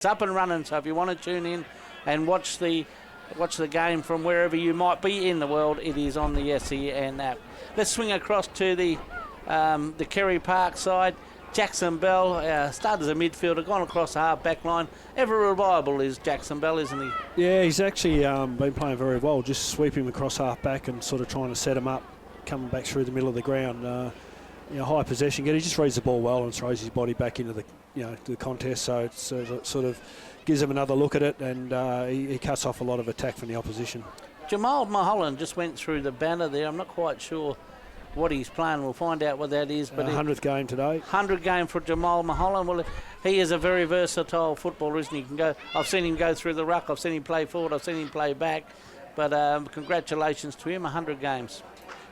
It's up and running, so if you want to tune in and watch the game from wherever you might be in the world, it is on the SEN app. Let's swing across to the Carey Park side. Jackson Bell started as a midfielder, gone across the half-back line. Ever reliable is Jackson Bell, isn't he? Yeah, he's actually been playing very well, just sweeping him across half-back and sort of trying to set him up, coming back through the middle of the ground. High possession, he just reads the ball well and throws his body back into the contest, so it sort of gives him another look at it, and he cuts off a lot of attack from the opposition. Jamal Mulholland just went through the banner there. I'm not quite sure what he's playing. We'll find out what that is. But 100th game today. 100th game for Jamal Mulholland. Well, he is a very versatile footballer, isn't he? I've seen him go through the ruck. I've seen him play forward. I've seen him play back. But congratulations to him. 100 games.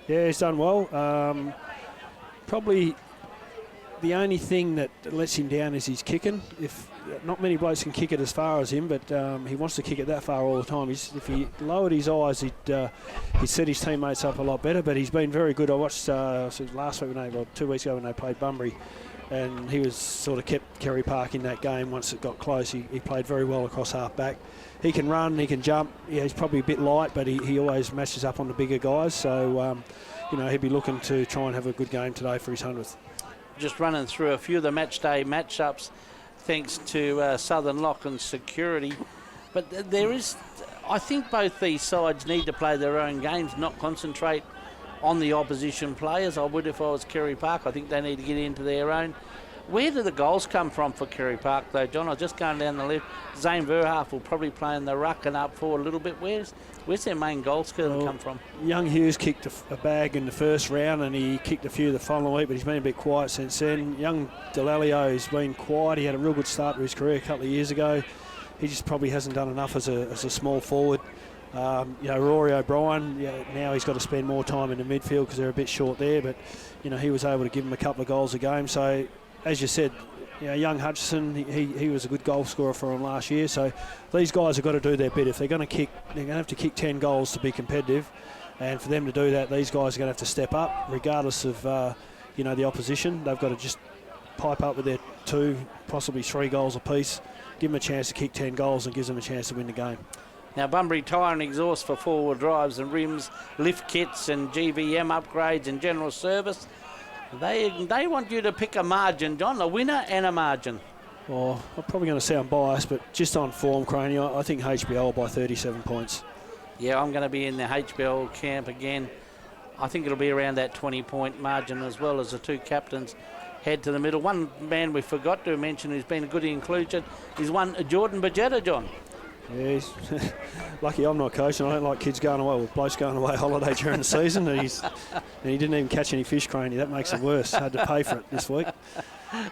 Yeah, he's done well. Probably the only thing that lets him down is his kicking. If not many blokes can kick it as far as him, but he wants to kick it that far all the time. If he lowered his eyes, he'd set his teammates up a lot better. But he's been very good. I watched last week, 2 weeks ago when they played Bunbury, and he was sort of kept Carey Park in that game. Once it got close, he played very well across half back. He can run, he can jump. Yeah, he's probably a bit light, but he always matches up on the bigger guys. So he'd be looking to try and have a good game today for his 100th. Just running through a few of the match day matchups, thanks to Southern Lock and Security. But I think both these sides need to play their own games, not concentrate on the opposition players. I would if I was Carey Park. I think they need to get into their own. Where do the goals come from for Carey Park, though, John? I was just going down the left. Zane Verhoef will probably play in the ruck and up forward a little bit. Where's their main goals going to come from? Young Hughes kicked a bag in the first round, and he kicked a few the following week, but he's been a bit quiet since then. Young Delalio's been quiet. He had a real good start to his career a couple of years ago. He just probably hasn't done enough as a small forward. Rory O'Brien, now he's got to spend more time in the midfield because they're a bit short there, but he was able to give him a couple of goals a game. So, as you said, young Hutchison, he was a good goal scorer for him last year. So these guys have got to do their bit. If they're going to kick, they're going to have to kick 10 goals to be competitive. And for them to do that, these guys are going to have to step up, regardless of the opposition. They've got to just pipe up with their 2, possibly 3 goals apiece. Give them a chance to kick 10 goals and gives them a chance to win the game. Now, Bunbury Tyre and Exhaust for four-wheel drives and rims, lift kits and GVM upgrades and general service. They want you to pick a margin, John, a winner and a margin. Well, I'm probably going to sound biased, but just on form, Craney, I think HBL by 37 points. Yeah, I'm going to be in the HBL camp again. I think it'll be around that 20-point margin, as well as the two captains head to the middle. One man we forgot to mention who's been a good inclusion is one Jordan Bajetta, John. Yeah, he's lucky I'm not coaching. I don't like kids going away, with blokes going away holiday during the season. And he didn't even catch any fish, Craney. That makes it worse. Had to pay for it this week.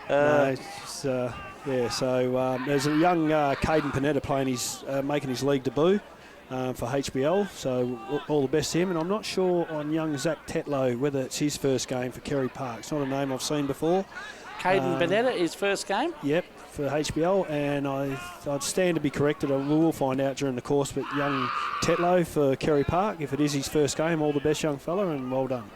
There's a young Caden Panetta making his league debut for HBL. So all the best to him. And I'm not sure on young Zach Tetlow whether it's his first game for Carey Park. It's not a name I've seen before. Caden Panetta, his first game? Yep, for HBL, and I'd stand to be corrected. We will find out during the course, but young Tetlow for Carey Park, if it is his first game, all the best, young fella, and well done.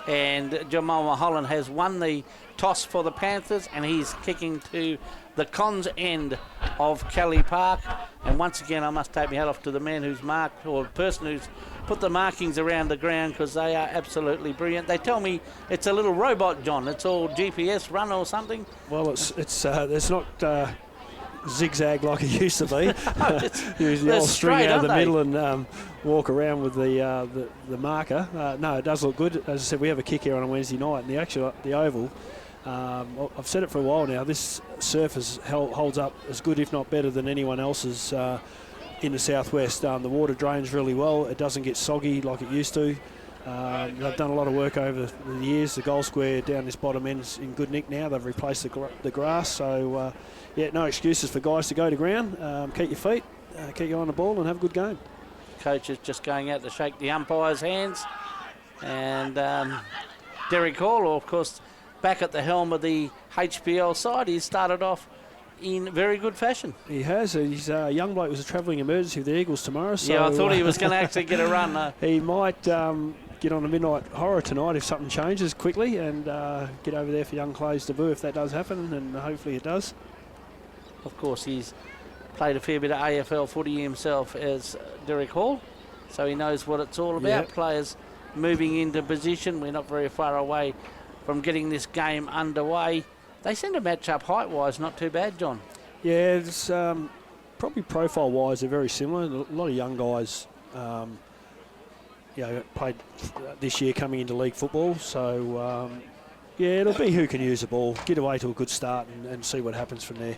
And Jamal Mulholland has won the toss for the Panthers, and he's kicking to the Cons end of Carey Park. And once again, I must take my hat off to the man who's marked, or the person who's put the markings around the ground, because they are absolutely brilliant. They tell me it's a little robot, John. It's all GPS run or something. Well, it's not zigzag like it used to be. Use the old string out of the middle and walk around with the marker. No, it does look good. As I said, we have a kick here on a Wednesday night, and the oval. I've said it for a while now. This surface holds up as good, if not better, than anyone else's in the southwest. The water drains really well. It doesn't get soggy like it used to. They've done a lot of work over the years. The goal square down this bottom end's in good nick now. They've replaced the grass. So, no excuses for guys to go to ground. Keep your feet, keep your eye on the ball, and have a good game. Coach is just going out to shake the umpire's hands. And Derek Hall, of course, back at the helm of the HBL side. He started off in very good fashion. He has. He's a young bloke who's a travelling emergency with the Eagles tomorrow. So yeah, I thought he was going to actually get a run. He might get on a midnight horror tonight if something changes quickly, and get over there for young Clay's debut if that does happen, and hopefully it does. Of course, he's played a fair bit of AFL footy himself as Derek Hall, so he knows what it's all about. Yep. Players moving into position. We're not very far away from getting this game underway. They seem to match up height-wise not too bad, John. Yeah, it's probably profile-wise they're very similar. A lot of young guys, played this year coming into league football. So, it'll be who can use the ball, get away to a good start and see what happens from there.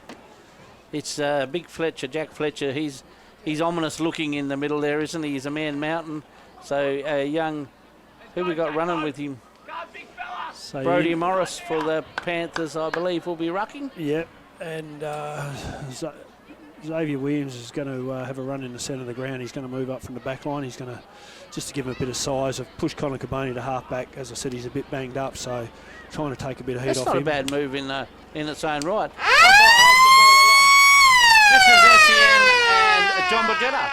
It's Big Fletcher, Jack Fletcher. He's ominous looking in the middle there, isn't he? He's a man mountain. So young, who we got running with him? So Brodie Morris for the Panthers, I believe, will be rucking. Yep, and Xavier Williams is going to have a run in the centre of the ground. He's going to move up from the back line. He's going to, just to give him a bit of size, have pushed Connor Caboni to half back. As I said, he's a bit banged up, so trying to take a bit of heat off him. That's not a bad move in its own right. This is SEN and John Bagetta.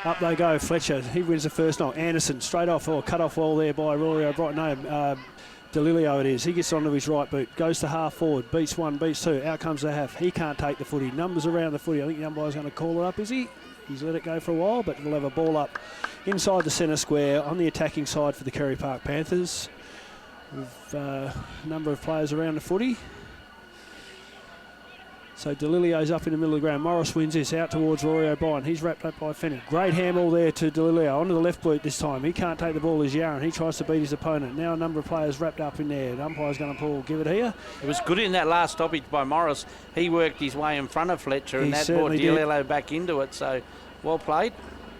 Up they go, Fletcher. He wins the first knock. Anderson straight off, cut off well there by Rory O'Brien. No, DeLilio it is. He gets onto his right boot, goes to half forward, beats one, beats two. Out comes the half. He can't take the footy. Numbers around the footy. I think the umpire's going to call it up, is he? He's let it go for a while, but we'll have a ball up inside the centre square on the attacking side for the Carey Park Panthers. With a number of players around the footy. So DeLilio's up in the middle of the ground. Morris wins this out towards Rory O'Brien. He's wrapped up by Fenwick. Great handball there to DeLilio. Onto the left boot this time. He can't take the ball as Yaron. He tries to beat his opponent. Now a number of players wrapped up in there. The umpire's going to pull. Give it here. It was good in that last stoppage by Morris. He worked his way in front of Fletcher and that brought DeLilio back into it. So well played.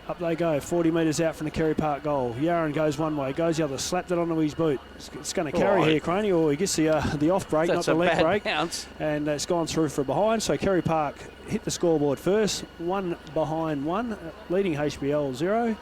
Up they go, 40 metres out from the Carey Park goal. Yaron goes one way, goes the other, slapped it onto his boot. It's going to carry here, Croney, or he gets the off break, not the leg break. Bounce. And it's gone through for behind. So Carey Park hit the scoreboard first, one behind one, leading HBL 0.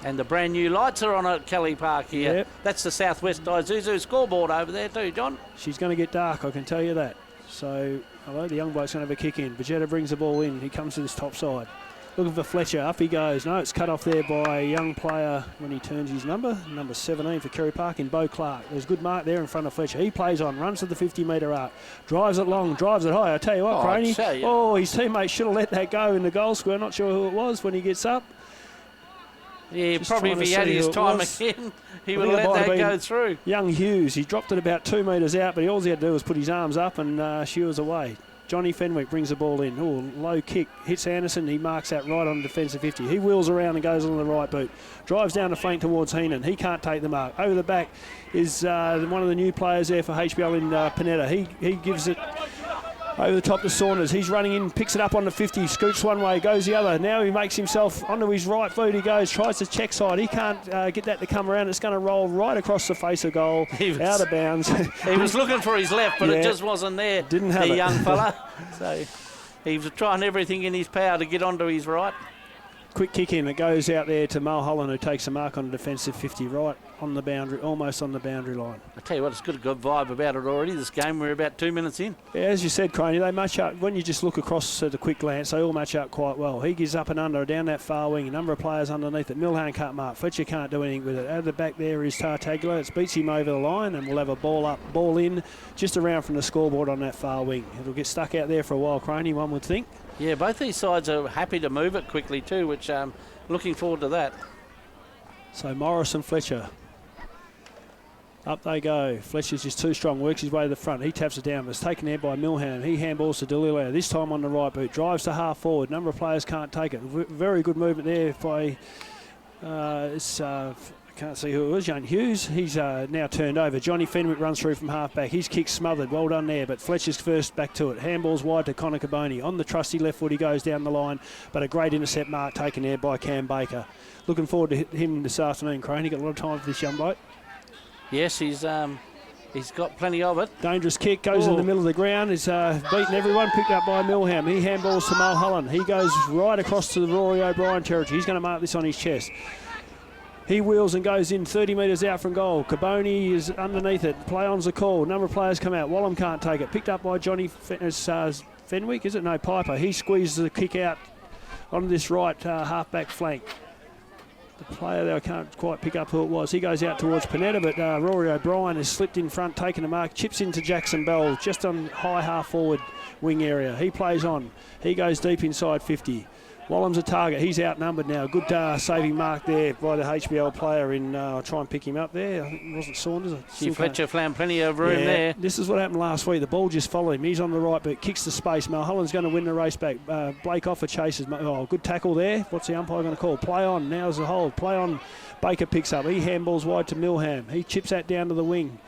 And the brand new lights are on at Kelly Park here. Yep. That's the Southwest Isuzu scoreboard over there too, John. She's going to get dark, I can tell you that. So, hello, the young bloke's going to have a kick in. Bagetta brings the ball in. He comes to this top side. Looking for Fletcher. Up he goes. No, it's cut off there by a young player when he turns his number 17 for Carey Park in Bo Clark. There's a good mark there in front of Fletcher. He plays on, runs to the 50-metre arc, drives it long, drives it high. I tell you what, Croney. His teammate should have let that go in the goal square. Not sure who it was when he gets up. Yeah, just probably if he had his time again, he would have let that go through. Young Hughes, he dropped it about 2 metres out, but all he had to do was put his arms up and she was away. Johnny Fenwick brings the ball in. Oh, low kick. Hits Anderson. He marks that right on the defensive 50. He wheels around and goes on the right boot. Drives down the flank towards Heenan. He can't take the mark. Over the back is one of the new players there for HBL in Panetta. He gives it over the top to Saunders. He's running in, picks it up on the 50, scoots one way, goes the other. Now he makes himself onto his right foot. He goes, tries to check side. He can't get that to come around. It's going to roll right across the face of goal, out of bounds. He was looking for his left, but it just wasn't there. Didn't have the it. young fella. So he was trying everything in his power to get onto his right. Quick kick in. It goes out there to Mulholland, who takes a mark on the defensive 50, right on the boundary, almost on the boundary line. I tell you what, it's got a good vibe about it already. This game, we're about 2 minutes in. Yeah, as you said, Croney, they match up. When you just look across at a quick glance, they all match up quite well. He gives up and under down that far wing. A number of players underneath it. Milhan can't mark. Fletcher can't do anything with it. Out of the back there is Tartaglia. It beats him over the line, and we'll have a ball in, just around from the scoreboard on that far wing. It'll get stuck out there for a while, Croney, one would think. Yeah, both these sides are happy to move it quickly too, which looking forward to that. So Morris and Fletcher. Up they go. Fletcher's just too strong, works his way to the front. He taps it down, but it's taken there by Milhan. He handballs to DeLilio, this time on the right boot. Drives to half forward. Number of players can't take it. Very good movement there by, I can't see who it was, young Hughes. He's now turned over. Johnny Fenwick runs through from half back. His kick smothered. Well done there, but Fletcher's first back to it. Handballs wide to Connor Caboni. On the trusty left foot, he goes down the line, but a great intercept mark taken there by Cam Baker. Looking forward to him this afternoon, Crane. He got a lot of time for this young bloke. Yes, he's got plenty of it. Dangerous kick, goes in the middle of the ground. He's beaten everyone, picked up by Milham. He handballs to Mulholland. He goes right across to the Rory O'Brien territory. He's going to mark this on his chest. He wheels and goes in 30 metres out from goal. Caboni is underneath it. Play on's the call. Number of players come out. Wallam can't take it. Picked up by Johnny Fenwick, is it? No, Piper. He squeezes the kick out onto this right half-back flank. the player there, I can't quite pick up who it was. He goes out towards Panetta, but Rory O'Brien has slipped in front, taken a mark, chips into Jackson Bell, just on high half-forward wing area. He plays on. He goes deep inside 50. Wallam's a target. He's outnumbered now. Good saving mark there by the HBL player. I'll try and pick him up there. I think it wasn't Saunders. Fletcher found plenty of room there. This is what happened last week. The ball just followed him. He's on the right, but kicks the space. Mulholland's going to win the race back. Blake Offer chases. Oh, good tackle there. What's the umpire going to call? Play on. Now's the hold. Play on. Baker picks up. He handballs wide to Milham. He chips that down to the wing.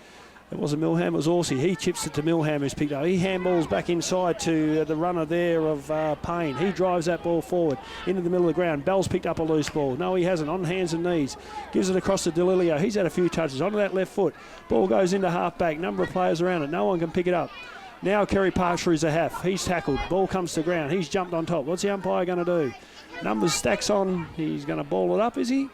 It wasn't Milham, it was Orsi. He chips it to Milham, who's picked up. He handballs back inside to the runner there of Payne. He drives that ball forward into the middle of the ground. Bell's picked up a loose ball. No, he hasn't. On hands and knees. Gives it across to Delilio. He's had a few touches. Onto that left foot. Ball goes into half-back. Number of players around it. No one can pick it up. Now Carey Parks through a half. He's tackled. Ball comes to ground. He's jumped on top. What's the umpire going to do? Numbers stacks on. He's going to ball it up, is he?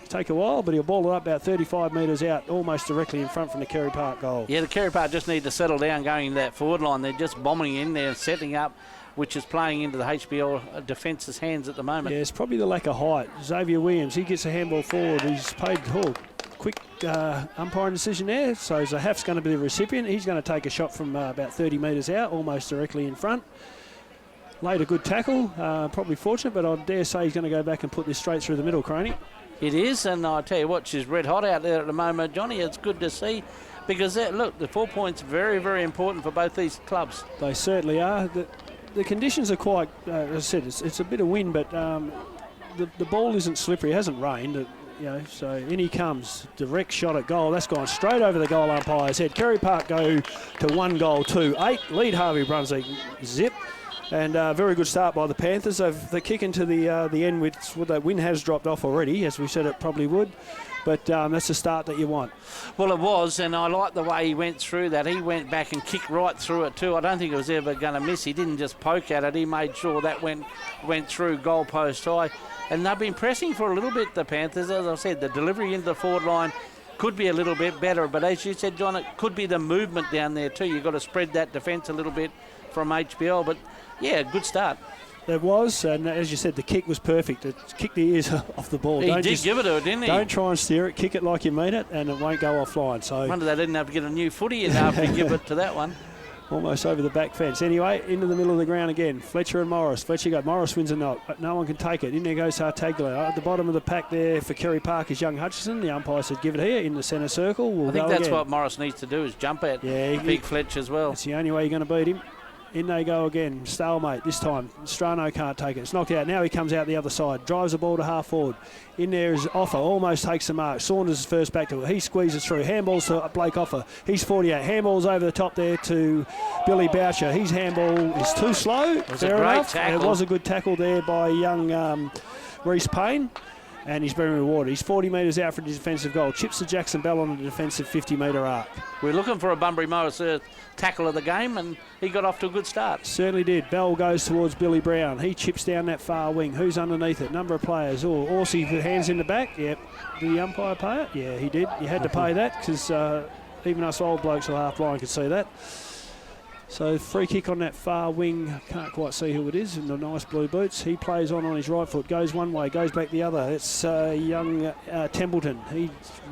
Take a while, but he'll ball it up about 35 metres out, almost directly in front from the Carey Park goal. Yeah, the Carey Park just need to settle down going into that forward line. They're just bombing in there and setting up, which is playing into the HBL defence's hands at the moment. Yeah, it's probably the lack of height. Xavier Williams, he gets a handball forward. He's paid quick umpiring decision there. So Zahaf's going to be the recipient. He's going to take a shot from about 30 metres out, almost directly in front. Laid a good tackle, probably fortunate, but I dare say he's going to go back and put this straight through the middle, Croney. It is, and I tell you what, she's red hot out there at the moment, Johnny. It's good to see because, look, the 4 points are very, very important for both these clubs. They certainly are. The conditions are quite, as I said, it's a bit of wind, but the ball isn't slippery. It hasn't rained, so in he comes. Direct shot at goal. That's gone straight over the goal umpire's head. Carey Park go to 1-2-8. Lead Harvey Brunswick zip. And very good start by the Panthers. They're kicking to the end with the wind has dropped off already, as we said it probably would. But that's the start that you want. Well, it was, and I like the way he went through that. He went back and kicked right through it too. I don't think it was ever going to miss. He didn't just poke at it. He made sure that went through goalpost high. And they've been pressing for a little bit, the Panthers. As I said, the delivery into the forward line could be a little bit better. But as you said, John, it could be the movement down there too. You've got to spread that defence a little bit from HBL. But yeah, good start. There was, and as you said, the kick was perfect. It kicked the ears off the ball. He did give it to it, didn't he? Don't try and steer it. Kick it like you mean it, and it won't go offline. So I wonder they didn't have to get a new footy in after to give it to that one. Almost over the back fence. Anyway, into the middle of the ground again. Fletcher and Morris. Morris wins a knock, but no one can take it. In there goes Hartaglia. At the bottom of the pack there for Carey Park is young Hutchison. The umpire said give it here in the centre circle. I think that's what Morris needs to do is jump at big Fletcher as well. It's the only way you're going to beat him. In they go again. Stalemate this time. Strano can't take it. It's knocked out. Now he comes out the other side. Drives the ball to half forward. In there is Offer. Almost takes the mark. Saunders is first back to it. He squeezes through. Handballs to Blake Offer. He's 48. Handballs over the top there to Billy Boucher. His handball is too slow. It was a great tackle. It was a good tackle there by young Reece Payne. And he's been rewarded. He's 40 metres out for the defensive goal. Chips to Jackson Bell on the defensive 50-metre arc. We're looking for a Bunbury Morris tackle of the game, and he got off to a good start. Certainly did. Bell goes towards Billy Brown. He chips down that far wing. Who's underneath it? Number of players. Orsi hands in the back. Yep. Did the umpire pay it? Yeah, he did. You had to pay that because even us old blokes at half line could see that. So free kick on that far wing. Can't quite see who it is in the nice blue boots. He plays on his right foot. Goes one way, goes back the other. It's young Templeton.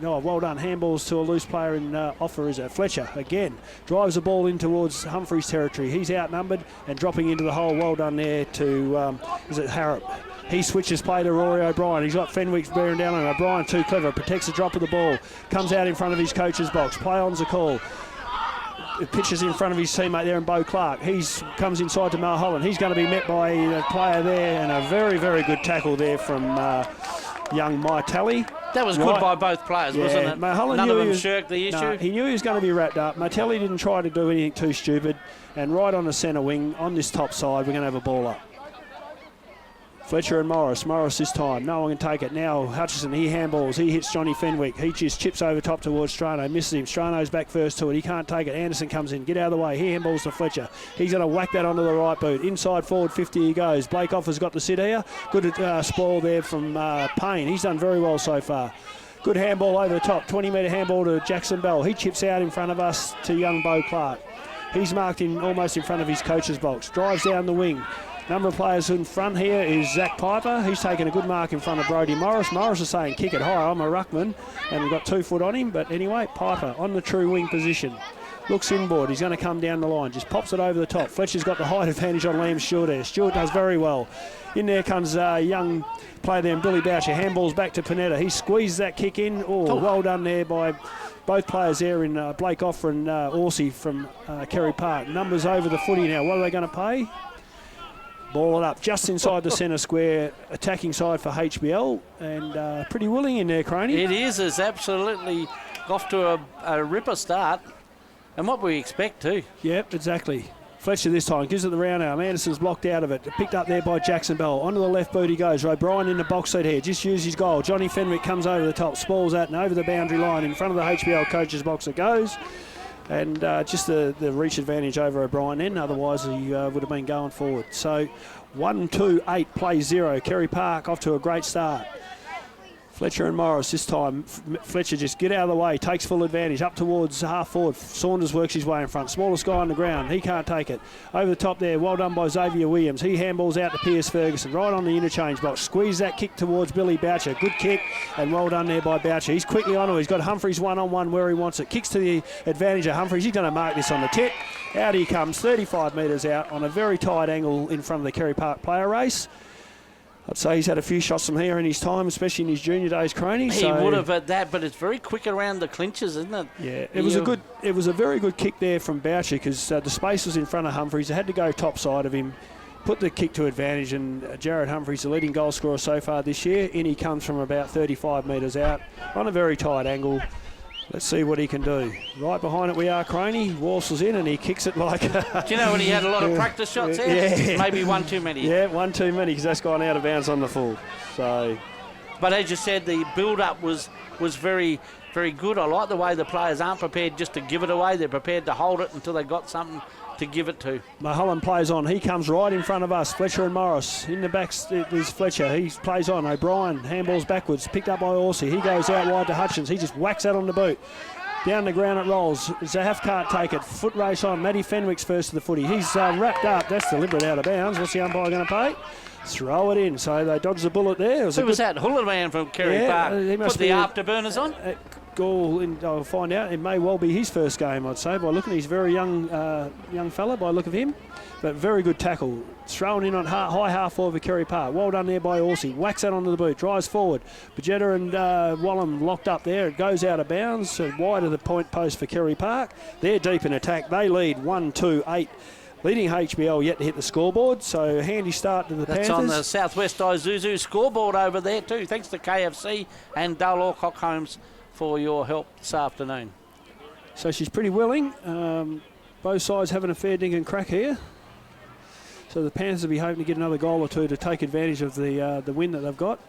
Well done. Handballs to a loose player in Offer, is it? Fletcher again. Drives the ball in towards Humphreys territory. He's outnumbered and dropping into the hole. Well done there to, is it Harrop? He switches play to Rory O'Brien. He's got Fenwick bearing down on him. O'Brien too clever. Protects the drop of the ball. Comes out in front of his coach's box. Play on's a call. Pitches in front of his teammate there in Bo Clark. He comes inside to Mulholland. He's going to be met by a player there, and a very, very good tackle there from young Martelli. That was good by both players, wasn't it? Mulholland None of them shirked the issue. No, he knew he was going to be wrapped up. Martelli didn't try to do anything too stupid. And right on the centre wing, on this top side, we're going to have a ball up. Fletcher and Morris. Morris this time. No one can take it. Now Hutchison, he handballs. He hits Johnny Fenwick. He just chips over top towards Strano. Misses him. Strano's back first to it. He can't take it. Anderson comes in. Get out of the way. He handballs to Fletcher. He's going to whack that onto the right boot. Inside forward 50 he goes. Blake Offer's got to sit here. Good spoil there from Payne. He's done very well so far. Good handball over the top. 20-metre handball to Jackson Bell. He chips out in front of us to young Bo Clark. He's marked in almost in front of his coach's box. Drives down the wing. Number of players in front here is Zach Piper. He's taken a good mark in front of Brodie Morris. Morris is saying, kick it high, I'm a ruckman. And we've got 2 foot on him. But anyway, Piper on the true wing position. Looks inboard. He's going to come down the line. Just pops it over the top. Fletcher's got the height advantage on Liam Stewart there. Stewart does very well. In there comes a young player there, Billy Boucher. Handballs back to Panetta. He squeezed that kick in. Oh, well done there by both players there in Blake Offer and Orsi from Carey Park. Numbers over the footy now. What are they going to pay? Ball it up just inside the centre square, attacking side for HBL, and pretty willing in there, Croney. It is. It's absolutely off to a ripper start, and what we expect too. Yep, exactly. Fletcher this time gives it the round arm. Anderson's blocked out of it. Picked up there by Jackson Bell. Onto the left boot he goes. O'Brien in the box seat here. Just used his goal. Johnny Fenwick comes over the top, spoils that, and over the boundary line in front of the HBL coach's box it goes. And just the reach advantage over O'Brien then, otherwise he would have been going forward. So 1-2-8 play 0. Carey Park off to a great start. Fletcher and Morris this time. Fletcher just get out of the way, takes full advantage, up towards half forward. Saunders works his way in front. Smallest guy on the ground, he can't take it. Over the top there, well done by Xavier Williams. He handballs out to Pierce Ferguson, right on the interchange box. Squeeze that kick towards Billy Boucher. Good kick, and well done there by Boucher. He's quickly on it. He's got Humphreys one-on-one where he wants it. Kicks to the advantage of Humphreys. He's going to mark this on the tip. Out he comes, 35 metres out on a very tight angle in front of the Carey Park player race. I'd say he's had a few shots from here in his time, especially in his junior days, Croney. He would have at that, but it's very quick around the clinches, isn't it? Yeah, it was a very good kick there from Boucher because the space was in front of Humphreys. They had to go top side of him, put the kick to advantage, and Jared Humphreys, the leading goal scorer so far this year, in he comes from about 35 metres out on a very tight angle. Let's see what he can do. Right behind it we are, Croney. Warsels in and he kicks it like... Do you know when he had a lot of practice shots there? Yeah. Maybe one too many. Yeah, one too many because that's gone out of bounds on the full. So, but as you said, the build-up was very, very good. I like the way the players aren't prepared just to give it away. They're prepared to hold it until they've got something to give it to. Mulholland plays on. He comes right in front of us. Fletcher and Morris. In the back is Fletcher. He plays on. O'Brien handballs backwards. Picked up by Orsi. He goes out wide to Hutchins. He just whacks that on the boot. Down the ground it rolls. Zahaf can't take it. Foot race on. Matty Fenwick's first to the footy. He's wrapped up. That's deliberate out of bounds. What's the umpire going to pay? Throw it in. So they dodged the bullet there. Who was that? Hulaman from Carey Park. He must put the afterburners on? Goal, I'll find out. It may well be his first game, I'd say, by looking. He's a very young fella by look of him. But very good tackle. Thrown in on high half forward for Carey Park. Well done there by Orsi. Whacks that onto the boot. Drives forward. Bajetta and Wallam locked up there. It goes out of bounds. So wide of the point post for Carey Park. They're deep in attack. They lead 1-2-8. Leading HBL yet to hit the scoreboard. So a handy start to the Panthers. That's on the Southwest Isuzu scoreboard over there too. Thanks to KFC and Dale Alcock Homes for your help this afternoon. So she's pretty willing. Both sides having a fair dinkum crack here. So the Panthers will be hoping to get another goal or two to take advantage of the win that they've got.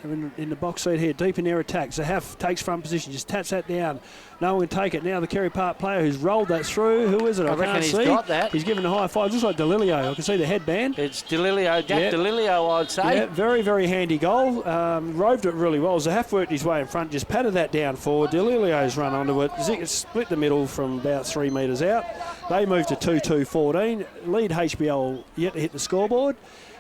They're in the box seat here, deep in their attack. Zahaf takes front position, just taps that down. No one can take it. Now the Carey Park player who's rolled that through. Who is it? I reckon can't he's see. Got that. He's given a high five. Looks like DeLilio. I can see the headband. It's DeLilio, Jack DeLilio, I'd say. Yeah, very, very handy goal. Roved it really well. Zahaf worked his way in front, just patted that down forward. DeLilio's run onto it. It split the middle from about 3 metres out. They move to 2-2-14. Lead HBL yet to hit the scoreboard.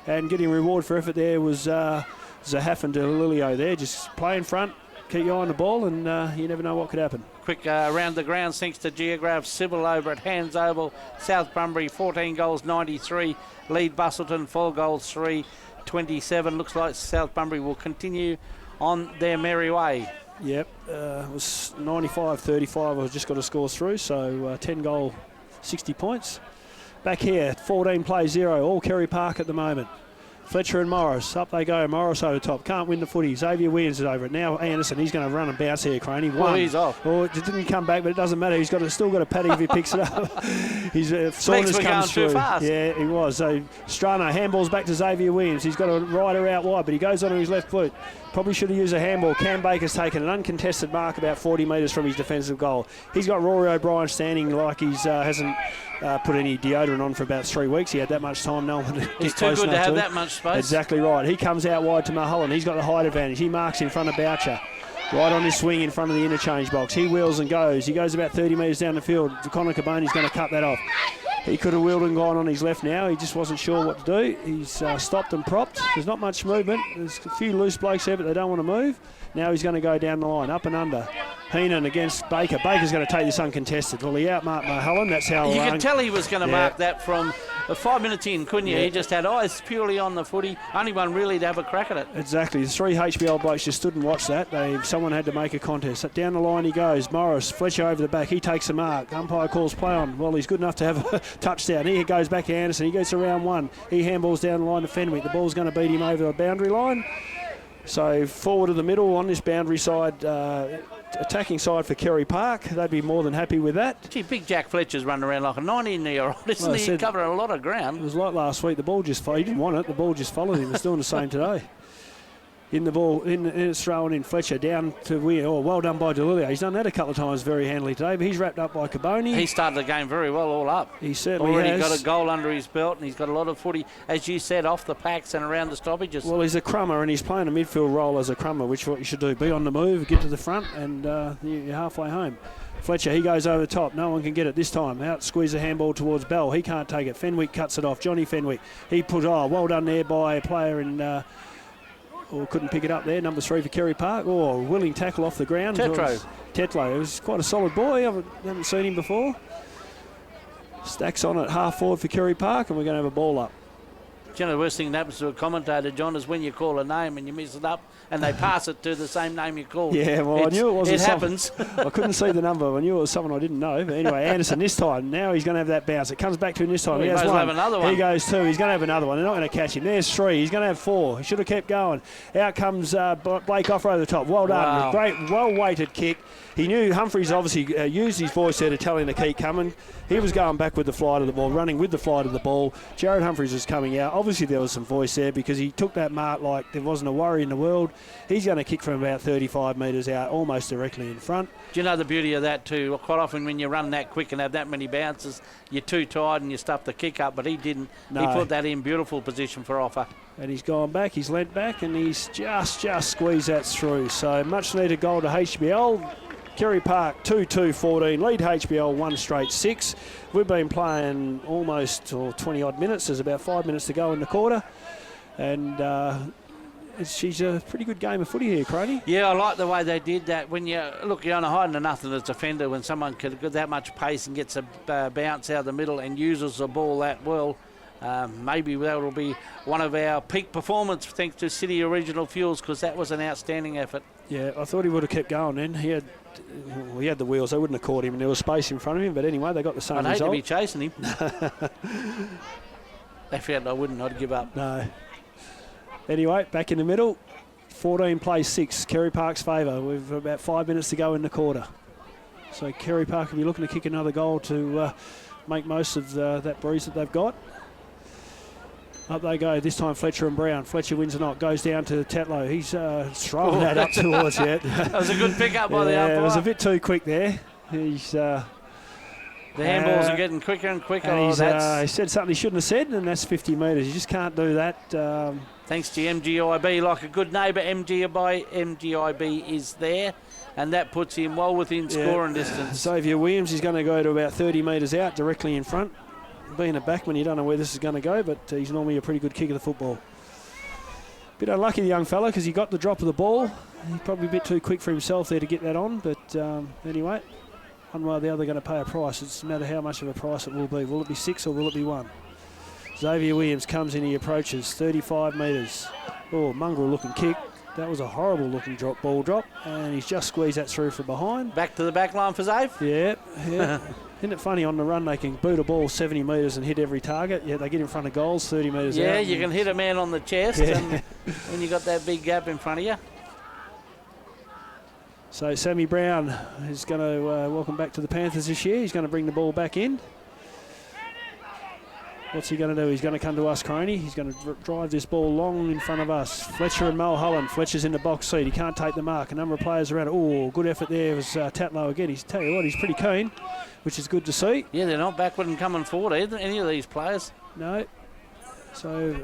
And getting reward for effort there was Zahaf and DeLilio there. Just play in front, keep your eye on the ball, and you never know what could happen. Quick around the grounds thanks to Geograph Sybil over at Hands Oval. South Bunbury 14 goals 93. Lead Bustleton 4 goals 3-27. Looks like South Bunbury will continue on their merry way. Yep, it was 95-35. I've just got to score through, so 10 goal 60 points. Back here, 14 play 0, all Carey Park at the moment. Fletcher and Morris, up they go. Morris over the top, can't win the footy. Xavier Williams is over it. Now Anderson, he's going to run and bounce here, Croney. Well, he's off. Oh, it didn't come back, but it doesn't matter. He's still got a paddy if he picks it up. He's Saunders comes through. Too fast. Yeah, he was. So Strano handballs back to Xavier Williams. He's got a rider out wide, but he goes onto his left foot. Probably should have used a handball. Cam Baker's taken an uncontested mark about 40 metres from his defensive goal. He's got Rory O'Brien standing like he's hasn't put any deodorant on for about 3 weeks. He had that much time. No one to He's too good to have that much space. Exactly right. He comes out wide to Mulholland. He's got the height advantage. He marks in front of Boucher. Right on his swing in front of the interchange box. He wheels and goes. He goes about 30 metres down the field. Connor Caboni's going to cut that off. He could have wheeled and gone on his left now. He just wasn't sure what to do. He's stopped and propped. There's not much movement. There's a few loose blokes there, but they don't want to move. Now he's going to go down the line, up and under. Heenan against Baker. Baker's going to take this uncontested. Well, he outmarked Mulholland. That's how... You could tell he was going to mark that from 5 minutes in, couldn't you? He just had eyes purely on the footy. Only one really to have a crack at it. Exactly. The 3 HBL blokes just stood and watched that. Someone had to make a contest. Down the line he goes. Morris, Fletcher over the back. He takes a mark. Umpire calls play on. Well, he's good enough to have a touchdown. He goes back to Anderson. He goes to round 1. He handballs down the line to Fenwick. The ball's going to beat him over the boundary line. So forward of the middle on this boundary side, attacking side for Carey Park. They'd be more than happy with that. Gee, big Jack Fletcher's running around like a 19-year-old, isn't he? He's covering a lot of ground. It was like last week. The ball just he didn't want it. The ball just followed him. It's doing the same today. In the ball, it's thrown in Fletcher down to win. Oh, well done by Delilio. He's done that a couple of times very handily today, but he's wrapped up by Caboni. He started the game very well all up. He certainly already has. Got a goal under his belt, and he's got a lot of footy, as you said, off the packs and around the stoppages. Well, he's a crummer, and he's playing a midfield role as a crummer, which is what you should do. Be on the move, get to the front, and you're halfway home. Fletcher, he goes over the top. No one can get it this time. Out, squeeze a handball towards Bell. He can't take it. Fenwick cuts it off. Johnny Fenwick. He put, well done there by a player in... couldn't pick it up there. Number 3 for Carey Park. Willing tackle off the ground. Tetlow. It was quite a solid boy. I haven't seen him before. Stacks on at half forward for Carey Park, and we're going to have a ball up. Do you know the worst thing that happens to a commentator, John, is when you call a name and you mess it up and they pass it to the same name you called. Yeah, well, I knew it wasn't. It happens. I couldn't see the number. I knew it was someone I didn't know. But anyway, Anderson this time. Now he's going to have that bounce. It comes back to him this time. Well, he has might as well one. have another one. He goes 2. He's going to have another one. They're not going to catch him. There's 3. He's going to have 4. He should have kept going. Out comes Blake off over the top. Well done. Wow. Great, well-weighted kick. He knew Humphries obviously used his voice there to tell him to keep coming. He was going back with the flight of the ball, running with the flight of the ball. Jared Humphries was coming out. Obviously there was some voice there because he took that mark like there wasn't a worry in the world. He's going to kick from about 35 metres out, almost directly in front. Do you know the beauty of that too? Quite often when you run that quick and have that many bounces, you're too tired and you stuff the kick up, but he didn't. No. He put that in beautiful position for offer. And he's gone back, he's leant back, and he's just squeezed that through. So much needed goal to HBL. Carey Park 2-2-14, lead HBL 1 straight 6. We've been playing almost 20-odd minutes. There's about 5 minutes to go in the quarter. And she's a pretty good game of footy here, Carey. Yeah, I like the way they did that. When you're on a hiding to nothing as a defender, when someone can get that much pace and gets a bounce out of the middle and uses the ball that well, maybe that will be one of our peak performance thanks to City Original Fuels, because that was an outstanding effort. Yeah, I thought he would have kept going then. He had the wheels. They wouldn't have caught him, and there was space in front of him. But anyway, they got the same result. I'd hate to be chasing him. They found I wouldn't. I'd give up. No. Anyway, back in the middle. 14 plays 6. Carey Park's favour. We've about 5 minutes to go in the quarter. So Carey Park will be looking to kick another goal to make most of that breeze that they've got. Up they go, this time Fletcher and Brown. Fletcher wins a knock, goes down to Tetlow. He's throwing that up towards it. That was a good pick-up by the umpire. It was a bit too quick there. He's... the handballs are getting quicker and quicker. And he said something he shouldn't have said, and that's 50 metres. You just can't do that. Thanks to MGIB, like a good neighbour, MGIB is there, and that puts him well within scoring distance. Xavier Williams is going to go to about 30 metres out, directly in front. Being a backman, you don't know where this is going to go, but he's normally a pretty good kick of the football. Bit unlucky, the young fella, because he got the drop of the ball. He's probably a bit too quick for himself there to get that on, but anyway, one way or the other going to pay a price. It's no matter how much of a price it will be. Will it be 6 or will it be 1? Xavier Williams comes in, he approaches 35 metres. Oh, mongrel looking kick. That was a horrible looking ball drop, and he's just squeezed that through from behind. Back to the back line for Zave. Yeah. Isn't it funny, on the run they can boot a ball 70 metres and hit every target? Yeah, they get in front of goals 30 metres out. Yeah, you can hit a man on the chest and when you got that big gap in front of you. So Sammy Brown is going to welcome back to the Panthers this year. He's going to bring the ball back in. What's he going to do? He's going to come to us, Carey. He's going to drive this ball long in front of us. Fletcher and Mulholland. Fletcher's in the box seat. He can't take the mark. A number of players around. Oh, good effort there was Tatlow again. Tell you what, he's pretty keen, which is good to see. Yeah, they're not backward and coming forward either, any of these players. No. So,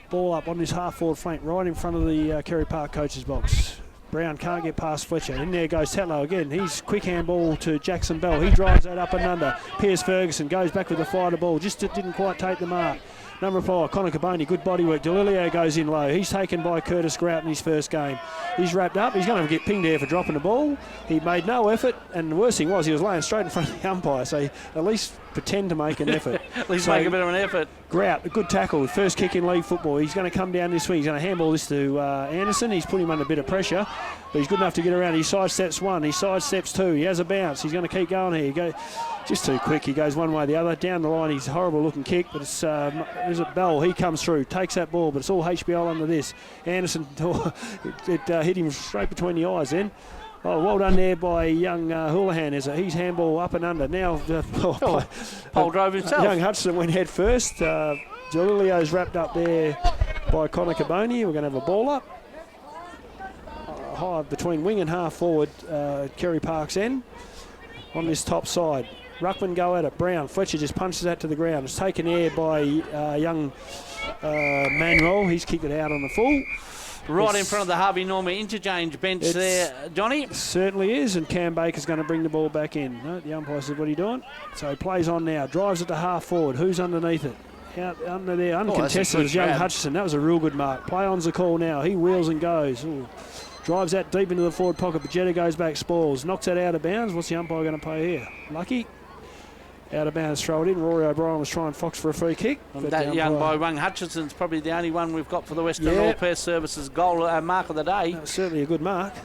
ball up on this half-forward flank right in front of the Carey Park coach's box. Brown can't get past Fletcher. In there goes Tatlow again. He's quick handball to Jackson Bell. He drives that up and under. Piers Ferguson goes back with the fighter ball. Just didn't quite take the mark. Number 5, Connor Caboni, good body work. Delilio goes in low. He's taken by Curtis Grout in his first game. He's wrapped up. He's going to get pinged there for dropping the ball. He made no effort, and the worst thing was he was laying straight in front of the umpire, so at least pretend to make an effort. At least make a bit of an effort. Grout, a good tackle, first kick in league football. He's going to come down this way. He's going to handball this to Anderson. He's put him under a bit of pressure, but he's good enough to get around. He sidesteps 1, he sidesteps 2. He has a bounce. He's going to keep going here. Just too quick. He goes one way or the other. Down the line, he's a horrible looking kick, but it's is it Bell? He comes through, takes that ball, but it's all HBL under this. Anderson, it hit him straight between the eyes then. Oh, well done there by young Houlihan. He's handball up and under. Now, Paul drove himself. Young Hutchison went head first. Jalilio's wrapped up there by Connor Caboni. We're going to have a ball up. High between wing and half forward, Carey Park's end on this top side. Ruckman go at it. Brown. Fletcher just punches that to the ground. It's taken air by young Manuel. He's kicked it out on the full. Right in front of the Harvey Norman interchange bench there, Johnny. It certainly is, and Cam Baker's going to bring the ball back in. No, the umpire said, what are you doing? So he plays on now. Drives it to half forward. Who's underneath it? Out under there. Uncontested is young Hutchison. That was a real good mark. Play on's the call now. He wheels and goes. Ooh. Drives that deep into the forward pocket. Bajetta goes back, spoils. Knocks that out of bounds. What's the umpire going to play here? Lucky. Out of bounds, throw it in. Rory O'Brien was trying Fox for a free kick. That young boy, Wang Hutchison's probably the only one we've got for the Western All Pair Services goal mark of the day. That was certainly a good mark.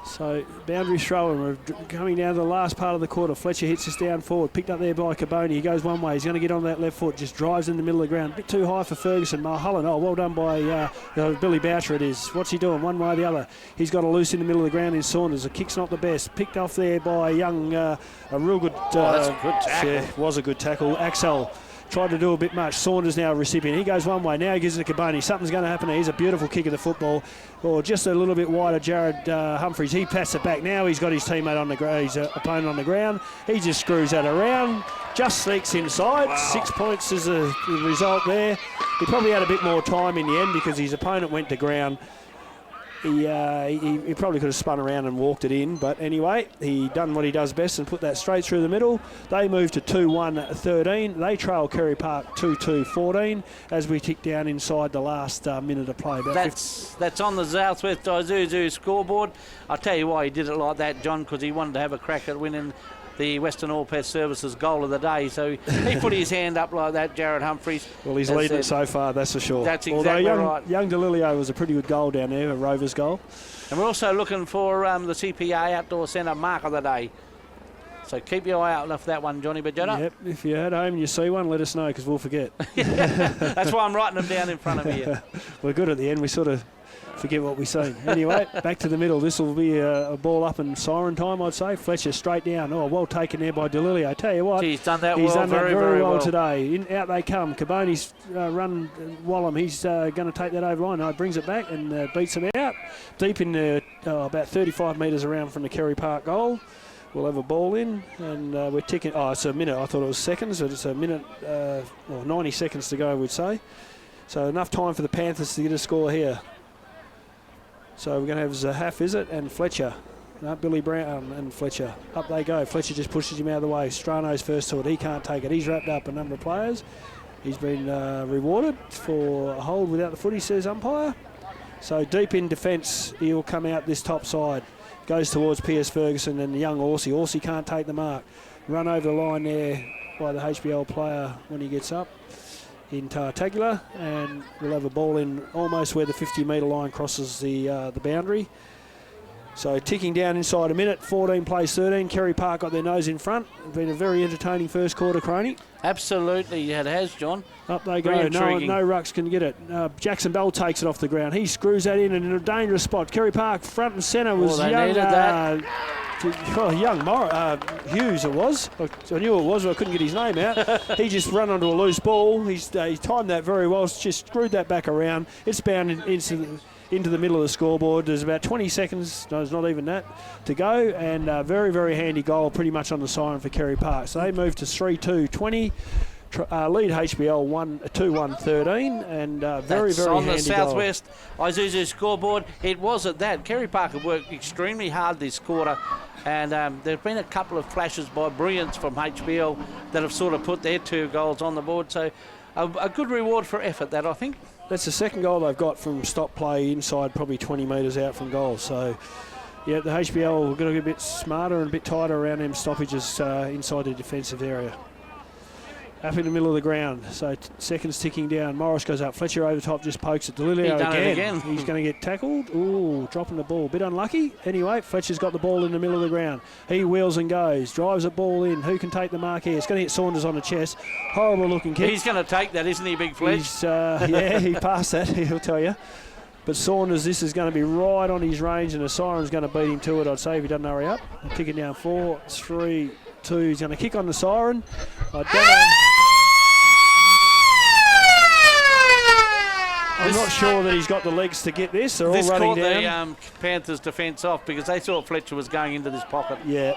So, boundary throw, and we're coming down to the last part of the quarter. Fletcher hits us down forward, picked up there by Caboni. He goes one way, he's going to get on that left foot, just drives in the middle of the ground. A bit too high for Ferguson. Mulholland, well done by Billy Boucher it is. What's he doing? One way or the other. He's got a loose in the middle of the ground in Saunders. The kick's not the best. Picked off there by young, a real good... that's a good tackle. Yeah, was a good tackle. Axel tried to do a bit much. Saunders now a recipient. He goes one way. Now he gives it to Caboni. Something's going to happen. He's a beautiful kick of the football. Or just a little bit wider, Jared Humphreys. He passes it back. Now he's got his teammate on the ground, his opponent on the ground. He just screws that around. Just sneaks inside. Wow. 6 points is the result there. He probably had a bit more time in the end because his opponent went to ground. He probably could have spun around and walked it in, but anyway, he done what he does best and put that straight through the middle. They move to 2-1-13. They trail Carey Park 2-2-14 as we tick down inside the last minute of play. That's on the Southwest Isuzu scoreboard. I'll tell you why he did it like that, John, because he wanted to have a crack at winning the Western All Pair Services goal of the day. So he put his hand up like that, Jared Humphreys. Well, he's leading it so far, that's for sure. That's exactly right. Young Delilio was a pretty good goal down there, a Rovers goal. And we're also looking for the CPA Outdoor Centre mark of the day. So keep your eye out for that one, Johnny Bajetta. Yep, if you're at home and you see one, let us know because we'll forget. That's why I'm writing them down in front of me. We're good at the end. We sort of forget what we've seen. Anyway, back to the middle. This will be a ball up and siren time, I'd say. Fletcher straight down. Oh, well taken there by Delilio. I tell you what, he's done that very well today. Out they come. Caboni's run Wallum. He's going to take that over line. No, brings it back and beats him out. Deep in the about 35 metres around from the Carey Park goal. We'll have a ball in, and we're ticking. Oh, it's a minute. I thought it was seconds, but it's a minute, 90 seconds to go, we'd say. So enough time for the Panthers to get a score here. So we're going to have Zahaf, is it, and Fletcher. No, Billy Brown and Fletcher. Up they go. Fletcher just pushes him out of the way. Strano's first to it. He can't take it. He's wrapped up a number of players. He's been rewarded for a hold without the footy, says umpire. So deep in defence, he'll come out this top side. Goes towards Piers Ferguson and the young Horsey. Horsey can't take the mark. Run over the line there by the HBL player when he gets up in Tartaglia, and we'll have a ball in almost where the 50-metre line crosses the boundary. So ticking down inside a minute, 14 plays 13. Carey Park got their nose in front. It's been a very entertaining first quarter, Croney. Absolutely, it has, John. Up they go. No rucks can get it. Jackson Bell takes it off the ground. He screws that in a dangerous spot. Carey Park front and centre was young. Hughes it was. I knew it was, but I couldn't get his name out. He just run onto a loose ball. He timed that very well. Just screwed that back around. It's bound into the middle of the scoreboard. There's about 20 seconds, no, it's not even that, to go, and a very, very handy goal pretty much on the siren for Carey Park. So they move to 3-2-20. lead HBL 2-1-13, and very, That's very on handy the Southwest Isuzu scoreboard. It was at that. Kerry Park have worked extremely hard this quarter, and there have been a couple of flashes by brilliance from HBL that have sort of put their 2 goals on the board. So a good reward for effort, that, I think. That's the second goal they've got from stop play inside, probably 20 metres out from goal. So, yeah, the HBL are going to get a bit smarter and a bit tighter around them stoppages inside the defensive area. Up in the middle of the ground, so seconds ticking down. Morris goes up. Fletcher over the top, just pokes at Delilio again. He's going to get tackled. Ooh, dropping the ball. Bit unlucky. Anyway, Fletcher's got the ball in the middle of the ground. He wheels and goes. Drives the ball in. Who can take the mark here? It's going to hit Saunders on the chest. Horrible looking kick. He's going to take that, isn't he, Big Fletch? Yeah, he passed that, he'll tell you. But Saunders, this is going to be right on his range, and the siren's going to beat him to it, I'd say, if he doesn't hurry up. Ticking down 4, 3, 2. He's going to kick on the siren. I don't know. I'm not sure that he's got the legs to get this. They're all running down. This caught the Panthers' defence off because they thought Fletcher was going into this pocket. Yeah.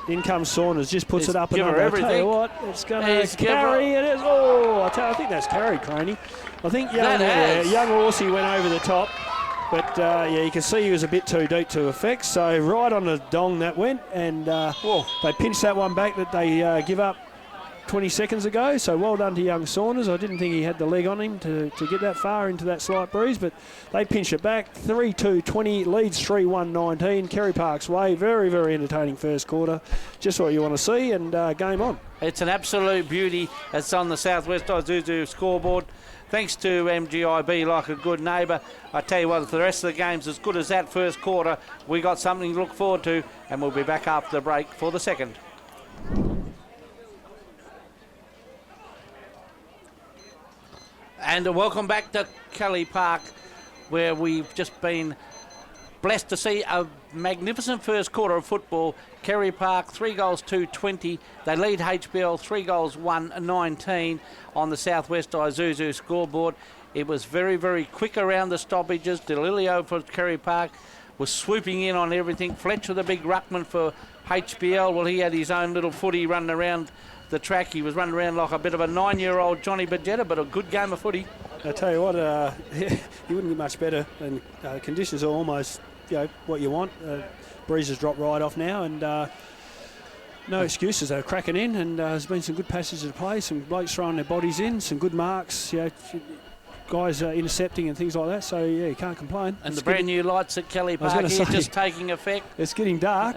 In comes Saunders, just puts it up and over. Everything. I tell you what, it's going to carry. It is. Oh, I think that's Carey, Craney. I think young Horsey went over the top. But, yeah, you can see he was a bit too deep to effect. So right on the dong that went. And they pinched that one back that they give up 20 seconds ago, so well done to young Saunders. I didn't think he had the leg on him to get that far into that slight breeze, but they pinch it back. 3-2-20, leads 3-1-19. Kerry Park's way. Very, very entertaining first quarter. Just what you want to see, and game on. It's an absolute beauty. It's on the Southwest Isuzu scoreboard. Thanks to MGIB, like a good neighbour. I tell you what, if the rest of the game's as good as that first quarter, we got something to look forward to, and we'll be back after the break for the second. And welcome back to Kerry Park, where we've just been blessed to see a magnificent first quarter of football. Kerry Park, 3 goals, 2-20. They lead HBL 3 goals, 1-19 on the Southwest Isuzu scoreboard. It was very, very quick around the stoppages. Delilio for Kerry Park was swooping in on everything. Fletcher, the big ruckman for HBL, well, he had his own little footy running around the track. He was running around like a bit of a 9-year-old Johnny Bajetta, but a good game of footy. I tell you what, he wouldn't get much better, and conditions are almost, what you want. Breeze has dropped right off now, and no excuses. They're cracking in, and there's been some good passages of play, some blokes throwing their bodies in, some good marks, guys intercepting and things like that. So yeah, you can't complain. And the brand new lights at Kerry Park here just taking effect. It's getting dark.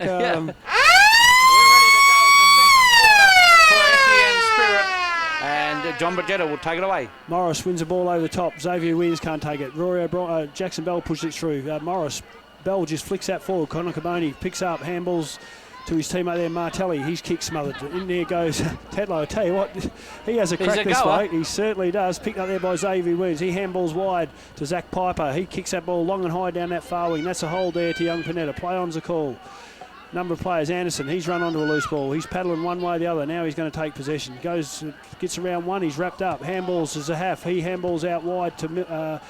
And John Bajetta will take it away. Morris wins the ball over the top. Xavier Williams can't take it. Rory O'Brien, Jackson Bell pushes it through. Morris, Bell just flicks that forward. Connor Caboni picks up, handballs to his teammate there, Martelli. He's kick smothered. In there goes Tetlow. I tell you what, he has a crack this way. He certainly does. Picked up there by Xavier Williams. He handballs wide to Zach Piper. He kicks that ball long and high down that far wing. That's a hold there to young Panetta. Play on's a call. Number of players. Anderson, he's run onto a loose ball. He's paddling one way or the other. Now he's going to take possession. Gets around one. He's wrapped up. Handballs to Zahaf. He handballs out wide to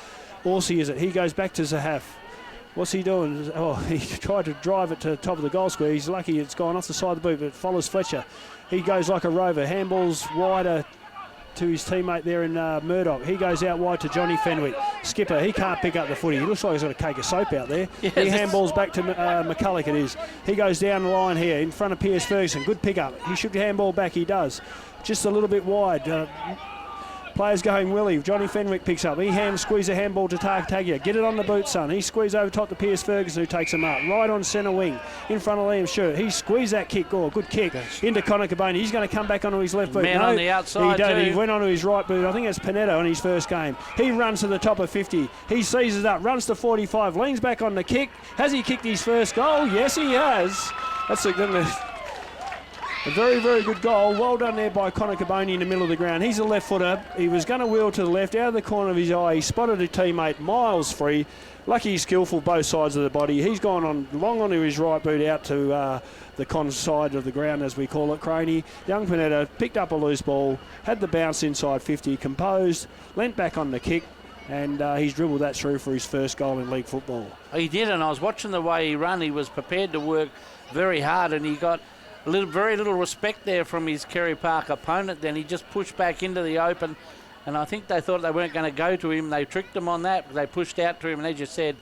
Horsey, is it? He goes back to Zahaf. What's he doing? Oh, he tried to drive it to the top of the goal square. He's lucky it's gone off the side of the boot, but it follows Fletcher. He goes like a rover. Handballs wider to his teammate there in Murdoch. He goes out wide to Johnny Fenwick. Skipper, he can't pick up the footy. He looks like he's got a cake of soap out there. Yes, he handballs back to McCulloch, it is. He goes down the line here in front of Piers Ferguson. Good pick-up. He should handball back. He does. Just a little bit wide. Players going Willie. Johnny Fenwick picks up. He squeeze a handball to Tartaglia. Get it on the boot, son. He squeezed over top to Piers Ferguson, who takes him up. Right on centre wing. In front of Liam Stewart. He squeezed that kick. Oh, good kick. Into Connor Caboni. He's going to come back onto his left boot. Man on the outside, he went onto his right boot. I think that's Panetta on his first game. He runs to the top of 50. He seizes up. Runs to 45. Leans back on the kick. Has he kicked his first goal? Yes, he has. That's a very, very good goal. Well done there by Connor Caboni in the middle of the ground. He's a left footer. He was going to wheel to the left, out of the corner of his eye. He spotted a teammate miles free. Lucky he's skillful both sides of the body. He's gone on long onto his right boot out to the con side of the ground, as we call it, Craney. Young Panetta picked up a loose ball, had the bounce inside 50, composed, leant back on the kick, and he's dribbled that through for his first goal in league football. He did, and I was watching the way he ran. He was prepared to work very hard, and he got very little respect there from his Carey Park opponent. Then he just pushed back into the open, and I think they thought they weren't going to go to him. They tricked him on that. They pushed out to him, and as you said,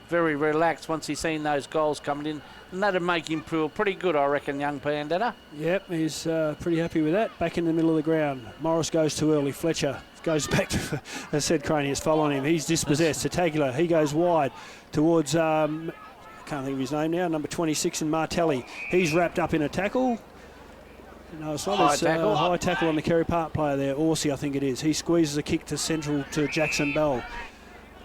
very relaxed once he's seen those goals coming in. And that'd make him feel pretty good, I reckon, young Pandetta. Yep, he's pretty happy with that. Back in the middle of the ground. Morris goes too early. Fletcher goes back to, as said, Carey is following him. He's dispossessed. Taggler, he goes wide towards, I can't think of his name now, number 26 in Martelli. He's wrapped up in a tackle. No, it's not. High tackle. High tackle on the Carey Park player there. Orsi, I think it is. He squeezes a kick to central to Jackson Bell.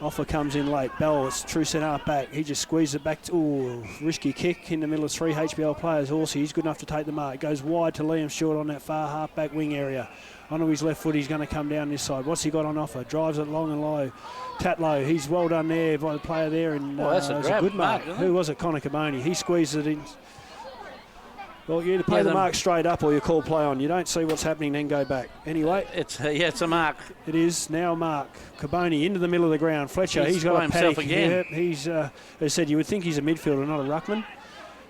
Offer comes in late. Bell, it's true centre half back. He just squeezes it back. Risky kick in the middle of 3 HBL players. Orsi, he's good enough to take the mark. Goes wide to Liam Short on that far half back wing area. Onto his left foot, he's going to come down this side. What's he got on offer? Drives it long and low. Tatlow, he's well done there by the player there. And that's a good mark. Who was it? Connor Caboni. He squeezes it in. Well, you either play the mark straight up or you call play on. You don't see what's happening, then go back. Anyway. It's a mark. It is now a mark. Caboni into the middle of the ground. Fletcher, he's got a paddock again. Yeah, he's, as I said, you would think he's a midfielder, not a ruckman.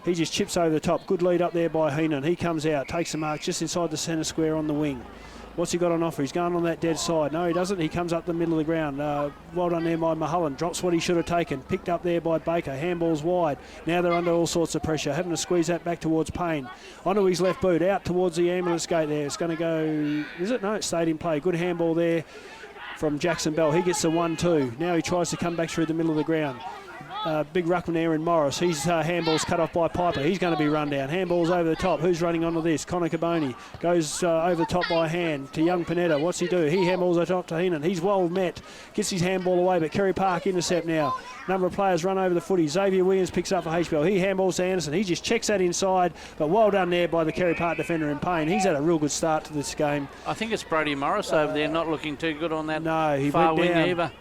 He just chips over the top. Good lead up there by Heenan. He comes out, takes the mark just inside the centre square on the wing. What's he got on offer? He's going on that dead side. No, he doesn't. He comes up the middle of the ground. Well done there by Mulholland. Drops what he should have taken. Picked up there by Baker. Handballs wide. Now they're under all sorts of pressure. Having to squeeze that back towards Payne. Onto his left boot. Out towards the ambulance gate there. It's going to go... Is it? No, it stayed in play. Good handball there from Jackson Bell. He gets the 1-2. Now he tries to come back through the middle of the ground. Big ruckman there in Morris. His handball's cut off by Piper. He's going to be run down. Handball's over the top. Who's running onto this? Connor Caboni goes over the top by hand to young Panetta. What's he do? He handballs the top to Heenan. He's well met. Gets his handball away, but Carey Park intercept now. Number of players run over the footy. Xavier Williams picks up for HBL. He handballs to Anderson. He just checks that inside, but well done there by the Carey Park defender in Payne. He's had a real good start to this game. I think it's Brody Morris over there, not looking too good on that he far went wing down. either.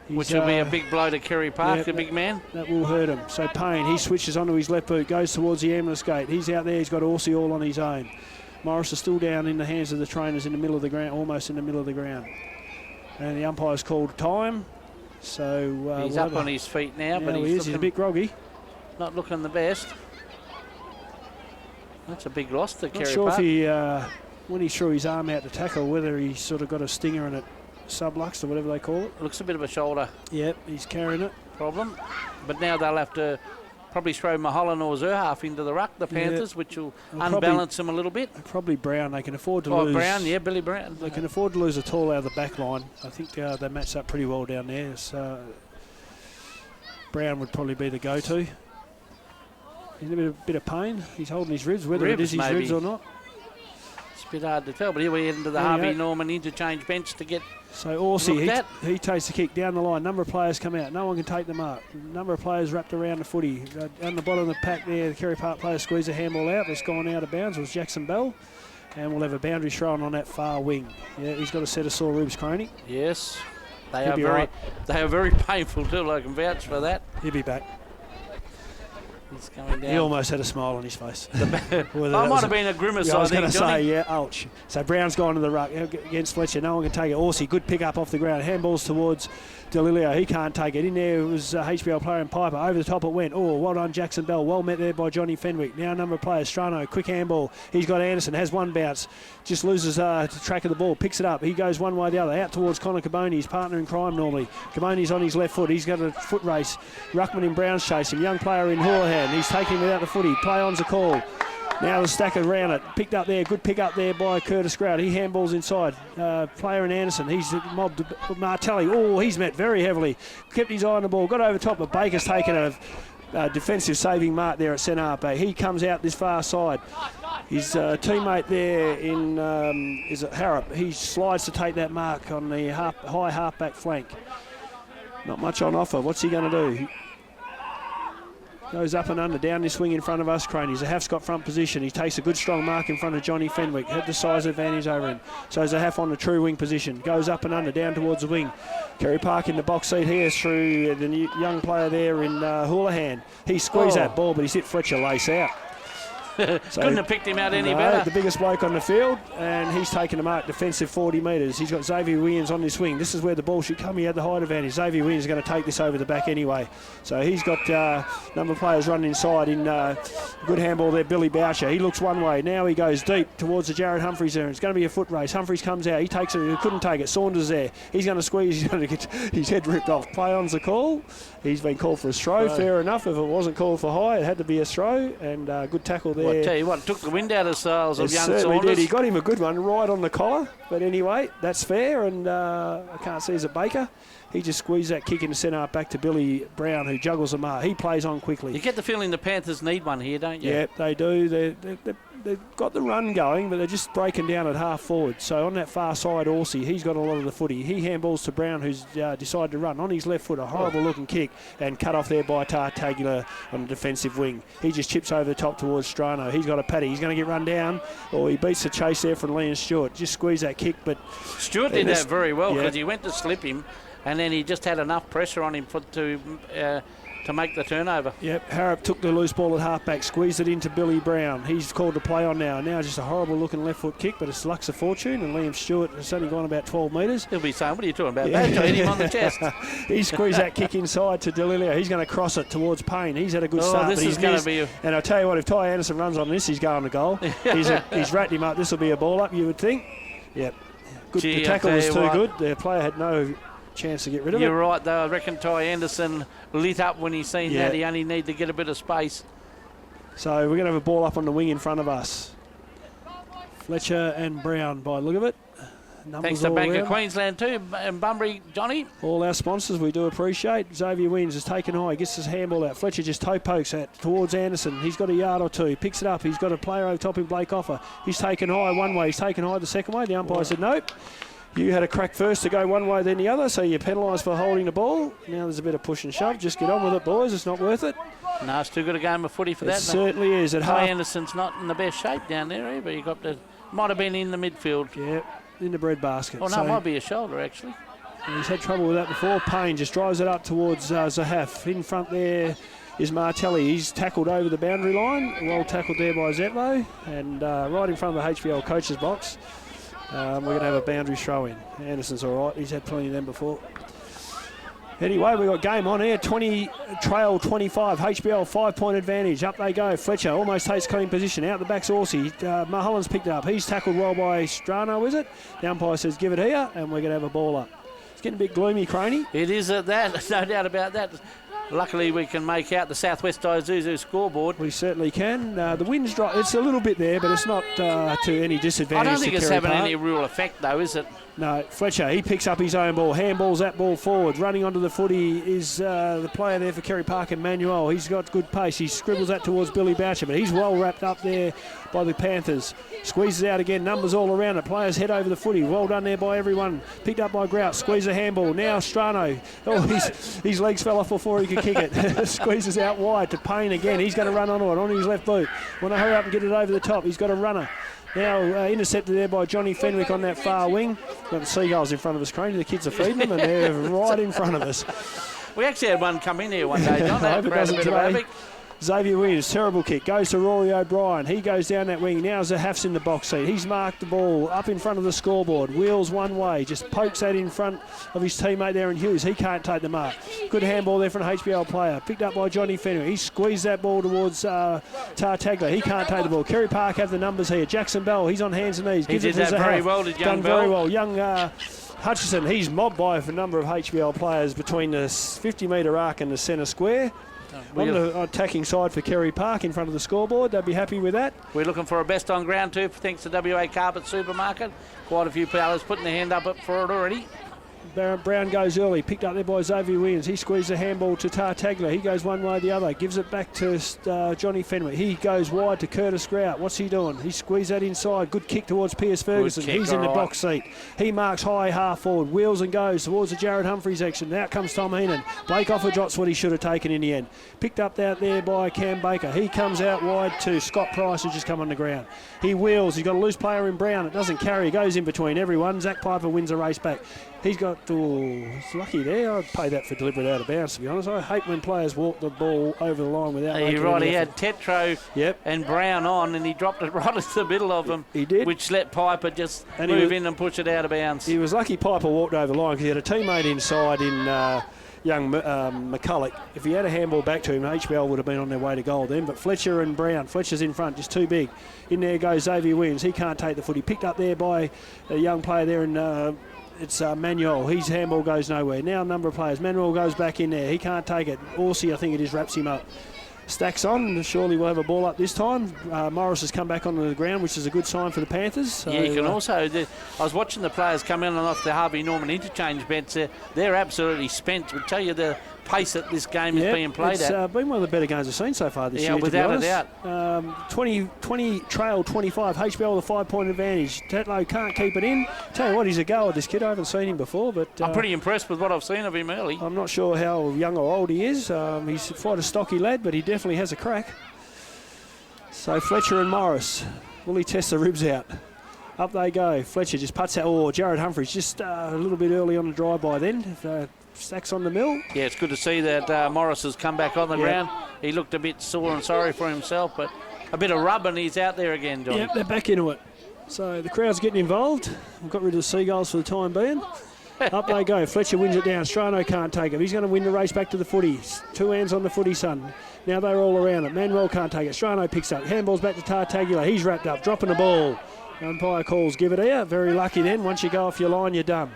Which will be a big blow to Carey Park, the big man. That will hurt him. So Payne, he switches onto his left boot, goes towards the ambulance gate. He's out there, he's got Orsi all on his own. Morris is still down in the hands of the trainers in the middle of the ground, almost in the middle of the ground. And the umpire's called time. So he's up on his feet now, but he's a bit groggy. Not looking the best. That's a big loss to Carey Not Park. sure if when he threw his arm out to tackle, whether he sort of got a stinger in it. Sublux or whatever they call it. Looks a bit of a shoulder. Yep, he's carrying it. Problem. But now they'll have to probably throw Mulholland or Zerhalf into the ruck, the Panthers, which will unbalance them a little bit. Probably Brown. They can afford to lose. Brown, Billy Brown. They can afford to lose a tall out of the back line. I think they match up pretty well down there. So Brown would probably be the go-to. He's in a bit of pain. He's holding his ribs, whether it is his ribs or not. It's a bit hard to tell, but here we head into the Harvey Norman interchange bench to get. So Orsi, he takes the kick down the line. Number of players come out. No one can take them up. Number of players wrapped around the footy. Down the bottom of the pack there, the Carey Park players squeeze a handball out. It's gone out of bounds. It was Jackson Bell. And we'll have a boundary thrown on that far wing. Yeah, he's got a set of sore ribs, Croney. Yes. They are very painful too. I can vouch for that. He'll be back. He's going down. He almost had a smile on his face. That might have been a grimace, I was going to say, Johnny. ouch. So Brown's gone to the ruck against Fletcher. No one can take it. Orsi, good pick up off the ground. Handballs towards Delilio. He can't take it. In there it was HBL player and Piper. Over the top it went. Oh, well done, Jackson Bell. Well met there by Johnny Fenwick. Now a number of players. Strano, quick handball. He's got Anderson. Has one bounce. Just loses track of the ball. Picks it up. He goes one way or the other. Out towards Connor Caboni, his partner in crime normally. Caboni's on his left foot. He's got a foot race. Ruckman in Brown's chasing. Young player in Houlihan. He's taking without the footy. Play on's a call. Now the stack around it. Picked up there. Good pick up there by Curtis Grout. He handballs inside. Player in Anderson. He's mobbed Martelli. Oh, he's met very heavily. Kept his eye on the ball. Got over top, but Baker's taken a defensive saving mark there at centre half back. He comes out this far side. His teammate there in is it Harrop. He slides to take that mark on the high half-back flank. Not much on offer. What's he going to do? Goes up and under, down this wing in front of us, Croney. Zahaf's got front position. He takes a good strong mark in front of Johnny Fenwick. Had the size advantage over him. So Zahaf on the true wing position. Goes up and under, down towards the wing. Carey Park in the box seat here through the young player there in Houlihan. He squeezed that ball, but he's hit Fletcher lace out. Couldn't have picked him out any better. The biggest bloke on the field, and he's taken a mark defensive 40 metres. He's got Xavier Williams on this wing. This is where the ball should come. He had the height advantage. Xavier Williams is going to take this over the back anyway. So he's got a number of players running inside in good handball there, Billy Boucher. He looks one way. Now he goes deep towards the Jared Humphreys there. It's going to be a foot race. Humphreys comes out. He takes it. He couldn't take it. Saunders there. He's going to squeeze. He's going to get his head ripped off. Play on's the call. He's been called for a throw. Right. Fair enough. If it wasn't called for high, it had to be a throw. And good tackle there. Well, I tell you what, took the wind out of the sails of young certainly Saunders. Did. He got him a good one right on the collar. But anyway, that's fair. And I can't see, is it Baker? He just squeezed that kick in the centre back to Billy Brown, who juggles the mark. He plays on quickly. You get the feeling the Panthers need one here, don't you? Yeah, they do. They've got the run going, but they're just breaking down at half forward. So on that far side, Orsi, he's got a lot of the footy. He handballs to Brown, who's decided to run on his left foot. A horrible-looking kick and cut off there by Tartaglia on the defensive wing. He just chips over the top towards Strano. He's got a paddy. He's going to get run down, or he beats the chase there from Liam Stewart. Just squeeze that kick, but Stewart did that very well because he went to slip him, and then he just had enough pressure on him to make the turnover. Yep, Harrop took the loose ball at halfback, squeezed it into Billy Brown. He's called to play on now. Now just a horrible looking left foot kick, but it's luck's of fortune, and Liam Stewart has only gone about 12 metres. He'll be saying, what are you talking about? Bad to hit him on the chest. He squeezed that kick inside to Delilio. He's going to cross it towards Payne. He's had a good start. This is going to be and I'll tell you what, if Ty Anderson runs on this, he's going to goal. He's ratted him up. This will be a ball up, you would think. Yep. Good. Gee, the tackle was too good. The player had no chance to get rid of it. You're right, though. I reckon Ty Anderson lit up when he seen that. He only needed to get a bit of space. So we're going to have a ball up on the wing in front of us. Fletcher and Brown by the look of it. Numbers thanks to Bank around. of Queensland too, and Bunbury, Johnny. All our sponsors we do appreciate. Xavier Williams has taken high, gets his handball out. Fletcher just toe pokes it towards Anderson. He's got a yard or two, he picks it up. He's got a player over top in Blake Offer. He's taken high one way, he's taken high the second way. The umpire said nope. You had a crack first to go one way then the other, so you're penalised for holding the ball. Now there's a bit of push and shove. Just get on with it, boys. It's not worth it. No, it's too good a game of footy for that. It certainly is. Ty Anderson's not in the best shape down there either. Might have been in the midfield. Yeah, in the breadbasket. Oh, no, it might be a shoulder, actually. He's had trouble with that before. Payne just drives it up towards Zahaf. In front there is Martelli. He's tackled over the boundary line. Well tackled there by Zetlo. And right in front of the HBL coach's box. We're going to have a boundary throw in. Anderson's all right. He's had plenty of them before. Anyway, we've got game on here. 20 trail 25. HBL 5-point advantage. Up they go. Fletcher almost takes clean position. Out the back's Orsi. Mulholland's picked it up. He's tackled well by Strano, is it? The umpire says give it here, and we're going to have a ball up. It's getting a bit gloomy, Craney. It is at that. No doubt about that. Luckily, we can make out the Southwest Isuzu scoreboard. We certainly can. The wind's dry. It's a little bit there, but it's not to any disadvantage. I don't think it's having Park. any real effect, though, is it? No, Fletcher, he picks up his own ball, handballs that ball forward. Running onto the footy is the player there for Carey Park, Emmanuel. He's got good pace. He scribbles that towards Billy Boucher, but he's well wrapped up there by the Panthers. Squeezes out again, numbers all around it. Players head over the footy. Well done there by everyone. Picked up by Grout, squeeze the handball. Now Strano. Oh, his legs fell off before he could kick it. Squeezes out wide to Payne again. He's going to run onto it, on his left boot. Want to hurry up and get it over the top. He's got a runner. Now intercepted there by Johnny Fenwick on that far wing. Got the seagulls in front of us, Craney. The kids are feeding them, and they're right in front of us. We actually had one come in here one day, John. I hope it doesn't today. Xavier Williams, terrible kick, goes to Rory O'Brien. He goes down that wing. Now Zahaf's in the box seat. He's marked the ball up in front of the scoreboard. Wheels one way, just pokes that in front of his teammate there in Hughes. He can't take the mark. Good handball there from an HBL player. Picked up by Johnny Fenwick. He squeezed that ball towards Tartaglia. He can't take the ball. Kerry Park have the numbers here. Jackson Bell, he's on hands and knees. He did that very well, did young Bell. Done very well. Young Hutchison, he's mobbed by a number of HBL players between the 50-metre arc and the centre square. On the attacking side for Kerry Park in front of the scoreboard. They'll be happy with that. We're looking for a best on ground too, thanks to WA Carpet Supermarket. Quite a few players putting their hand up for it already. Brown goes early, picked up there by Xavier Williams. He squeezed the handball to Tartaglia. He goes one way or the other, gives it back to Johnny Fenwick. He goes wide to Curtis Grout. What's he doing? He squeezed that inside. Good kick towards Pierce Ferguson. He's in the box seat. He marks high half forward, wheels and goes towards the Jared Humphreys action. Out comes Tom Heenan. Blake Offer drops what he should have taken in the end. Picked up out there by Cam Baker. He comes out wide to Scott Price, who's just come on the ground. He wheels. He's got a loose player in Brown. It doesn't carry. He goes in between everyone. Zach Piper wins the race back. He's got, he's lucky there. I'd pay that for deliberate out of bounds, to be honest. I hate when players walk the ball over the line without making You're right, any he effort. had Tetro and Brown on, and he dropped it right into the middle of them. He did. Which let Piper just move in and push it out of bounds. He was lucky Piper walked over the line because he had a teammate inside in young McCulloch. If he had a handball back to him, HBL would have been on their way to goal then. But Fletcher and Brown, Fletcher's in front, just too big. In there goes Xavier Williams. He can't take the footy. Picked up there by a young player there in... it's Manuel. His handball goes nowhere. Now a number of players. Manuel goes back in there. He can't take it. Orsi, I think it is, wraps him up. Stacks on. Surely we'll have a ball up this time. Morris has come back onto the ground, which is a good sign for the Panthers. So, yeah, you can also... I was watching the players come in and off the Harvey Norman interchange bench. They're absolutely spent. We'll tell you the pace that this game is being played at. It's been one of the better games I've seen so far this year, without to be a doubt. 20 trail 25. HBL with a 5-point advantage. Tetlow can't keep it in. Tell you what, he's a goer, this kid. I haven't seen him before, but... I'm pretty impressed with what I've seen of him early. I'm not sure how young or old he is. He's quite a stocky lad, but he definitely has a crack. So Fletcher and Morris. Will he test the ribs out? Up they go. Fletcher just puts out. Jared Humphries just a little bit early on the drive-by then. Stacks on the mill. Yeah, it's good to see that Morris has come back on the ground. He looked a bit sore and sorry for himself, but a bit of rub and he's out there again, Johnny. Yep, they're back into it. So the crowd's getting involved. We've got rid of the Seagulls for the time being. Up they go. Fletcher wins it down. Strano can't take it. He's going to win the race back to the footy. 2 hands on the footy, son. Now they're all around it. Manuel can't take it. Strano picks up. Handballs back to Tartaglia. He's wrapped up, dropping the ball. Umpire calls, give it here. Very lucky then. Once you go off your line, you're done.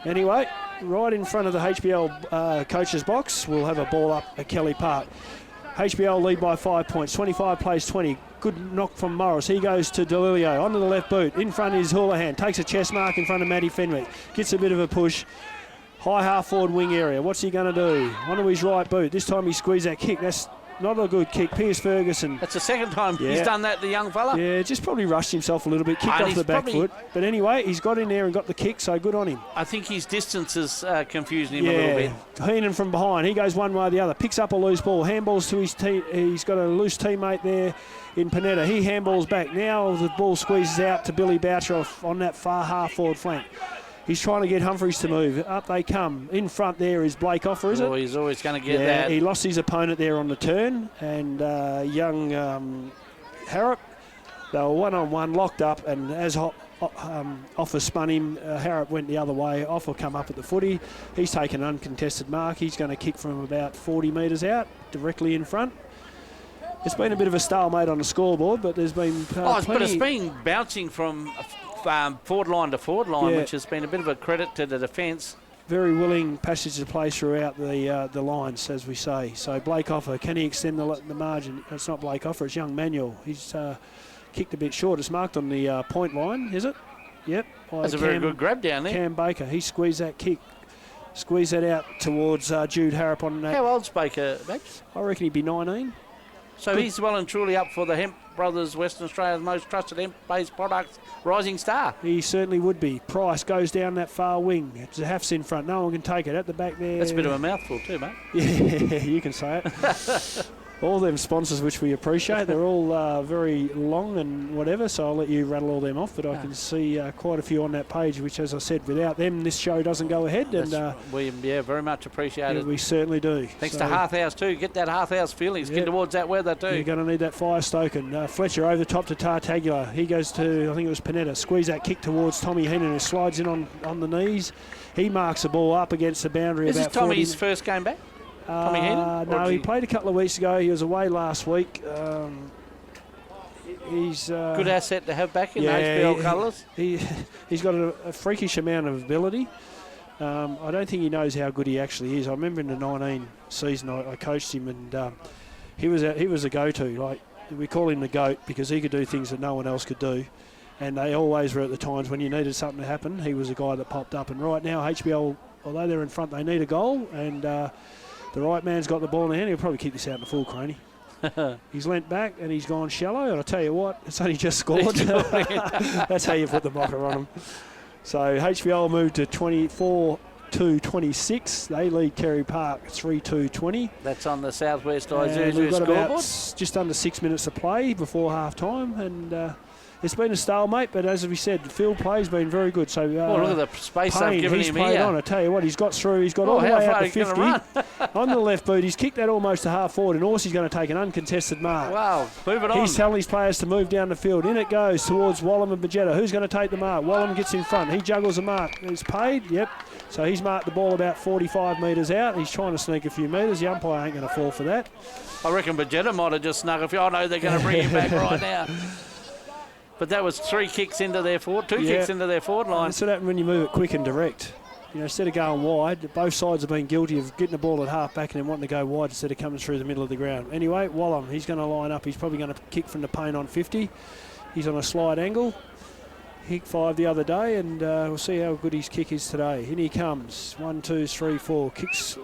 Anyway, right in front of the HBL coach's box, we'll have a ball up at Kelly Park. HBL lead by 5 points. 25 plays 20. Good knock from Morris. He goes to Delilio. Onto the left boot. In front is Houlihan. Takes a chest mark in front of Matty Fenwick. Gets a bit of a push. High half forward wing area. What's he going to do? Onto his right boot. This time he squeezed that kick. That's not a good kick. Piers Ferguson. That's the second time he's done that, the young fella. Yeah, just probably rushed himself a little bit. Kicked off the back foot. But anyway, he's got in there and got the kick, so good on him. I think his distance is confusing him a little bit. Heenan from behind. He goes one way or the other. Picks up a loose ball. Handballs to his team. He's got a loose teammate there in Panetta. He handballs back. Now the ball squeezes out to Billy Boucher on that far half forward flank. He's trying to get Humphries to move. Up they come. In front there is Blake Offer, is it? He's always going to get that. He lost his opponent there on the turn. And young Harrop, they were one-on-one, locked up. And as Offer spun him, Harrop went the other way. Offer come up at the footy. He's taken an uncontested mark. He's going to kick from about 40 metres out, directly in front. It's been a bit of a stalemate on the scoreboard, but there's been plenty... But it's been bouncing from... forward line to forward line, which has been a bit of a credit to the defence. Very willing passage of play throughout the lines, as we say. So Blake Offer, can he extend the margin? It's not Blake Offer, it's young Manuel. He's kicked a bit short. It's marked on the point line, is it? Yep. That's a very good grab down there. Cam Baker, he squeezed that kick. Squeezed that out towards Jude Harrop on that. How old's Baker, Max? I reckon he'd be 19. So he's well and truly up for the Hemp Brothers, Western Australia's most trusted hemp-based products, rising star. He certainly would be. Price goes down that far wing. Zahaf's in front. No one can take it. At the back there. That's a bit of a mouthful too, mate. Yeah, you can say it. All them sponsors, which we appreciate, they're all very long and whatever, so I'll let you rattle all them off, but I can see quite a few on that page, which, as I said, without them, this show doesn't go ahead. We very much appreciate it. We certainly do. Thanks to Hearth House too. Get that Hearth House feeling. It's getting towards that weather too. You're going to need that fire stoking. Fletcher over the top to Tartaglia. He goes to, I think it was Panetta. Squeeze that kick towards Tommy Heenan, who slides in on the knees. He marks the ball up against the boundary. Is this Tommy's first game back? Tommy Heenan? No, he played a couple of weeks ago. He was away last week. He's good asset to have back in the HBL colours. He's got a freakish amount of ability. I don't think he knows how good he actually is. I remember in the 19 season I coached him, and he was a go-to. Like, we call him the GOAT because he could do things that no one else could do. And they always were at the times when you needed something to happen. He was a guy that popped up. And right now, HBL, although they're in front, they need a goal. And the right man's got the ball in the hand. He'll probably kick this out in the full, Craney. He's leant back and he's gone shallow. And I'll tell you what, it's only just scored. That's how you put the mocker on him. So HBL moved to 24-26. They lead Carey Park 3-2-20. That's on the Southwest Isuzu we've got scoreboard. about just under 6 minutes to play before half time. And It's been a stalemate, but as we said, the field play's been very good. So look at the space they've given he's him played here. on. I tell you what, he's got through. He's got all the way out to 50 on the left boot. He's kicked that almost to half forward, and Orsey's going to take an uncontested mark. Wow, move it on. He's telling his players to move down the field. In it goes towards Wallam and Bajetta. Who's going to take the mark? Wallam gets in front. He juggles a mark. It's paid. Yep. So he's marked the ball about 45 metres out. He's trying to sneak a few metres. The umpire ain't going to fall for that. I reckon Bajetta might have just snuck a few. I know they're going to bring him back right now. But that was two kicks into their forward line. That's what happens when you move it quick and direct. You know, instead of going wide, both sides have been guilty of getting the ball at half back and then wanting to go wide instead of coming through the middle of the ground. Anyway, Wallam, he's going to line up. He's probably going to kick from the paint on 50. He's on a slide angle. He kicked 5 the other day, and we'll see how good his kick is today. In he comes. 1, 2, 3, 4. Kicks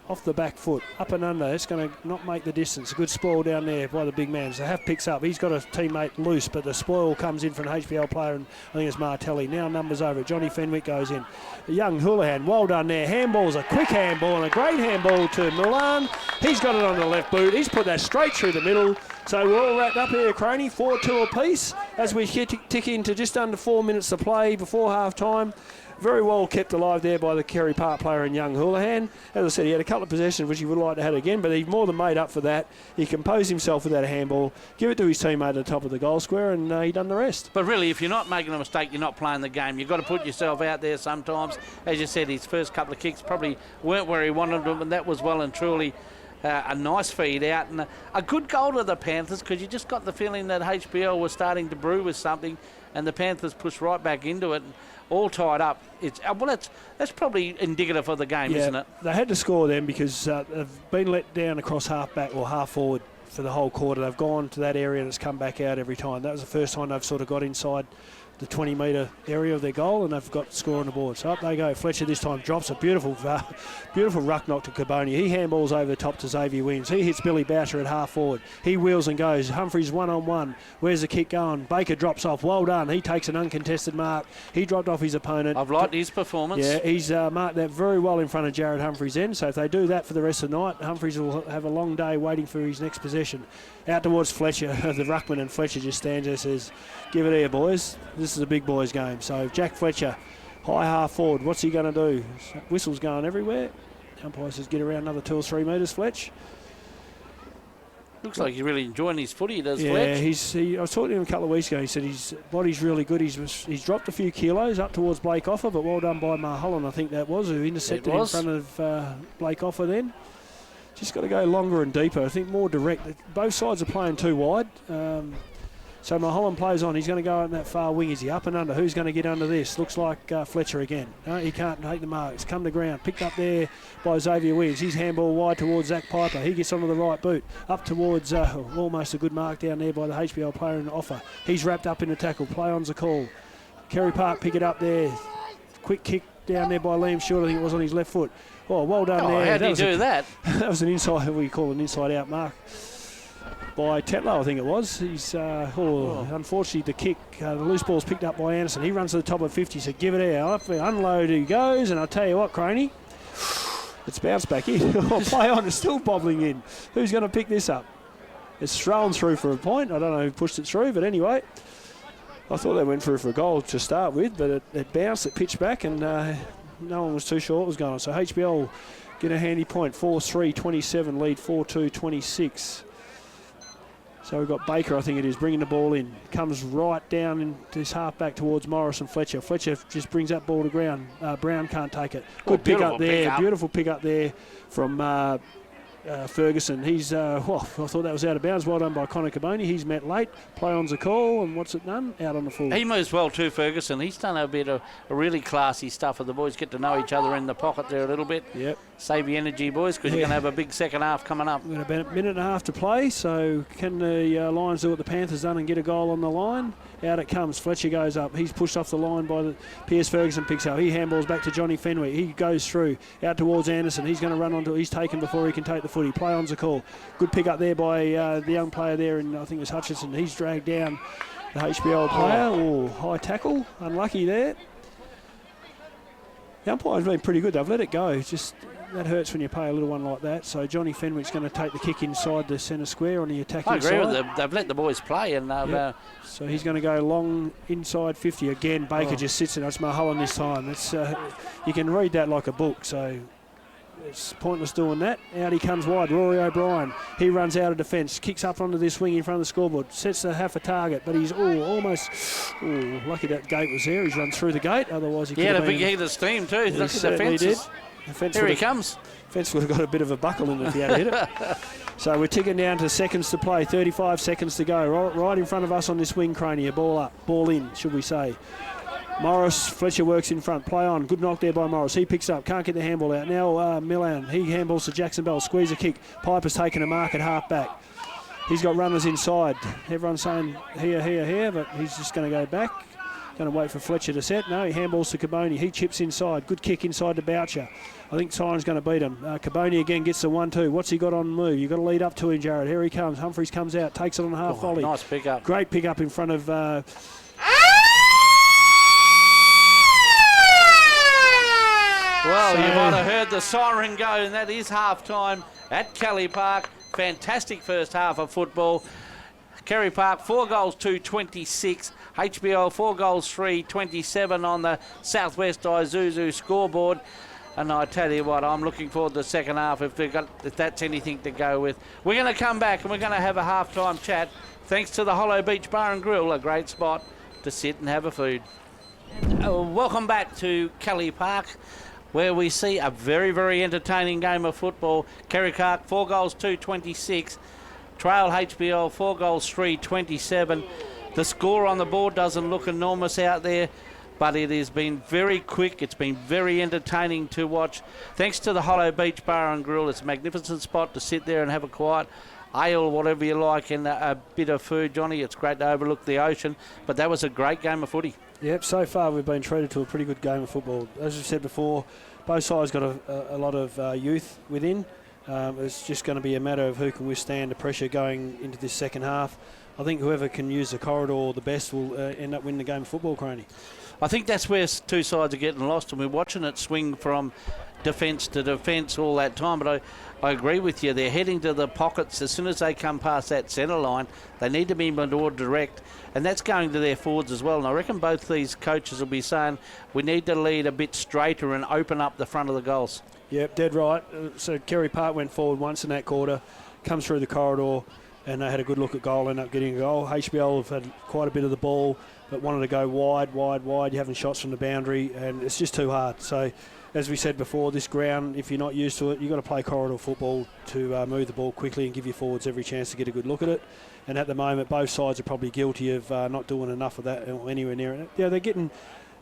off the back foot, up and under. It's going to not make the distance. A good spoil down there by the big man. So half picks up. He's got a teammate loose, but the spoil comes in from an HBL player, and I think it's Martelli. Now numbers over. Johnny Fenwick goes in. A young Houlihan, well done there. Handball's a quick handball and a great handball to Milan. He's got it on the left boot. He's put that straight through the middle. So we're all wrapped up here, Croney. 4-2 apiece as we tick into just under 4 minutes to play before half time. Very well kept alive there by the Carey Park player and young Houlihan. As I said, he had a couple of possessions which he would like to have again, but he's more than made up for that. He composed himself with that handball, give it to his teammate at the top of the goal square, and he done the rest. But really, if you're not making a mistake, you're not playing the game. You've got to put yourself out there sometimes. As you said, his first couple of kicks probably weren't where he wanted them, and that was well and truly a nice feed out. And a good goal to the Panthers, because you just got the feeling that HBL was starting to brew with something, and the Panthers pushed right back into it. All tied up. That's probably indicative of the game, isn't it? They had to score then because they've been let down across half back or half forward for the whole quarter. They've gone to that area and it's come back out every time. That was the first time they've sort of got inside the 20-metre area of their goal, and they've got score on the board. So up they go. Fletcher this time drops a beautiful ruck knock to Caboni. He handballs over the top to Xavier Williams. He hits Billy Boucher at half forward. He wheels and goes. Humphries one-on-one. Where's the kick going? Baker drops off. Well done. He takes an uncontested mark. He dropped off his opponent. I've liked his performance. Yeah, he's marked that very well in front of Jared Humphries' end. So if they do that for the rest of the night, Humphries will have a long day waiting for his next possession. Out towards Fletcher, the ruckman, and Fletcher just stands there and says, give it here, boys. This is a big boys game. So Jack Fletcher, high half forward. What's he going to do? Whistle's going everywhere. Umpire says get around another 2 or 3 metres, Fletch. Looks like he's really enjoying his footy, does Fletch? Yeah, I was talking to him a couple of weeks ago. He said his body's really good. He's dropped a few kilos up towards Blake Offer, but well done by Mulholland, I think that was, who intercepted in front of Blake Offer then. Just got to go longer and deeper. I think more direct. Both sides are playing too wide. So Mulholland plays on. He's going to go out in that far wing. Is he up and under? Who's going to get under this? Looks like Fletcher again. No, he can't take the mark. It's come to ground. Picked up there by Xavier Williams. His handball wide towards Zach Piper. He gets onto the right boot. Up towards almost a good mark down there by the HBL player in Offer. He's wrapped up in the tackle. Play on's a call. Carey Park pick it up there. Quick kick down there by Liam Short. I think it was on his left foot. Oh, well done there. How did he do that? That was an inside, what you call an inside-out mark by Tetlow, I think it was. He's unfortunately the kick, the loose ball's picked up by Anderson. He runs to the top of 50, so give it out. Up, unload he goes, and I'll tell you what, Croney, it's bounced back in. Play on, it's still bobbling in. Who's going to pick this up? It's thrown through for a point. I don't know who pushed it through, but anyway, I thought they went through for a goal to start with, but it bounced, it pitched back, and no one was too sure what was going on. So HBL get a handy point. 4-3-27 lead, 4-2-26. So we've got Baker, I think it is, bringing the ball in. Comes right down in this half back towards Morris and Fletcher. Fletcher just brings that ball to ground. Brown can't take it. Good pick up there. Beautiful pick up there from Ferguson. He's, I thought that was out of bounds. Well done by Connor Caboni. He's met late. Play on's a call, and what's it done? Out on the full. He moves well too, Ferguson. He's done a bit of a really classy stuff, and the boys get to know each other in the pocket there a little bit. Yep. Save your energy, boys, because you're going to have a big second half coming up. We've got about a minute and a half to play, so can the Lions do what the Panthers done and get a goal on the line? Out it comes. Fletcher goes up. He's pushed off the line by the Pierce. Ferguson picks up. He handballs back to Johnny Fenwick. He goes through out towards Anderson. He's going to run onto it. He's taken before he can take the footy. Play on's a call. Good pick up there by the young player there, and I think it was Hutchinson. He's dragged down the HBL player. High tackle. Unlucky there. The umpire's been pretty good. They've let it go. Just that hurts when you pay a little one like that. So Johnny Fenwick's going to take the kick inside the centre square on the attacking I agree side. with them. They've let the boys play, and so he's going to go long inside 50 again. Baker just sits in. It's Mulholland this time. It's you can read that like a book. So it's pointless doing that. Out he comes wide. Rory O'Brien. He runs out of defence. Kicks up onto this wing in front of the scoreboard. Sets the half a target, but he's almost lucky that gate was there. He's run through the gate. Otherwise he could have a been. big heat of steam too. He Look at the certainly fences. did. Here he comes. Fence would have got a bit of a buckle in it if he had hit it. So we're ticking down to seconds to play. 35 seconds to go. Right in front of us on this wing, Craney. A ball up. Ball in, should we say. Morris, Fletcher works in front. Play on. Good knock there by Morris. He picks up. Can't get the handball out. Now Milan. He handballs to Jackson Bell. Squeeze a kick. Piper's taken a mark at half back. He's got runners inside. Everyone's saying here, but he's just going to go back. Going to wait for Fletcher to set. No, he handballs to Caboni. He chips inside. Good kick inside to Boucher. I think Siren's going to beat him. Caboni again gets the 1-2. What's he got on the move? You've got to lead up to him, Jared. Here he comes. Humphries comes out. Takes it on a half volley. Nice pick up. Great pick up in front of... Well, you might have heard the siren go, and that is half-time at Kelly Park. Fantastic first half of football. Carey Park, 4 goals to 26. HBL, 4 goals, 27 on the Southwest Isuzu scoreboard. And I tell you what, I'm looking forward to the second half if that's anything to go with. We're going to come back and we're going to have a half-time chat. Thanks to the Hollow Beach Bar and Grill, a great spot to sit and have a food. Welcome back to Kelly Park, where we see a very, very entertaining game of football. Carey Park, 4 goals, 26. Trail HBL, 4 goals, 27. The score on the board doesn't look enormous out there, but it has been very quick. It's been very entertaining to watch. Thanks to the Hollow Beach Bar and Grill. It's a magnificent spot to sit there and have a quiet ale, whatever you like, and a bit of food, Johnny. It's great to overlook the ocean, but that was a great game of footy. Yep, so far we've been treated to a pretty good game of football. As we said before, both sides got a lot of youth within. It's just going to be a matter of who can withstand the pressure going into this second half. I think whoever can use the corridor the best will end up winning the game of football, Craney. I think that's where two sides are getting lost, and we're watching it swing from defence to defence all that time. But I agree with you. They're heading to the pockets. As soon as they come past that centre line, they need to be more direct, and that's going to their forwards as well. And I reckon both these coaches will be saying we need to lead a bit straighter and open up the front of the goals. Yep, dead right. So Carey Park went forward once in that quarter, comes through the corridor, and they had a good look at goal, ended up getting a goal. HBL have had quite a bit of the ball, but wanted to go wide. You're having shots from the boundary, and it's just too hard. So, as we said before, this ground, if you're not used to it, you've got to play corridor football to move the ball quickly and give your forwards every chance to get a good look at it. And at the moment, both sides are probably guilty of not doing enough of that or anywhere near it. Yeah, they're getting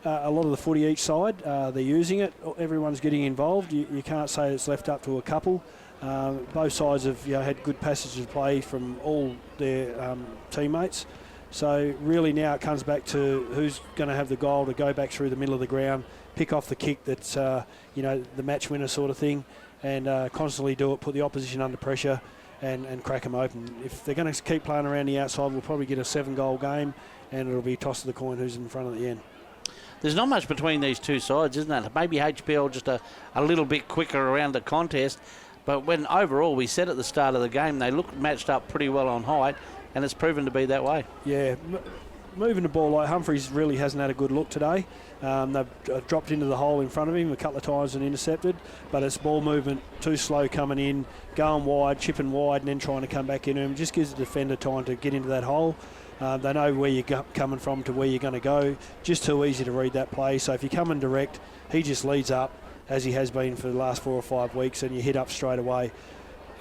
a lot of the footy each side. They're using it. Everyone's getting involved. You can't say it's left up to a couple. Both sides have had good passages of play from all their teammates. So really now it comes back to who's going to have the goal to go back through the middle of the ground, pick off the kick that's the match winner sort of thing, and constantly do it, put the opposition under pressure and crack them open. If they're going to keep playing around the outside, we'll probably get a 7-goal game, and it'll be toss of the coin who's in front at the end. There's not much between these two sides, isn't there? Maybe HBL just a little bit quicker around the contest. But when overall we said at the start of the game they looked matched up pretty well on height, and it's proven to be that way. Yeah, moving the ball like Humphries really hasn't had a good look today. They've dropped into the hole in front of him a couple of times and intercepted, but it's ball movement too slow coming in, going wide, chipping wide, and then trying to come back into him. Just gives the defender time to get into that hole. They know where you're coming from to where you're going to go. Just too easy to read that play. So if you come in direct, he just leads up, as he has been for the last 4 or 5 weeks, and you hit up straight away.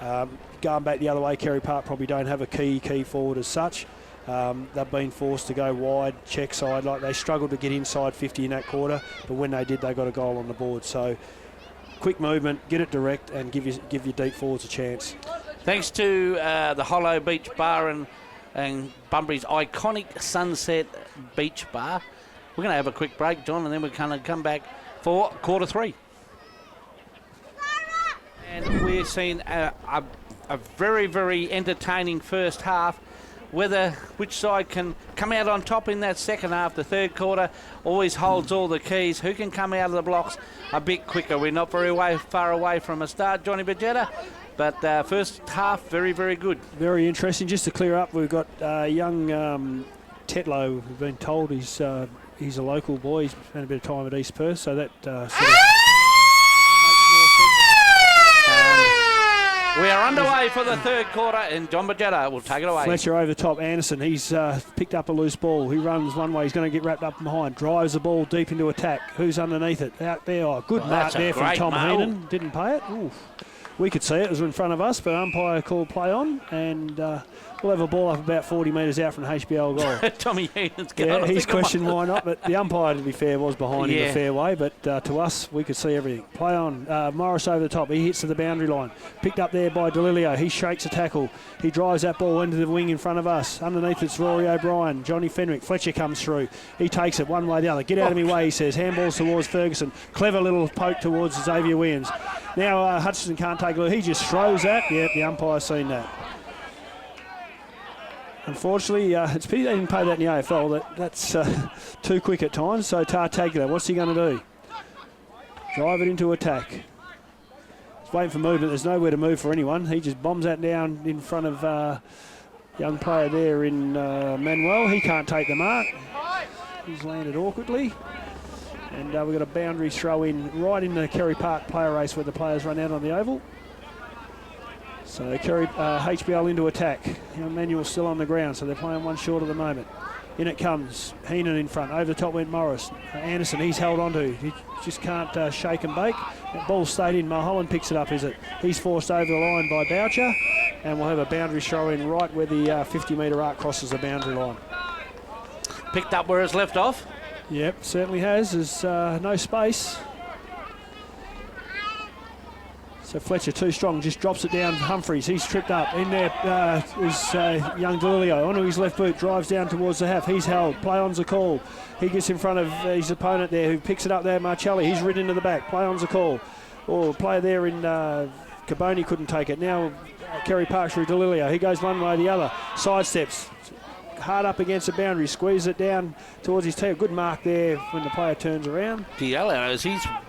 Going back the other way, Carey Park probably don't have a key forward as such. They've been forced to go wide, check side. Like they struggled to get inside 50 in that quarter, but when they did, they got a goal on the board. So quick movement, get it direct, and give your deep forwards a chance. Thanks to the Hollow Beach Bar and Bunbury's iconic Sunset Beach Bar. We're going to have a quick break, John, and then we're going to come back for quarter 3. And we're seeing a very, very entertaining first half. which side can come out on top in that second half. The third quarter always holds all the keys. Who can come out of the blocks a bit quicker? We're not very far away from a start, Johnny Bajetta, but first half very, very good. Very interesting. Just to clear up, we've got young Tetlow. We've been told he's a local boy. He's spent a bit of time at East Perth, so that sort of makes more sense. We are underway for the third quarter, and John Bajetta will take it away. Fletcher over the top. Anderson, he's picked up a loose ball. He runs one way. He's going to get wrapped up behind. Drives the ball deep into attack. Who's underneath it? Out there. Oh, good mark there from Tom Heenan. Didn't pay it. Ooh. We could see it. It was in front of us, but umpire called play on, and we'll have a ball up about 40 metres out from the HBL goal. Tommy Heenan's going. Yeah, he's questioned why not, but the umpire, to be fair, was behind in the fairway, but to us, we could see everything. Play on. Morris over the top. He hits to the boundary line. Picked up there by DeLilio. He shakes a tackle. He drives that ball into the wing in front of us. Underneath it's Rory O'Brien. Johnny Fenwick. Fletcher comes through. He takes it one way or the other. Get out of me way, he says. Handballs towards Ferguson. Clever little poke towards Xavier Williams. Now Hutchison can't take it. He just throws that. Yep, the umpire's seen that. Unfortunately, it's pity they didn't pay that in the AFL. That's too quick at times. So Tartaglia, what's he going to do? Drive it into attack. He's waiting for movement. There's nowhere to move for anyone. He just bombs that down in front of young player there in Manuel. He can't take the mark. He's landed awkwardly. And we've got a boundary throw in right in the Carey Park player race where the players run out on the oval. So Carey HBL into attack. Manuel's still on the ground, so they're playing one short at the moment. In it comes. Heenan in front. Over the top went Morris. Anderson, he's held onto. He just can't shake and bake. That ball stayed in. Mulholland picks it up, is it? He's forced over the line by Boucher. And we'll have a boundary throw in right where the 50-metre arc crosses the boundary line. Picked up where it's left off. Yep, certainly has. There's no space. So Fletcher too strong, just drops it down. Humphreys, he's tripped up. In there is young DeLilio onto his left boot, drives down towards the half. He's held. Play on's a call. He gets in front of his opponent there, who picks it up there. Marcelli, he's ridden into the back. Play on's a call. Oh, player there in Caboni couldn't take it. Now Carey Park through DeLilio. He goes one way or the other. Sidesteps. Hard up against the boundary, squeeze it down towards his team. Good mark there when the player turns around. He's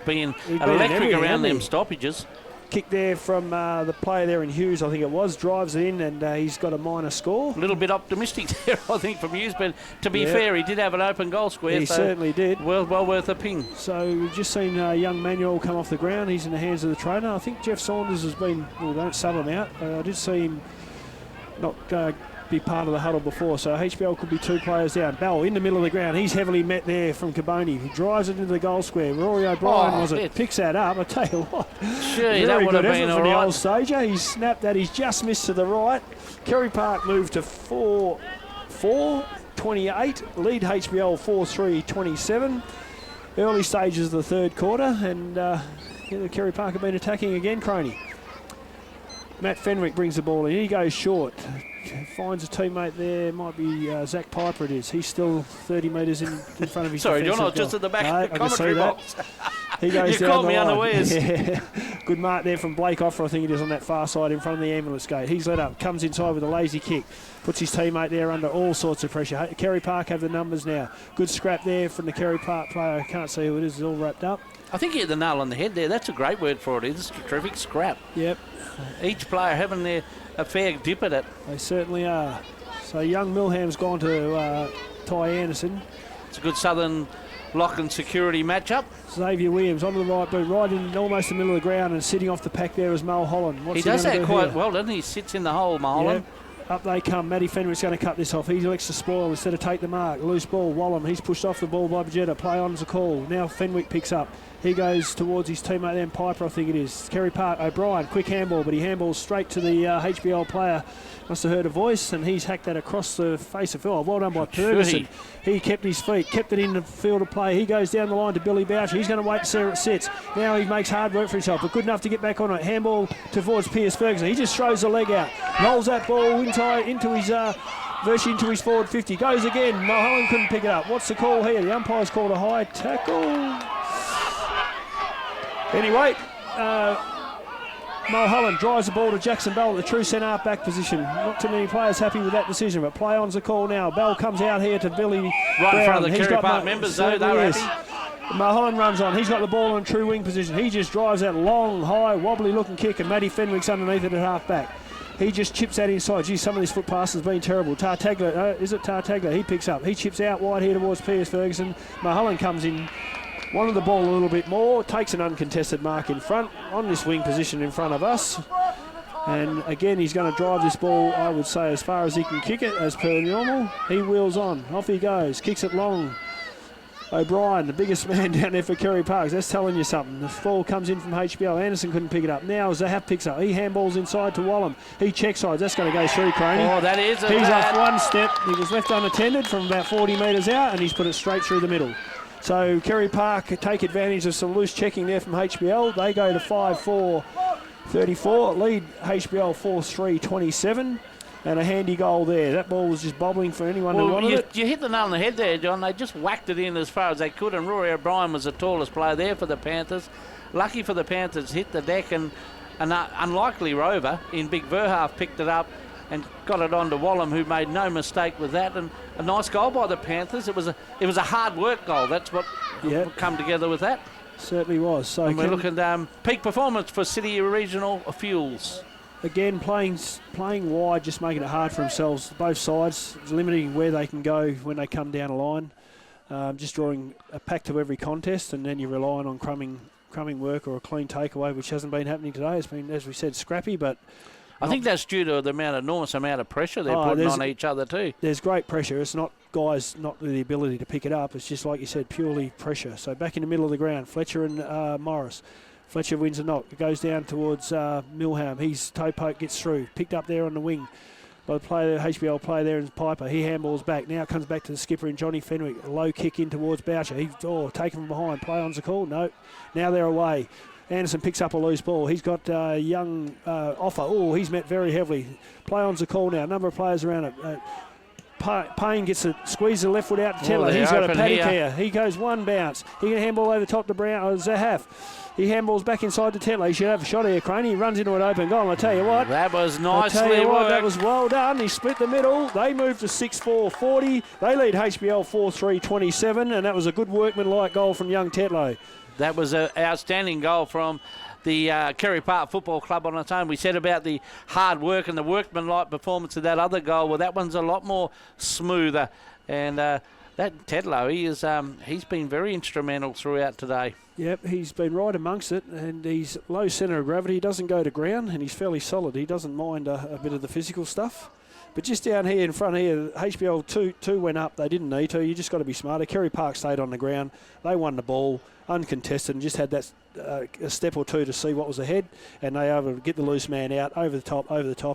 been electric around them stoppages. Kick there from the player there in Hughes, I think it was, drives it in, and he's got a minor score. A little bit optimistic there, I think, from Hughes, but to be fair, he did have an open goal square. He certainly did. Well worth a ping. So we've just seen young Manuel come off the ground. He's in the hands of the trainer. I think Jeff Saunders has been, well, don't sub him out. I did see him not be part of the huddle before, so HBL could be two players down. Bell in the middle of the ground. He's heavily met there from Caboni. He drives it into the goal square. Rory O'Brien picks that up. I tell you what, that would have been for the old stager. He snapped that. He's just missed to the right. Kerry Park moved to 4-4-28. Lead HBL 4-3-27. Early stages of the third quarter, and Kerry Park have been attacking again. Croney. Matt Fenwick brings the ball in. He goes short. Finds a teammate there. Might be Zach Piper it is. He's still 30 metres in front of his Sorry, you're not just at the back of the commentary box. He goes you down caught me unawares. Yeah. Good mark there from Blake Offer, I think it is, on that far side in front of the ambulance gate. He's let up. Comes inside with a lazy kick. Puts his teammate there under all sorts of pressure. Kerry Park have the numbers now. Good scrap there from the Kerry Park player. I can't see who it is. It's all wrapped up. I think you hit the nail on the head there. That's a great word for it. It's a terrific scrap. Yep. Each player having a fair dip at it. They certainly are. So young Milham's gone to Ty Anderson. It's a good Southern lock and security matchup. Xavier Williams onto the right boot, right in almost the middle of the ground, and sitting off the pack there is Mulholland. He does that quite well, doesn't he? He sits in the hole, Mulholland. Yep. Up they come. Matty Fenwick's going to cut this off. He elects to spoil instead of take the mark. Loose ball. Wallum. He's pushed off the ball by Bajetta. Play on's a call. Now Fenwick picks up. He goes towards his teammate then, Piper, I think it is. Kerry Park, O'Brien, quick handball, but he handballs straight to the HBL player. Must have heard a voice, and he's hacked that across the face of field. Well done by Ferguson. He kept his feet, kept it in the field of play. He goes down the line to Billy Boucher. He's going to wait to see where it sits. Now he makes hard work for himself, but good enough to get back on it. Handball towards Pierce Ferguson. He just throws the leg out. Rolls that ball into his virtually into his forward 50. Goes again. Mulholland couldn't pick it up. What's the call here? The umpire's called a high tackle. Anyway, Mulholland drives the ball to Jackson Bell at the true centre half back position. Not too many players happy with that decision, but play on's the call now. Bell comes out here to Billy Right Brown. in front of the Carey Park members, though. They're happy. Mulholland runs on. He's got the ball in true wing position. He just drives that long, high, wobbly-looking kick, and Matty Fenwick's underneath it at half-back. He just chips that inside. Gee, some of these foot passes have been terrible. Tartaglia, is it Tartaglia? He picks up. He chips out wide here towards Piers Ferguson. Mulholland comes in, wanted the ball a little bit more, takes an uncontested mark in front, on this wing position in front of us. And again, he's going to drive this ball, I would say, as far as he can kick it, as per normal. He wheels on. Off he goes. Kicks it long. O'Brien, the biggest man down there for Carey Parks. That's telling you something. The ball comes in from HBL. Anderson couldn't pick it up. Now Zahap picks up. He handballs inside to Wallam. He check sides. That's going to go through, Craney. Oh, that is a He's bad. up one step. He was left unattended from about 40 metres out, and he's put it straight through the middle. So Carey Park take advantage of some loose checking there from HBL. They go to 5-4-34. Lead HBL 4-3-27. And a handy goal there. That ball was just bobbling for anyone who wanted it. You hit the nail on the head there, John. They just whacked it in as far as they could, and Rory O'Brien was the tallest player there for the Panthers. Lucky for the Panthers, hit the deck, and an unlikely rover in Big Verhalf picked it up and got it on to Wallam, who made no mistake with that. And a nice goal by the Panthers. It was a hard work goal. That's what come together with that. Certainly was. So and we're looking at peak performance for City Regional Fuels. Again, playing wide, just making it hard for themselves. Both sides, limiting where they can go when they come down a line. Just drawing a pack to every contest, and then you're relying on crumbing work or a clean takeaway, which hasn't been happening today. It's been, as we said, scrappy, but I think that's due to the enormous amount of pressure they're putting on each other too. There's great pressure. It's not guys not the ability to pick it up. It's just like you said, purely pressure. So back in the middle of the ground, Fletcher and Morris. Fletcher wins a knock. It goes down towards Milham. His toe poke gets through. Picked up there on the wing by the player, HBL player there is Piper. He handballs back. Now comes back to the skipper in Johnny Fenwick. A low kick in towards Boucher. He's taken from behind. Play on's the call. No. Now they're away. Anderson picks up a loose ball. He's got young Offer. Oh, he's met very heavily. Play on's the call now. A number of players around it. Payne gets a squeeze the left foot out to Teller. He's got a paddock here. He goes one bounce. He can handball over the top to Brown. Zahaf. He handballs back inside to Teller. He should have a shot here, Crane. He runs into an open goal. I tell you what. That was nicely worked. That was well done. He split the middle. They moved to 6-4-40. They lead HBL 4-3-27, and that was a good workmanlike goal from young Tetlow. That was an outstanding goal from the Carey Park Football Club on its own. We said about the hard work and the workmanlike performance of that other goal. Well, that one's a lot more smoother. And that Tetlow, he's been very instrumental throughout today. Yep, he's been right amongst it, and he's low centre of gravity. He doesn't go to ground, and he's fairly solid. He doesn't mind a bit of the physical stuff. But just down here in front here, HBL 2 went up. They didn't need to. You just got to be smarter. Carey Park stayed on the ground. They won the ball, uncontested, and just had that a step or two to see what was ahead, and they were able to get the loose man out over the top,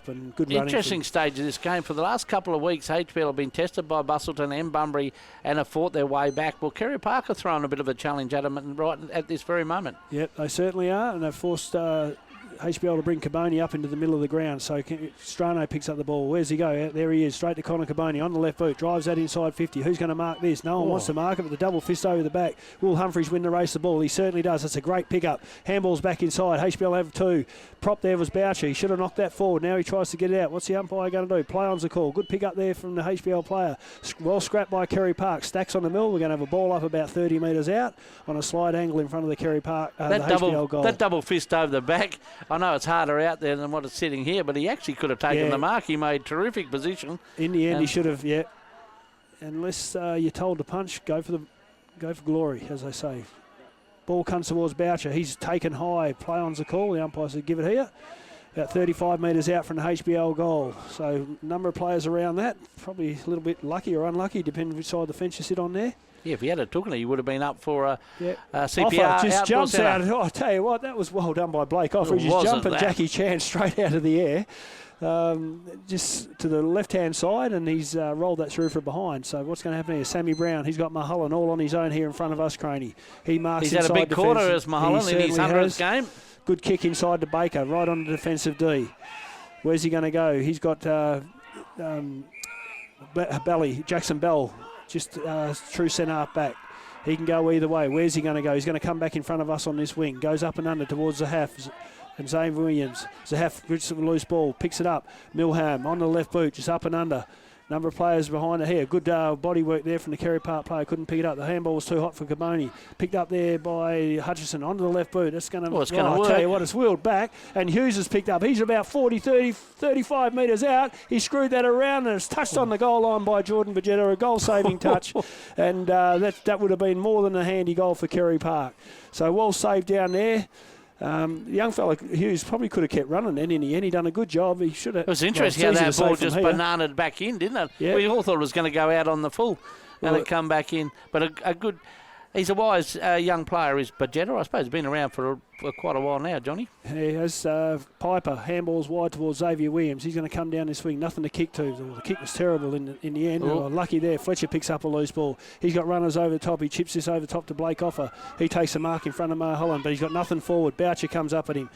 and good running. Interesting stage of this game. For the last couple of weeks, HBL have been tested by Bustleton and Bunbury and have fought their way back. Well, Carey Park are throwing a bit of a challenge at them right at this very moment. Yep, they certainly are, and they've forced HBL to bring Caboni up into the middle of the ground. So Strano picks up the ball. Where's he go? There he is, straight to Connor Caboni on the left boot. Drives that inside 50. Who's going to mark this? No one wants to mark it, but the double fist over the back. Will Humphreys win the race the ball? He certainly does. That's a great pickup. Handball's back inside. HBL have 2. Prop there was Boucher. He should have knocked that forward. Now he tries to get it out. What's the umpire going to do? Play on's the call. Good pick up there from the HBL player. Well scrapped by Carey Park. Stacks on the mill. We're going to have a ball up about 30 metres out on a slide angle in front of the Carey Park, the HBL goal. That double fist over the back. I know it's harder out there than what it's sitting here, but he actually could have taken the mark. He made terrific position. In the end, he should have, Unless you're told to punch, go for glory, as they say. Ball comes towards Boucher. He's taken high. Play on's the call. The umpire said give it here. About 35 metres out from the HBL goal. So number of players around that. Probably a little bit lucky or unlucky, depending which side of the fence you sit on there. Yeah, if he had a took it, he would have been up for a CPR. Offer just jumps out. I tell you what, that was well done by Blake Offer. He just jumping Jackie Chan straight out of the air. Just to the left-hand side, and he's rolled that through from behind. So what's going to happen here? Sammy Brown, he's got Mulholland all on his own here in front of us, Craney. He marks inside defence. He's had a big quarter as Mulholland in his 100th game. Good kick inside to Baker, right on the defensive D. Where's he going to go? He's got Jackson Bell, just true centre half back. He can go either way. Where's he going to go? He's going to come back in front of us on this wing. Goes up and under towards the half. and Zane Williams. Zahaf gets a loose ball, picks it up. Milham on the left boot, just up and under. Number of players behind it here. Good body work there from the Carey Park player. Couldn't pick it up. The handball was too hot for Caboni. Picked up there by Hutchison onto the left boot. That's going to work. I'll tell you what, it's wheeled back. And Hughes has picked up. He's about 40, 30, 35 metres out. He screwed that around and it's touched on the goal line by Jordan Vegeta. A goal-saving touch. And that would have been more than a handy goal for Carey Park. So well saved down there. The young fella Hughes probably could have kept running then in the end. He done a good job. He should have. It was interesting how that ball just bananaed back in, didn't it? Yeah. We all thought it was going to go out on the full and it come back in. But a good, he's a wise young player, is Bajetta. I suppose he's been around for quite a while now, Johnny. He has Piper, handballs wide towards Xavier Williams. He's going to come down this wing, nothing to kick to. The kick was terrible in the end. Lucky there. Fletcher picks up a loose ball. He's got runners over the top. He chips this over the top to Blake Offer. He takes a mark in front of Mulholland, but he's got nothing forward. Boucher comes up at him.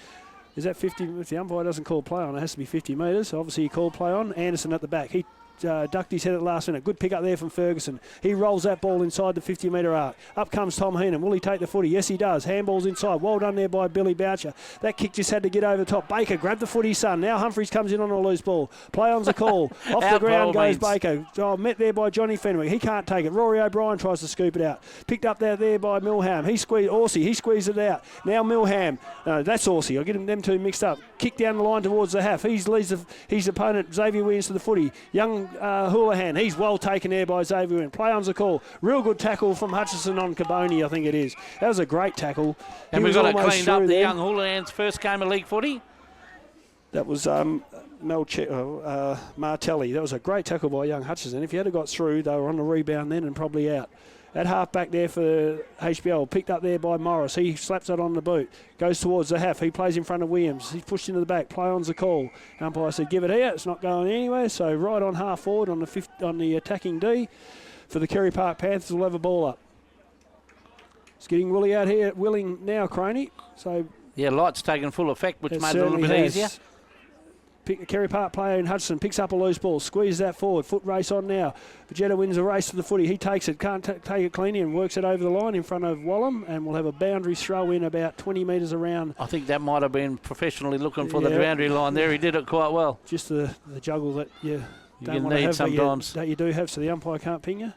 Is that 50? If the umpire doesn't call play on, it has to be 50 metres. So obviously he called play on. Anderson at the back. He ducked his head at the last minute. Good pick up there from Ferguson. He rolls that ball inside the 50-metre arc. Up comes Tom Heenan. Will he take the footy? Yes, he does. Handball's inside. Well done there by Billy Boucher. That kick just had to get over the top. Baker grabbed the footy, son. Now Humphries comes in on a loose ball. Play on's a call. Off the ground goes Baker. Met there by Johnny Fenwick. He can't take it. Rory O'Brien tries to scoop it out. Picked up there by Milham. He squeezed Horsey. He squeezed it out. Now Milham. No, that's Horsey. I'll get them two mixed up. Kick down the line towards the half. He leads his opponent, Xavier Williams, to the footy. Young Houlihan. He's well taken there by Xavier Williams. Play on's a call. Real good tackle from Hutchison on Caboni, I think it is. That was a great tackle. And we've got it cleaned up. The young Houlihan's first game of league footy. That was Martelli. That was a great tackle by young Hutchison. If he had got through, they were on the rebound then and probably out. At half back there for HBL, picked up there by Morris. He slaps it on the boot, goes towards the half. He plays in front of Williams. He's pushed into the back. Play on's the call. Umpire said, give it here. It's not going anywhere. So right on half forward on the attacking D for the Carey Park Panthers will have a ball up. It's getting Willie out here, willing now, Croney. So yeah, light's taken full effect, which made it a little bit easier. Carey Park player in Hudson picks up a loose ball, squeezes that forward, foot race on now. Vegeta wins a race to the footy. He takes it, can't take it cleanly and works it over the line in front of Wallam, and we'll have a boundary throw in about 20 metres around. I think that might have been professionally looking for the boundary line there. He did it quite well. Just the juggle that you don't can want to need have, sometimes. That you do have, so the umpire can't ping you.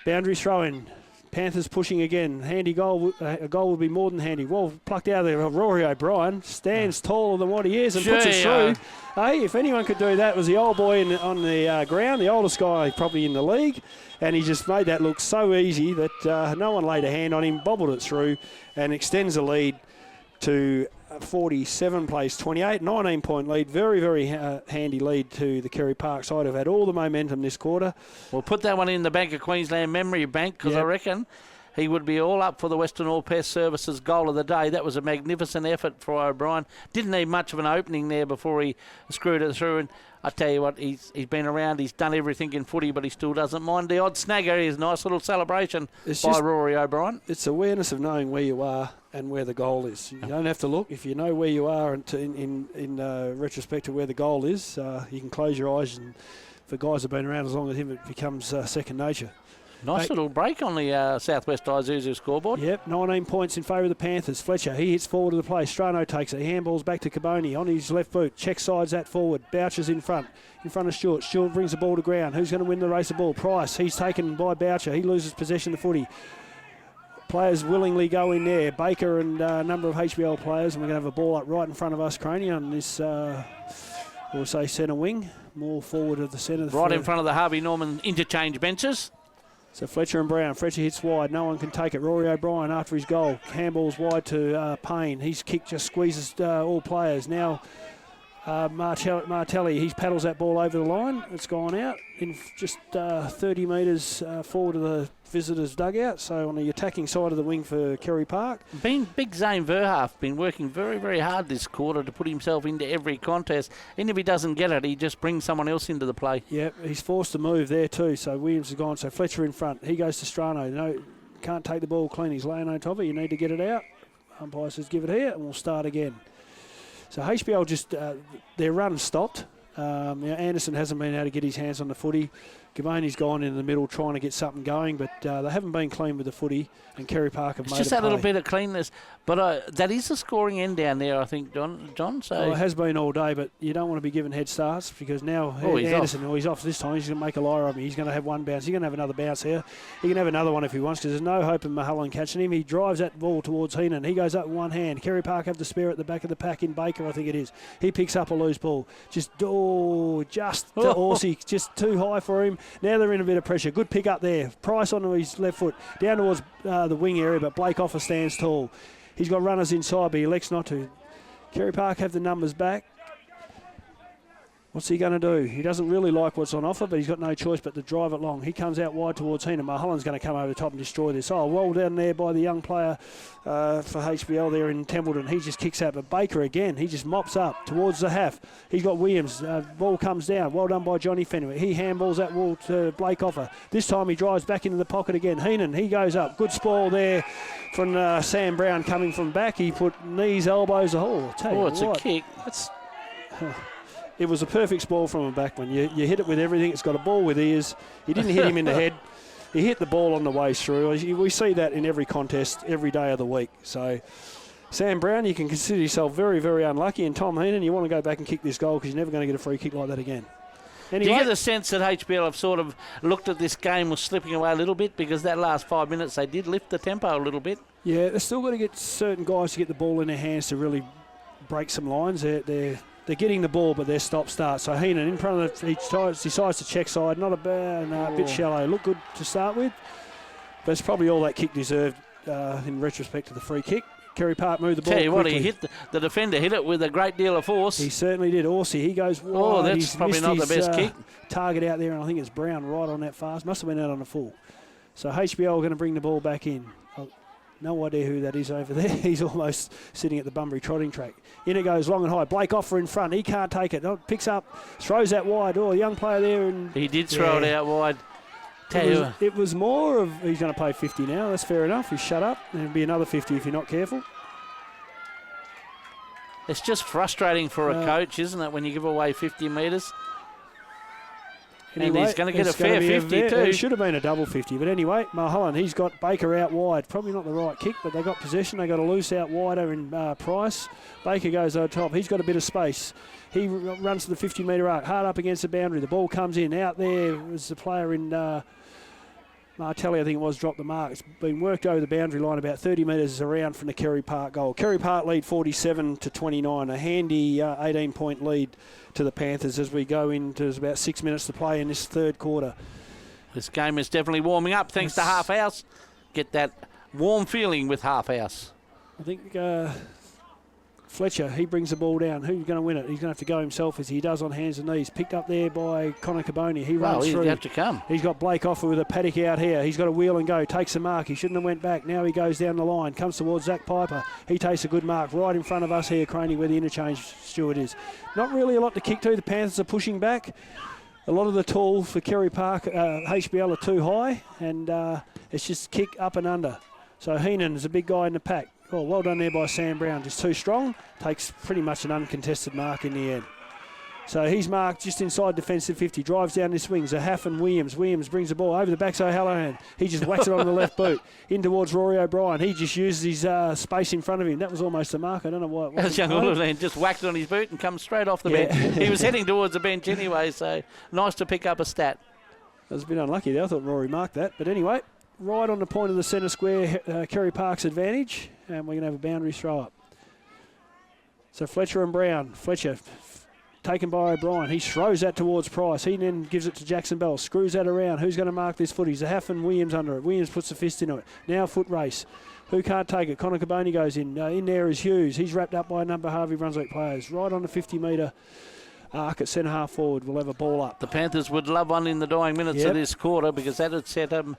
Boundary throw in. Panthers pushing again. Handy goal. A goal would be more than handy. Well plucked out there. Rory O'Brien stands taller than what he is and puts it through. Hey, if anyone could do that, it was the old boy on the ground, the oldest guy probably in the league, and he just made that look so easy that no one laid a hand on him, bobbled it through, and extends the lead to 47 plays 28, 19-point lead. Very, very handy lead to the Carey Park side. Have had all the momentum this quarter. We'll put that one in the Bank of Queensland memory bank because I reckon he would be all up for the Western All Pest Services goal of the day. That was a magnificent effort for O'Brien. Didn't need much of an opening there before he screwed it through. And I tell you what, he's been around. He's done everything in footy, but he still doesn't mind. The odd snagger is a nice little celebration by Rory O'Brien. It's awareness of knowing where you are and where the goal is. You don't have to look. If you know where you are in retrospect to where the goal is, you can close your eyes. And for guys that have been around as long as him, it becomes second nature. Nice little break on the Southwest Isuzu scoreboard. Yep, 19 points in favour of the Panthers. Fletcher, he hits forward to the play. Strano takes it. He handballs back to Caboni on his left boot. Check sides that forward. Boucher's in front of Stewart. Stewart brings the ball to ground. Who's going to win the race of ball? Price. He's taken by Boucher. He loses possession of the footy. Players willingly go in there. Baker and a number of HBL players. And we're going to have a ball up right in front of us, Croney, on this, we'll say, centre wing. More forward of the centre. Right in front of the Harvey Norman interchange benches. So Fletcher and Brown. Fletcher hits wide. No one can take it. Rory O'Brien after his goal. Handballs wide to Payne. His kick just squeezes all players. Now Martelli, he paddles that ball over the line. It's gone out in just 30 metres forward of the visitors' dugout. So on the attacking side of the wing for Carey Park. Big Zane Verhoef been working very, very hard this quarter to put himself into every contest. And if he doesn't get it, he just brings someone else into the play. Yeah, he's forced to move there too. So Williams has gone. So Fletcher in front. He goes to Strano. No, can't take the ball clean. He's laying on top of it. You need to get it out. Umpire says give it here and we'll start again. So HBL just, their run stopped. Anderson hasn't been able to get his hands on the footy. Gavoni's gone in the middle trying to get something going, but they haven't been clean with the footy, and Carey Park have It's made just it that little pay. bit of cleanness. But that is a scoring end down there, I think, John. So Well, it has been all day, but you don't want to be given head starts because now Anderson, he's off this time. He's going to make a liar of him. He's going to have one bounce. He's going to have another bounce here. He can have another one if he wants because there's no hope of Mulholland catching him. He drives that ball towards Heenan. He goes up with one hand. Carey Park have the spare at the back of the pack in Baker, I think it is. He picks up a loose ball. Just to Horsey, just too high for him. Now they're in a bit of pressure. Good pick up there. Price onto his left foot. Down towards the wing area, but Blake Offer stands tall. He's got runners inside, but he elects not to. Carey Park have the numbers back. What's he going to do? He doesn't really like what's on offer, but he's got no choice but to drive it long. He comes out wide towards Heenan. Mulholland's going to come over the top and destroy this. Oh, well down there by the young player for HBL there in Templeton. He just kicks out, but Baker again, he just mops up towards the half. He's got Williams. Ball comes down. Well done by Johnny Fenwick. He handballs that ball to Blake Offer. This time he drives back into the pocket again. Heenan, he goes up. Good spoil there from Sam Brown coming from back. He put knees, elbows. It's a kick. It was a perfect spoil from a backman. You hit it with everything. It's got a ball with ears. He didn't hit him in the head. He hit the ball on the way through. We see that in every contest, every day of the week. So, Sam Brown, you can consider yourself very, very unlucky. And Tom Heenan, you want to go back and kick this goal because you're never going to get a free kick like that again. Anyway, do you get the sense that HBL have sort of looked at this game was slipping away a little bit because that last 5 minutes they did lift the tempo a little bit? Yeah, they've still got to get certain guys to get the ball in their hands to really break some lines. They're getting the ball, but they're stop-start. So Heenan in front of he decides to check side. Not a bad, a bit shallow. Look good to start with, but it's probably all that kick deserved in retrospect to the free kick. Carey Park moved the ball. Tell you quickly. what, he hit the defender hit it with a great deal of force. He certainly did. Horsey, he goes wide. Oh, that's He's probably not the best kick. Target out there, and I think it's Brown right on that fast. Must have been out on the full. So HBL going to bring the ball back in. No idea who that is over there. He's almost sitting at the Bunbury trotting track. In it goes long and high. Blake Offer in front. He can't take it. Picks up, throws that wide. Oh, a young player there. And he did throw it out wide. It was more of he's going to pay 50 now. That's fair enough. He's shut up. There'll be another 50 if you're not careful. It's just frustrating for a coach, isn't it, when you give away 50 metres? Anyway, and he's going to get a fair 50 too. It should have been a double 50. But anyway, Mulholland, he's got Baker out wide. Probably not the right kick, but they got possession. They got a loose out wider in Price. Baker goes over top. He's got a bit of space. He runs to the 50-metre arc, hard up against the boundary. The ball comes in. Out there was the player in Martelli, I think it was, dropped the mark. It's been worked over the boundary line about 30 metres around from the Carey Park goal. Carey Park lead 47-29. A handy 18-point lead to the Panthers as we go into about 6 minutes to play in this third quarter. This game is definitely warming up thanks to Half House. Get that warm feeling with Half House. I think Fletcher, he brings the ball down. Who's going to win it? He's going to have to go himself as he does on hands and knees. Picked up there by Connor Caboni. He runs through. He'd have to come. He's got Blake Offer with a paddock out here. He's got a wheel and go. Takes a mark. He shouldn't have went back. Now he goes down the line. Comes towards Zach Piper. He takes a good mark right in front of us here, Craney, where the interchange steward is. Not really a lot to kick to. The Panthers are pushing back. A lot of the tall for Carey Park, HBL are too high, and it's just kick up and under. So Heenan is a big guy in the pack. Oh, well done there by Sam Brown. Just too strong. Takes pretty much an uncontested mark in the end. So he's marked just inside defensive 50. Drives down his wings. Zahaff and Williams. Williams brings the ball over the back to O'Halloran. He just whacks it on the left boot. In towards Rory O'Brien. He just uses his space in front of him. That was almost a mark. I don't know why. As young O'Halloran just whacked it on his boot and comes straight off the bench. He was heading towards the bench anyway, so nice to pick up a stat. That was a bit unlucky there. I thought Rory marked that. But anyway, right on the point of the centre square, Carey Park's advantage. And we're going to have a boundary throw up. So Fletcher and Brown. Fletcher taken by O'Brien. He throws that towards Price. He then gives it to Jackson Bell. Screws that around. Who's going to mark this footy? Zahaff and Williams under it. Williams puts the fist into it. Now foot race. Who can't take it? Connor Caboni goes in. In there is Hughes. He's wrapped up by a number of Harvey Brunswick players. Right on the 50-metre arc at centre half forward. We'll have a ball up. The Panthers would love one in the dying minutes of this quarter because that would set them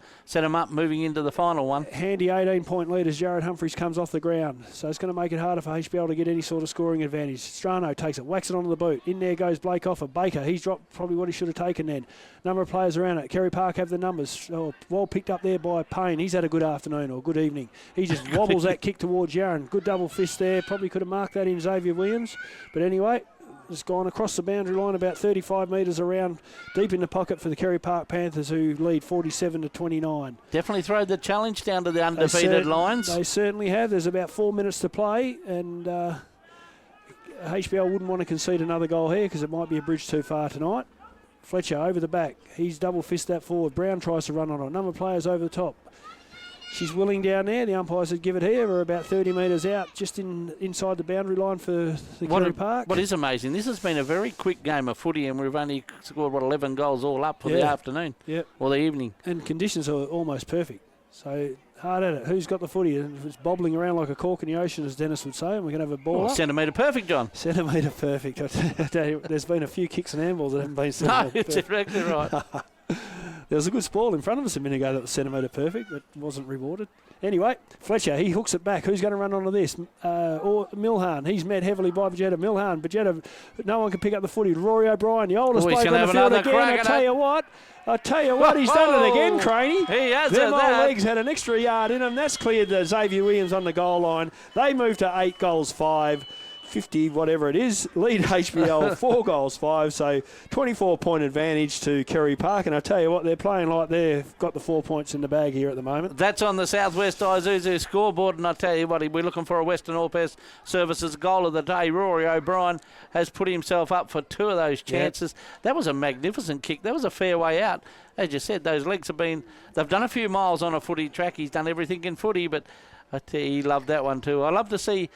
up moving into the final one. Handy 18-point lead as Jared Humphries comes off the ground. So it's going to make it harder for HBL to get any sort of scoring advantage. Strano takes it, whacks it onto the boot. In there goes Blake Offer. Baker, he's dropped probably what he should have taken then. Number of players around it. Kerry Park have the numbers. Oh, well picked up there by Payne. He's had a good afternoon or good evening. He just wobbles that kick towards Yaron. Good double fist there. Probably could have marked that in Xavier Williams. But anyway, has gone across the boundary line about 35 metres around, deep in the pocket for the Carey Park Panthers, who lead 47-29. Definitely throw the challenge down to the undefeated Lions. They certainly have. There's about 4 minutes to play, and HBL wouldn't want to concede another goal here because it might be a bridge too far tonight. Fletcher over the back. He's double fist that forward. Brown tries to run on it. A number of players over the top. She's willing down there. The umpires said give it here. We're about 30 metres out, just inside the boundary line for the Carey Park. What is amazing, this has been a very quick game of footy, and we've only scored, 11 goals all up for the afternoon or the evening. And conditions are almost perfect. So hard at it. Who's got the footy? It's bobbling around like a cork in the ocean, as Dennis would say, and we're going to have a ball up. Centimetre perfect, John. Centimetre perfect. I tell you, there's been a few kicks and handballs that haven't been centimetre perfect. No, it's exactly right. There was a good ball in front of us a minute ago that was centimetre perfect, but wasn't rewarded. Anyway, Fletcher, he hooks it back. Who's going to run onto this? Or Milhan. He's met heavily by Bajetta. Milhan, Bajetta, no one can pick up the footy. Rory O'Brien, the oldest bloke on the field again. I tell you what, he's done it again, Craney. He has Them it. old legs had an extra yard in them. That's cleared Xavier Williams on the goal line. They moved to 8 goals, 5. 50, whatever it is, lead HBL 4 goals, 5, so 24-point advantage to Carey Park. And I tell you what, they're playing like they've got the 4 points in the bag here at the moment. That's on the Southwest Isuzu scoreboard, and I tell you what, we're looking for a Western All-Pass Services goal of the day. Rory O'Brien has put himself up for 2 of those chances. Yep. That was a magnificent kick. That was a fair way out. As you said, those legs they've done a few miles on a footy track. He's done everything in footy, but I tell you, he loved that one too. I love to see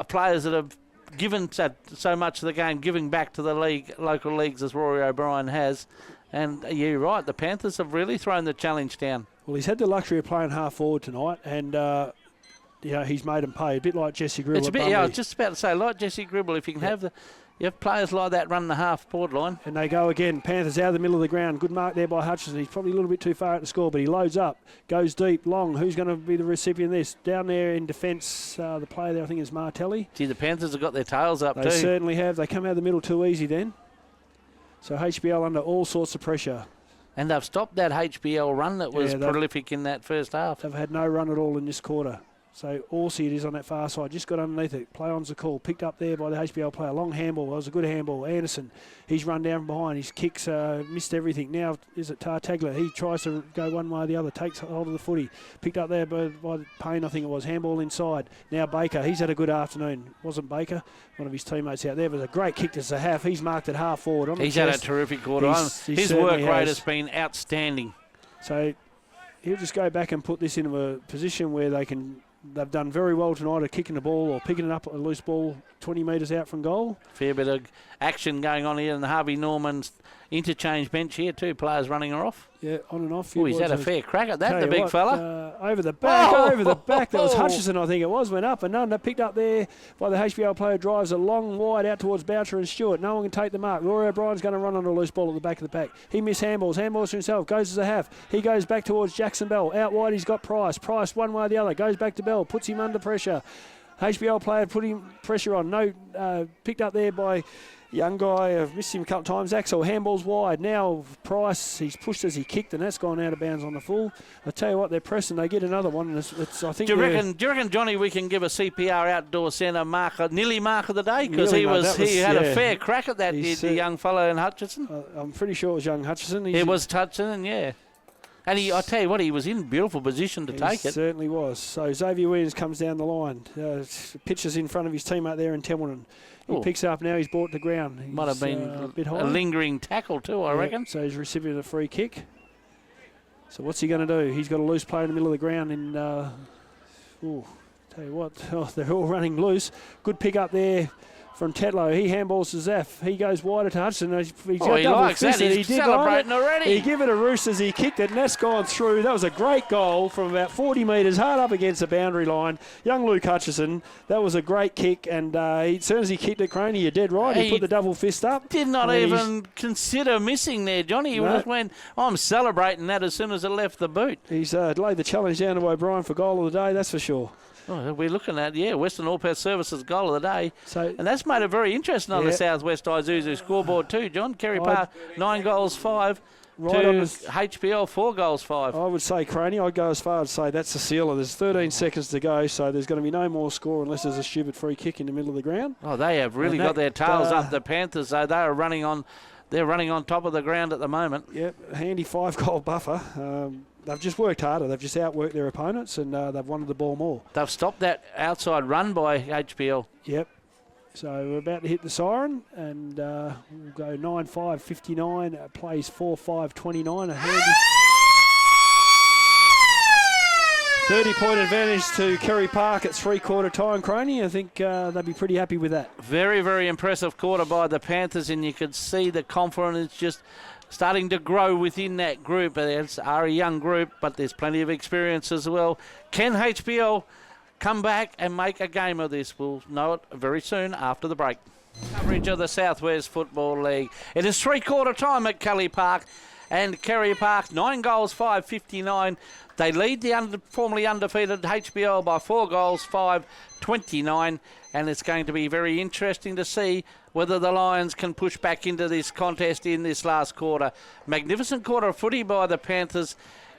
players that have given so much of the game, giving back to the league, local leagues, as Rory O'Brien has. And you're right, the Panthers have really thrown the challenge down. Well, he's had the luxury of playing half forward tonight, and he's made them pay, a bit like Jesse Gribble. It's a bit, I was just about to say, like Jesse Gribble, if you can you have players like that run the half forward line. And they go again. Panthers out of the middle of the ground. Good mark there by Hutchison. He's probably a little bit too far at the score, but he loads up, goes deep, long. Who's going to be the recipient of this? Down there in defence, the player there I think is Martelli. Gee, the Panthers have got their tails up too. They certainly have. They come out of the middle too easy then. So HBL under all sorts of pressure. And they've stopped that HBL run that was prolific in that first half. They've had no run at all in this quarter. So Orsi it is on that far side, just got underneath it. Play on's the call, picked up there by the HBL player. Long handball, that was a good handball. Anderson, he's run down from behind. His kicks missed everything. Now is it Tartaglia? He tries to go one way or the other, takes hold of the footy. Picked up there by Payne, I think it was. Handball inside. Now Baker, he's had a good afternoon. Wasn't Baker, one of his teammates out there, but a great kick to Sahaf. He's marked it half forward. He's had a terrific quarter. His work rate has been outstanding. So he'll just go back and put this into a position where they've done very well tonight at kicking the ball or picking it up a loose ball 20 metres out from goal. Fair bit of action going on here in the Harvey Norman's interchange bench here too. Players running her off. Yeah, on and off. Oh, he's had a fair crack at that, the big fella. Over the back, over the back. That was Hutchison, I think it was. Went up and none. Picked up there by the HBL player. Drives a long wide out towards Boucher and Stewart. No one can take the mark. Rory O'Brien's going to run on a loose ball at the back of the pack. He missed handballs. Handballs to himself. Goes as a half. He goes back towards Jackson Bell. Out wide, he's got Price. Price one way or the other. Goes back to Bell. Puts him under pressure. HBL player putting pressure on. No, picked up there by young guy. I've missed him a couple of times. Axel, handball's wide. Now Price, he's pushed as he kicked, and that's gone out of bounds on the full. I tell you what, they're pressing. They get another one. And I think. Do you reckon, Johnny, we can give a CPR outdoor centre nearly mark of the day because he had a fair crack at that, the young fellow in Hutchison. I'm pretty sure it was young Hutchison. It was Hutchison, yeah. And I tell you what, he was in beautiful position to take it. He certainly was. So Xavier Williams comes down the line, pitches in front of his teammate there in Templeton. He picks up now. He's brought to ground. Might have been a bit high. A lingering tackle too, I reckon. So he's recipient of a free kick. So what's he going to do? He's got a loose player in the middle of the ground. And tell you what, they're all running loose. Good pick up there from Tetlow. He handballs to Zaff. He goes wider to Hudson. He likes that. He's celebrating already. He gave it a roost as he kicked it, and that's gone through. That was a great goal from about 40 metres, hard up against the boundary line. Young Luke Hutchison, that was a great kick, and as soon as he kicked it, Craney, you're dead right. He put the double fist up. Did not even consider missing there, Johnny. He just went, I'm celebrating that as soon as it left the boot. He's laid the challenge down to O'Brien for goal of the day, that's for sure. Oh, we're looking at, Western All-Pass Services goal of the day. And that's made it very interesting on the Southwest Isuzu scoreboard too, John. Carey Park, 9 goals, 5. Right on the HBL, 4 goals, 5. I would say, Craney, I'd go as far as say that's the sealer. There's 13 seconds to go, so there's going to be no more score unless there's a stupid free kick in the middle of the ground. Oh, they have really got their tails up. The Panthers, though, they're running on top of the ground at the moment. Yep, handy 5-goal buffer. They've just worked harder. They've just outworked their opponents, and they've wanted the ball more. They've stopped that outside run by HBL. Yep. So we're about to hit the siren, and we'll go 9-5-59, plays 4-5-29, a handy 30-point advantage to Carey Park at three-quarter time, Croney. I think they'll be pretty happy with that. Very, very impressive quarter by the Panthers, and you could see the confidence just starting to grow within that group. They are a young group, but there's plenty of experience as well. Can HBL come back and make a game of this? We'll know it very soon after the break. Coverage of the Southwest Football League. It is three-quarter time at Carey Park, and Carey Park 9 goals, 5-59. They lead the formerly undefeated HBL by 4 goals, 5-29, and it's going to be very interesting to see whether the Lions can push back into this contest in this last quarter. Magnificent quarter of footy by the Panthers.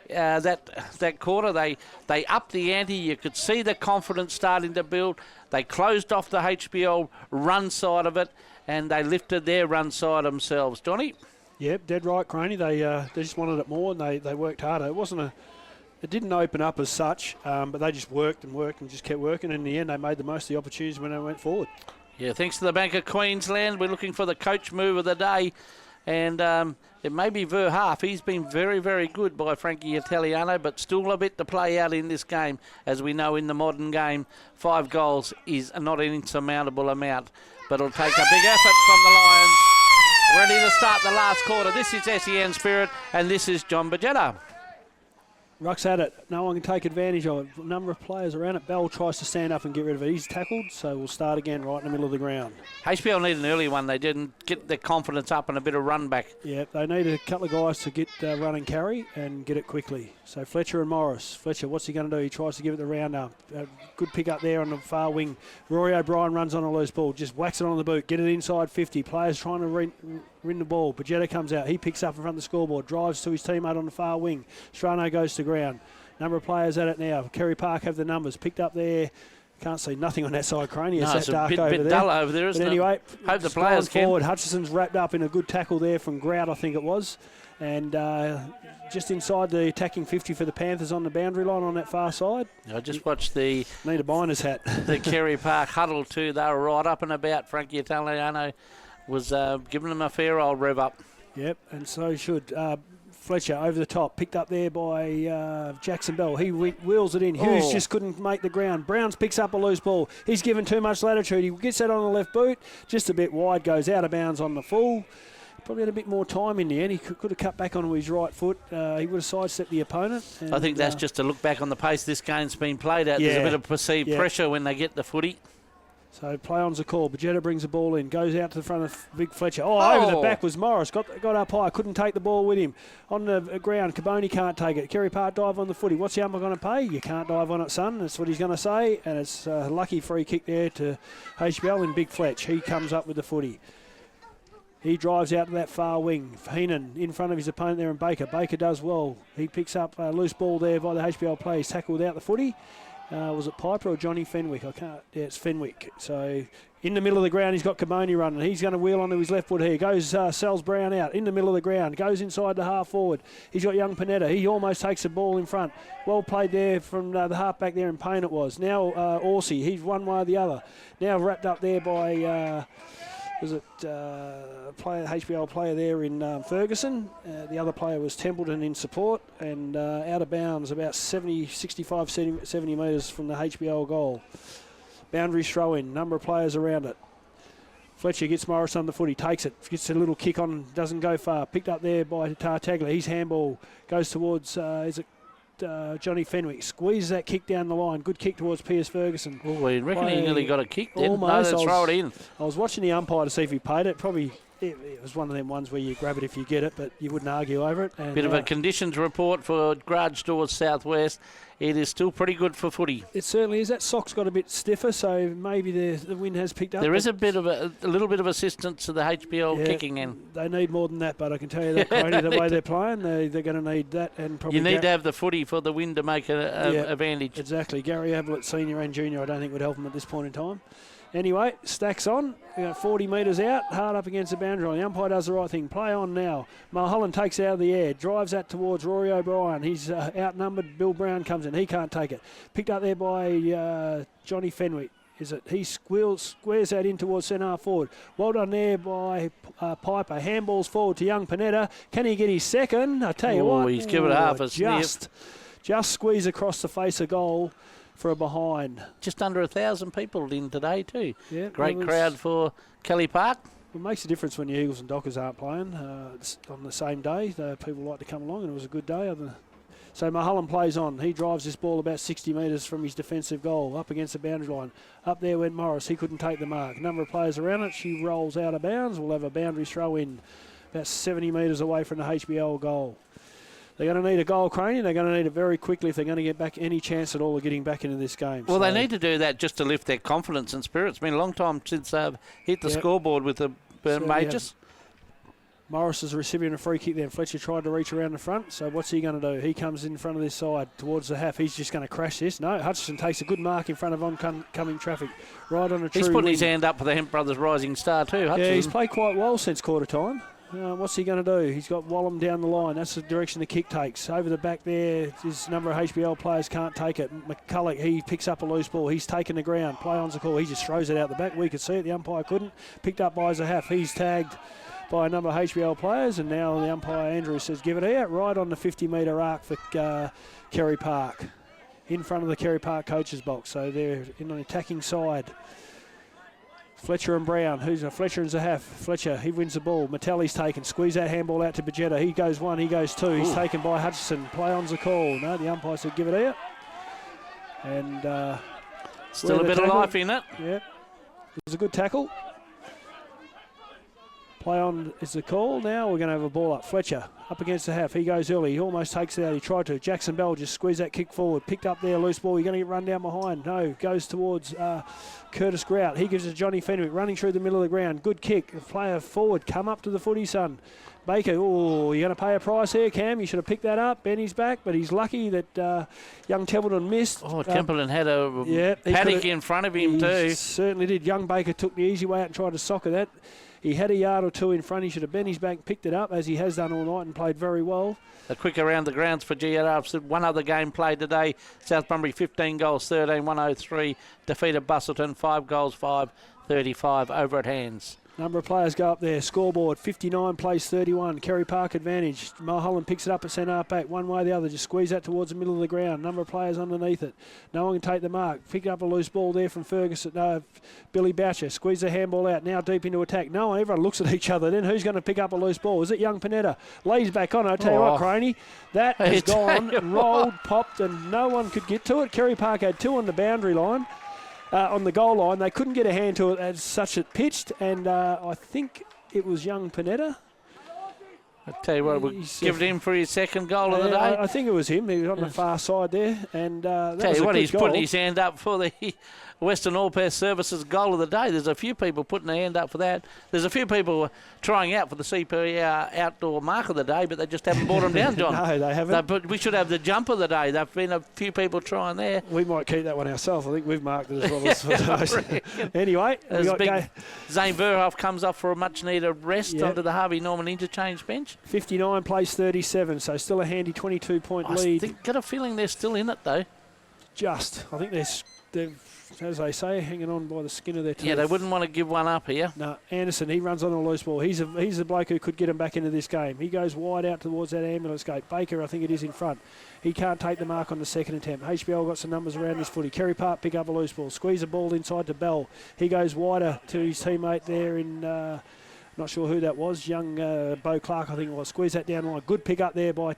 That quarter, they upped the ante. You could see the confidence starting to build. They closed off the HBL run side of it, and they lifted their run side themselves. Donny? Yep, dead right, Croney. They just wanted it more, and they worked harder. It didn't open up as such, but they just worked and just kept working. In the end, they made the most of the opportunities when they went forward. Yeah, thanks to the Bank of Queensland. We're looking for the coach move of the day. And it may be Verhalf. He's been very, very good by Frankie Italiano, but still a bit to play out in this game. As we know in the modern game, 5 goals is not an insurmountable amount, but it'll take a big effort from the Lions. Ready to start the last quarter. This is SEN Spirit, and this is John Bajetta. Ruck's at it. No one can take advantage of it. A number of players around it. Bell tries to stand up and get rid of it. He's tackled, so we'll start again right in the middle of the ground. HBL need an early one. They didn't get their confidence up and a bit of run back. Yeah, they need a couple of guys to get run and carry and get it quickly. So Fletcher and Morris. Fletcher, what's he going to do? He tries to give it the round up. Good pick up there on the far wing. Rory O'Brien runs on a loose ball. Just whacks it on the boot. Get it inside 50. Players trying to win the ball. Bajetta comes out. He picks up in front of the scoreboard. Drives to his teammate on the far wing. Strano goes to ground. Number of players at it now. Carey Park have the numbers. Picked up there. Can't see nothing on that side, Croney. It's that dark over there. It's a bit dull over there, isn't it? Anyway, hope the players can. Forward. Hutchison's wrapped up in a good tackle there from Grout, I think it was. And just inside the attacking 50 for the Panthers on the boundary line on that far side. I just watched the... Need a binder's hat. The Carey Park huddle too. They were right up and about. Frankie Italiano was giving them a fair old rev up. Yep, and so should... Fletcher over the top, picked up there by Jackson Bell. He wheels it in. Hughes just couldn't make the ground. Browns picks up a loose ball. He's given too much latitude. He gets that on the left boot, just a bit wide, goes out of bounds on the full. Probably had a bit more time in the end. He could have cut back onto his right foot. He would have sidestepped the opponent. I think that's just to look back on the pace this game's been played at. There's a bit of perceived pressure when they get the footy. So play on's a call. Bajetta brings the ball in, goes out to the front of Big Fletcher. Over the back was Morris. Got up high, couldn't take the ball with him. On the ground, Caboni can't take it. Carey Park dive on the footy. What's the umpire going to pay? You can't dive on it, son. That's what he's going to say. And it's a lucky free kick there to HBL and Big Fletch. He comes up with the footy. He drives out to that far wing. Heenan in front of his opponent there and Baker. Baker does well. He picks up a loose ball there by the HBL player. He's tackled out the footy. Was it Piper or Johnny Fenwick? I can't. Yeah, it's Fenwick. So in the middle of the ground, he's got Caboni running. He's going to wheel onto his left foot here. Goes Sells Brown out in the middle of the ground. Goes inside the half forward. He's got young Panetta. He almost takes the ball in front. Well played there from the half back there in Payne it was. Now Orsi. He's one way or the other. Now wrapped up there by... HBL player there in Ferguson. The other player was Templeton in support and out of bounds about 65, 70 metres from the HBL goal. Boundary throw in, number of players around it. Fletcher gets Morris on the foot, he takes it, gets a little kick on, doesn't go far. Picked up there by Tartaglia, his handball goes towards, Johnny Fenwick squeezes that kick down the line. Good kick towards Piers Ferguson. Oh, I reckon he nearly got a kick then. Almost. No, throw it in. I was watching the umpire to see if he paid it. Probably it was one of them ones where you grab it if you get it, but you wouldn't argue over it. And, Bit of a conditions report for Grudge Stores Southwest. It is still pretty good for footy. It certainly is. That sock's got a bit stiffer, so maybe the wind has picked up. There is a little bit of assistance to the HBL kicking in. They need more than that, but I can tell you that, Carey, the way they're playing, they're going to need that. And probably you need to have the footy for the wind to make an advantage. Exactly. Gary Ablett, senior and junior, I don't think would help them at this point in time. Anyway, stacks on. 40 metres out, hard up against the boundary line. The umpire does the right thing. Play on now. Mulholland takes it out of the air, drives that towards Rory O'Brien. He's outnumbered. Bill Brown comes in. He can't take it. Picked up there by Johnny Fenwick. He squares that in towards centre forward. Well done there by Piper. Handballs forward to young Panetta. Can he get his second? I tell you what. He's given half a sniff. Just squeeze across the face of goal for a behind. Just under 1,000 people in today too. Yeah, great crowd for Kelly Park. It makes a difference when the Eagles and Dockers aren't playing on the same day. People like to come along, and it was a good day. So Mulholland plays on. He drives this ball about 60 metres from his defensive goal, up against the boundary line. Up there went Morris. He couldn't take the mark. Number of players around it. She rolls out of bounds. We'll have a boundary throw in about 70 metres away from the HBL goal. They're going to need a goal, Carey, and they're going to need it very quickly if they're going to get back any chance at all of getting back into this game. Well, they need to do that just to lift their confidence and spirit. It's been a long time since they've hit the scoreboard with the majors. Morris is the recipient of a free kick there. Fletcher tried to reach around the front, so what's he going to do? He comes in front of this side towards the half. He's just going to crash this. No, Hutchison takes a good mark in front of oncoming traffic. Right on a true He's putting wing. his hand up for the Hemp Brothers Rising Star too, Hutchison. Yeah, he's played quite well since quarter time. What's he going to do? He's got Wallum down the line. That's the direction the kick takes. Over the back there, his number of HBL players can't take it. McCulloch, he picks up a loose ball. He's taken the ground. Play on's the call. He just throws it out the back. We could see it. The umpire couldn't. Picked up by Zahaf. He's tagged by a number of HBL players, and now the umpire, Andrew, says give it out right on the 50-metre arc for Carey Park, in front of the Carey Park coach's box. So they're in the attacking side. Fletcher and Brown. Fletcher and Zahaf? Fletcher, he wins the ball. Metelli's taken. Squeeze that handball out to Bajetta. He goes one, he goes two. He's taken by Hutchison. Play on's the call. No, the umpire said give it out. And still a bit of life in it. Yeah. It was a good tackle. Play on is the call. Now we're going to have a ball up. Fletcher up against the half. He goes early. He almost takes it out. He tried to. Jackson Bell just squeezed that kick forward. Picked up there, loose ball. You're going to get run down behind. No, goes towards Curtis Grout. He gives it to Johnny Fenwick, running through the middle of the ground. Good kick. The player forward. Come up to the footy, son. Baker, you're going to pay a price here, Cam. You should have picked that up. Benny's back, but he's lucky that young Templeton missed. Templeton had a paddock in front of him too. He certainly did. Young Baker took the easy way out and tried to soccer that. He had a yard or two in front. He should have bent his back, picked it up, as he has done all night, and played very well. A quick around the grounds for GRF. One other game played today. South Bunbury 15 goals, 13, 103. Defeated Busselton 5 goals, 5, 35 over at Hands. Number of players go up there. Scoreboard, 59 plays 31. Carey Park advantage. Mulholland picks it up at centre half back. One way or the other. Just squeeze that towards the middle of the ground. Number of players underneath it. No one can take the mark. Pick up a loose ball there from Ferguson. Billy Boucher. Squeeze the handball out. Now deep into attack. No one, everyone looks at each other. Then who's going to pick up a loose ball? Is it young Panetta? Lays back on. I tell you what, Craney. That has gone, rolled, popped, and no one could get to it. Carey Park had 2 on the boundary line. On the goal line, they couldn't get a hand to it as such it pitched, and I think it was young Panetta. I tell you what, we'll give it him for his second goal of the day. I think it was him. He was on the far side there, and that tell was you a what, good he's goal. putting his hand up for the Western All Pair Services goal of the day. There's a few people putting their hand up for that. There's a few people trying out for the CPR outdoor mark of the day, but they just haven't brought them down, John. No, they haven't. But we should have the jump of the day. There've been a few people trying there. We might keep that one ourselves. I think we've marked it as well as Anyway, Zane Verhoff comes off for a much-needed rest onto the Harvey Norman interchange bench. 59 plays 37, so still a handy 22-point lead. I got a feeling they're still in it, though. I think they're, as they say, hanging on by the skin of their teeth. Yeah, they wouldn't want to give one up here. No, Anderson, he runs on a loose ball. He's the bloke who could get him back into this game. He goes wide out towards that ambulance gate. Baker, I think it is in front. He can't take the mark on the second attempt. HBL got some numbers around his footy. Carey Park pick up a loose ball. Squeeze the ball inside to Bell. He goes wider to his teammate there in... not sure who that was. Young Bo Clark, I think it was. Squeeze that down line. Good pick up there by...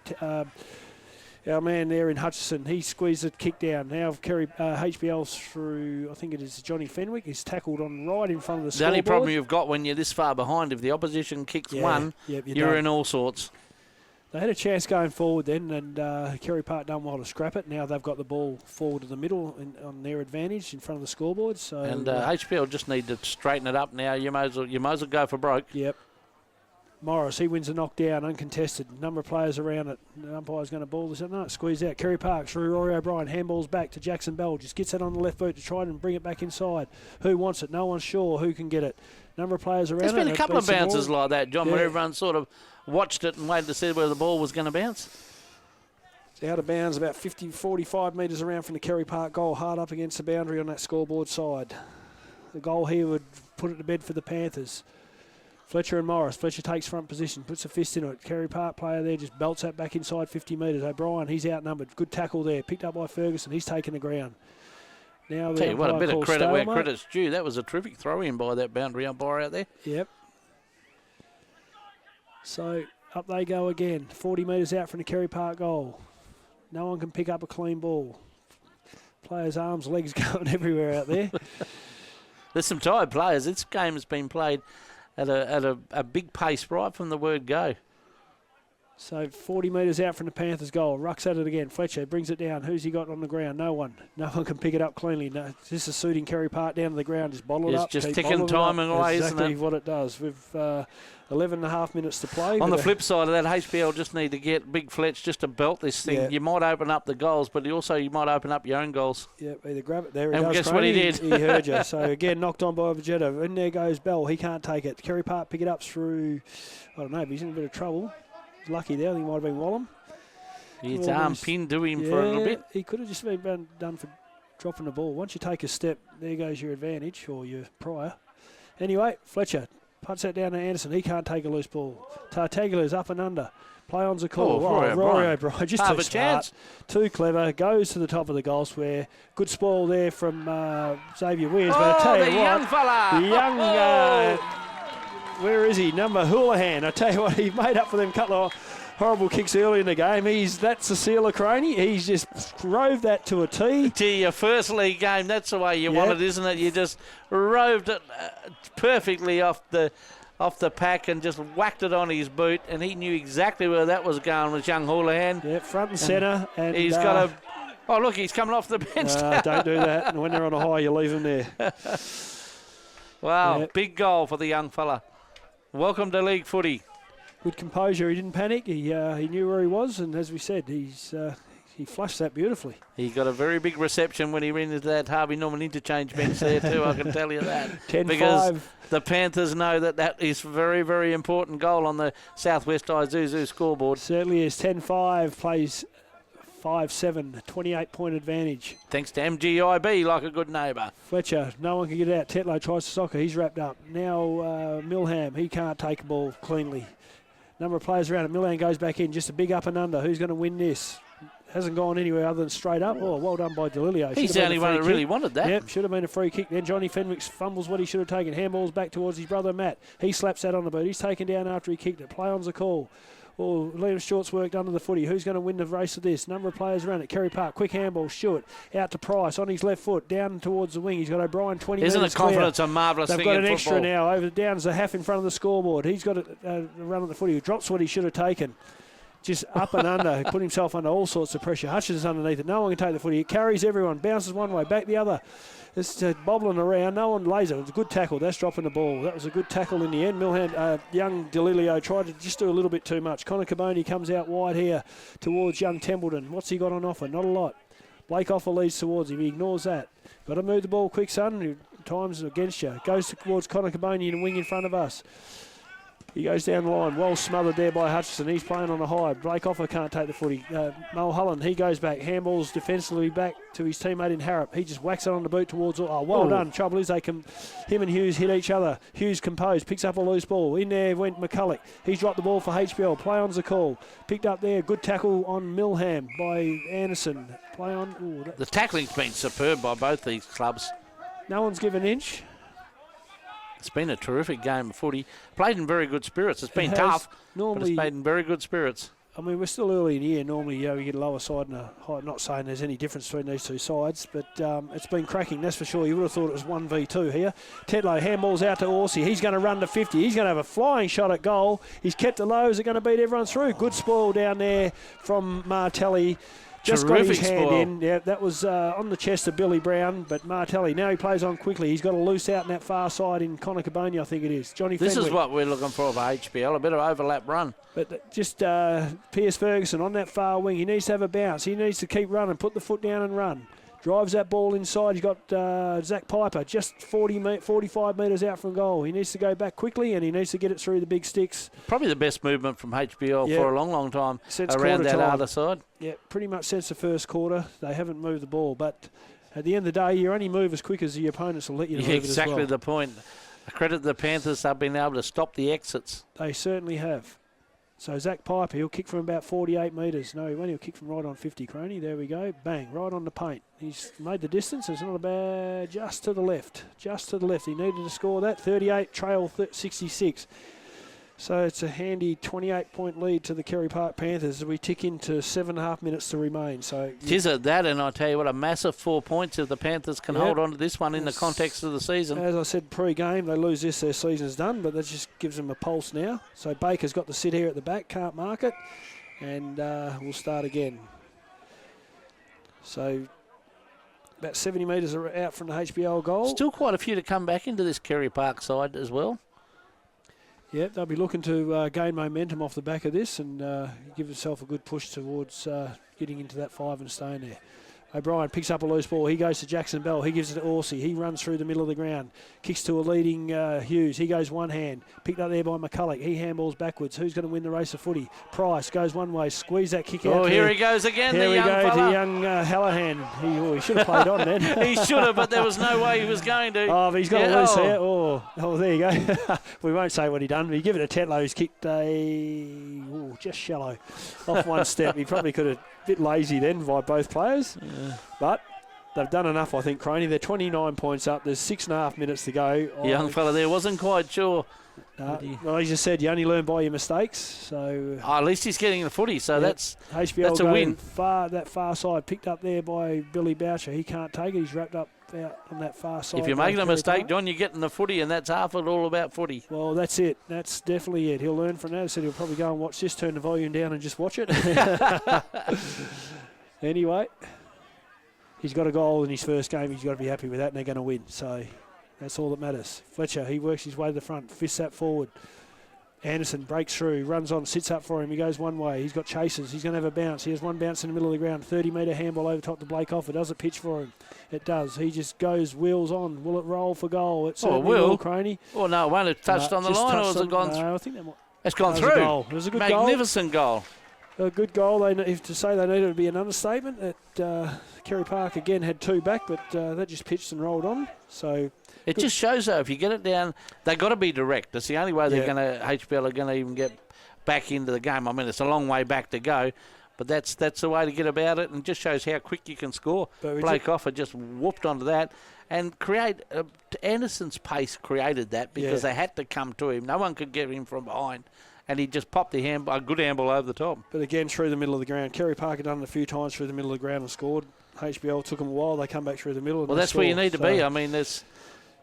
our man there in Hutchison, he squeezed it, kick down. Now Carey HBL's through, I think it is Johnny Fenwick. He's tackled on right in front of the scoreboard. The only problem you've got when you're this far behind, if the opposition kicks one, you're in all sorts. They had a chance going forward then, and Carey Park done well to scrap it. Now they've got the ball forward to the middle on their advantage in front of the scoreboard. So and HBL just need to straighten it up now. You might as well go for broke. Yep. Morris, he wins the knockdown, uncontested. Number of players around it. The umpire's going to ball this. No, squeeze out. Carey Park through Rory O'Brien. Handballs back to Jackson Bell. Just gets it on the left boot to try and bring it back inside. Who wants it? No one's sure who can get it. Number of players around it. There's been a couple of bounces like that, John, where everyone sort of watched it and waited to see where the ball was going to bounce. It's out of bounds about 45 metres around from the Carey Park goal, hard up against the boundary on that scoreboard side. The goal here would put it to bed for the Panthers. Fletcher and Morris. Fletcher takes front position, puts a fist in it. Carey Park player there just belts that back inside 50 metres. O'Brien, he's outnumbered. Good tackle there. Picked up by Ferguson. He's taken the ground. Now tell you what, a bit of credit where credit's due. That was a terrific throw-in by that boundary umpire out there. Yep. So up they go again. 40 metres out from the Carey Park goal. No one can pick up a clean ball. Players' arms, legs going everywhere out there. There's some tired players. This game has been played at a big pace right from the word go. So 40 metres out from the Panthers' goal. Rucks at it again. Fletcher brings it down. Who's he got on the ground? No one. No one can pick it up cleanly. No, this is suiting Carey Park down to the ground. Just bottle it up. It's just ticking timing away, isn't it? Exactly what it does. We've 11 and a half minutes to play. On the flip side of that, HBL just need to get Big Fletch just to belt this thing. Yeah. You might open up the goals, but also you might open up your own goals. Yeah, either grab it. There he and goes. Guess what he did? He heard you. So again, knocked on by Vegeta. In there goes Bell. He can't take it. Carey Park pick it up through, I don't know, but he's in a bit of trouble. Lucky there, I think he might have been Wallum. His arm pinned to him for a little bit. He could have just been done for dropping the ball. Once you take a step, there goes your advantage or your prior. Anyway, Fletcher puts that down to Anderson. He can't take a loose ball. Tartagula's up and under. Play on's a call. Rory O'Brien just too smart, too clever. Goes to the top of the goal square. Good spoil there from Xavier Weirs. But I tell you what, young fella. The young. Where is he? Number Houlihan. I tell you what, he made up for them couple of horrible kicks early in the game. That's a Sealer Croney. He's just rove that to a tee. To your first league game, that's the way you want it, isn't it? You just roved it perfectly off the pack and just whacked it on his boot, and he knew exactly where that was going with young Houlihan. Yeah, front and centre. And he's got a... Oh, look, he's coming off the bench. Don't do that. And when they're on a high, you leave them there. Wow, big goal for the young fella. Welcome to league footy. Good composure. He didn't panic. He knew where he was, and as we said, he flushed that beautifully. He got a very big reception when he ran into that Harvey Norman interchange bench there too, I can tell you that. 10-5. Because the Panthers know that is very, very important goal on the Southwest Isuzu scoreboard. Certainly is. 10-5 plays 5-7, 28-point advantage. Thanks to MGIB, like a good neighbour. Fletcher, no one can get out. Tetlow tries to soccer. He's wrapped up. Now Milham, he can't take a ball cleanly. Number of players around it. Milham goes back in. Just a big up and under. Who's going to win this? Hasn't gone anywhere other than straight up. Oh, well done by Delilio. He's the only one that really wanted that. Yep, should have been a free kick. Then Johnny Fenwick fumbles what he should have taken. Handballs back towards his brother Matt. He slaps that on the boot. He's taken down after he kicked it. Play on's a call. Oh, Liam Short's worked under the footy. Who's going to win the race of this? Number of players around it. Carey Park, quick handball, Stewart, out to Price, on his left foot, down towards the wing. He's got O'Brien 20 metres clear. Isn't it confidence a marvellous thing in football? They've got an extra now, over down to half in front of the scoreboard. He's got a run at the footy. He drops what he should have taken. Just up and under, put himself under all sorts of pressure. Hutchins underneath it. No one can take the footy. It carries everyone, bounces one way, back the other. It's bobbling around. No one lays it. It was a good tackle. That's dropping the ball. That was a good tackle in the end. Young Delilio tried to just do a little bit too much. Connor Caboni comes out wide here towards young Templeton. What's he got on offer? Not a lot. Blake Offer leads towards him. He ignores that. Got to move the ball quick, son. Time's against you. Goes towards Connor Caboni in the wing in front of us. He goes down the line, well smothered there by Hutchison. He's playing on a high. Blake Offer can't take the footy. Mulholland, he goes back. Handballs defensively back to his teammate in Harrop. He just whacks it on the boot towards... Oh, well done. Trouble is him and Hughes hit each other. Hughes composed, picks up a loose ball. In there went McCulloch. He's dropped the ball for HBL. Play on's the call. Picked up there. Good tackle on Milham by Anderson. Play on... Ooh, the tackling's been superb by both these clubs. No one's given an inch. It's been a terrific game of footy. Played in very good spirits. It's been tough, but it's played in very good spirits. I mean, we're still early in the year. Normally, we get a lower side and a high. Not saying there's any difference between these two sides, but it's been cracking, that's for sure. You would have thought it was 1v2 here. Tetlow handballs out to Horsey. He's going to run to 50. He's going to have a flying shot at goal. He's kept it low. Is it going to beat everyone through? Good spoil down there from Martelli. Just got his hand in. Yeah, that was on the chest of Billy Brown, but Martelli, now he plays on quickly. He's got a loose out in that far side in Connor Caboni, I think it is. Johnny This Fenwick. is what we're looking for HBL, a bit of overlap run. But just Pierce Ferguson on that far wing. He needs to have a bounce. He needs to keep running, put the foot down and run. Drives that ball inside. He's got Zach Piper just 45 metres out from goal. He needs to go back quickly and he needs to get it through the big sticks. Probably the best movement from HBL for a long, long time since around that other side. Yeah, pretty much since the first quarter. They haven't moved the ball. But at the end of the day, you only move as quick as the opponents will let you move it as well. Exactly the point. I credit the Panthers. They've been able to stop the exits. They certainly have. So Zach Piper, he'll kick from about 48 metres. No, he won't. He'll kick from right on 50, Croney. There we go. Bang, right on the paint. He's made the distance. It's not a bad, just to the left. Just to the left. He needed to score that. 38, trail 66. So it's a handy 28-point lead to the Carey Park Panthers as we tick into 7.5 minutes to remain. So it is at that, and I tell you what, a massive 4 points if the Panthers can hold on to this one in the context of the season. As I said pre-game, they lose this, their season's done, but that just gives them a pulse now. So Baker's got the sit here at the back, can't mark it, and we'll start again. So about 70 metres out from the HBL goal. Still quite a few to come back into this Carey Park side as well. Yeah, they'll be looking to gain momentum off the back of this and give themselves a good push towards getting into that 5 and staying there. O'Brien picks up a loose ball. He goes to Jackson Bell. He gives it to Horsey. He runs through the middle of the ground. Kicks to a leading Hughes. He goes one hand. Picked up there by McCulloch. He handballs backwards. Who's going to win the race of footy? Price goes one way. Squeeze that kick out. Oh, here he goes again, here the young fella. To young Hallahan. He should have played on then. He should have, but there was no way he was going to. Oh, but he's got a loose here. Oh, there you go. We won't say what he done. But he give it to Tetlow. He's kicked just shallow off one step. He probably could have. Bit lazy then by both players, but they've done enough, I think, Croney. They're 29 points up. There's 6.5 minutes to go. The young fella there wasn't quite sure. Well, as you said, you only learn by your mistakes. So at least he's getting the footy, so that's HBL a win. That far side picked up there by Billy Boucher. He can't take it. He's wrapped up out on that far side. If you're making a mistake, John, you're getting the footy, and that's half it all about footy. Well, that's it. That's definitely it. He'll learn from that. I said he'll probably go and watch this, turn the volume down and just watch it. Anyway, he's got a goal in his first game. He's got to be happy with that, and they're going to win. So that's all that matters. Fletcher, he works his way to the front, fists that forward. Anderson breaks through, runs on, sits up for him. He goes one way. He's got chasers. He's going to have a bounce. He has one bounce in the middle of the ground. 30-metre handball over top to Blake Offer. Does it pitch for him? It does. He just goes, wheels on. Will it roll for goal? It certainly will, Croney. Oh, no, it won't have touched on the line, or has it gone through? No, I think that might. It's gone through. It was a good goal. Magnificent goal. A good goal. If to say they needed to be an understatement. Carey Park again had 2 back, but that just pitched and rolled on. So it just shows, though, if you get it down, they've got to be direct. That's the only way they're going to, HBL are going to even get back into the game. I mean, it's a long way back to go, but that's the way to get about it, and just shows how quick you can score. Blake Offer just whooped onto that and Anderson's pace created that because they had to come to him. No one could get him from behind. And he just popped a good handball over the top. But again, through the middle of the ground. Carey Park had done it a few times through the middle of the ground and scored. HBL took them a while. They come back through the middle. Well, that's where you need to be. I mean,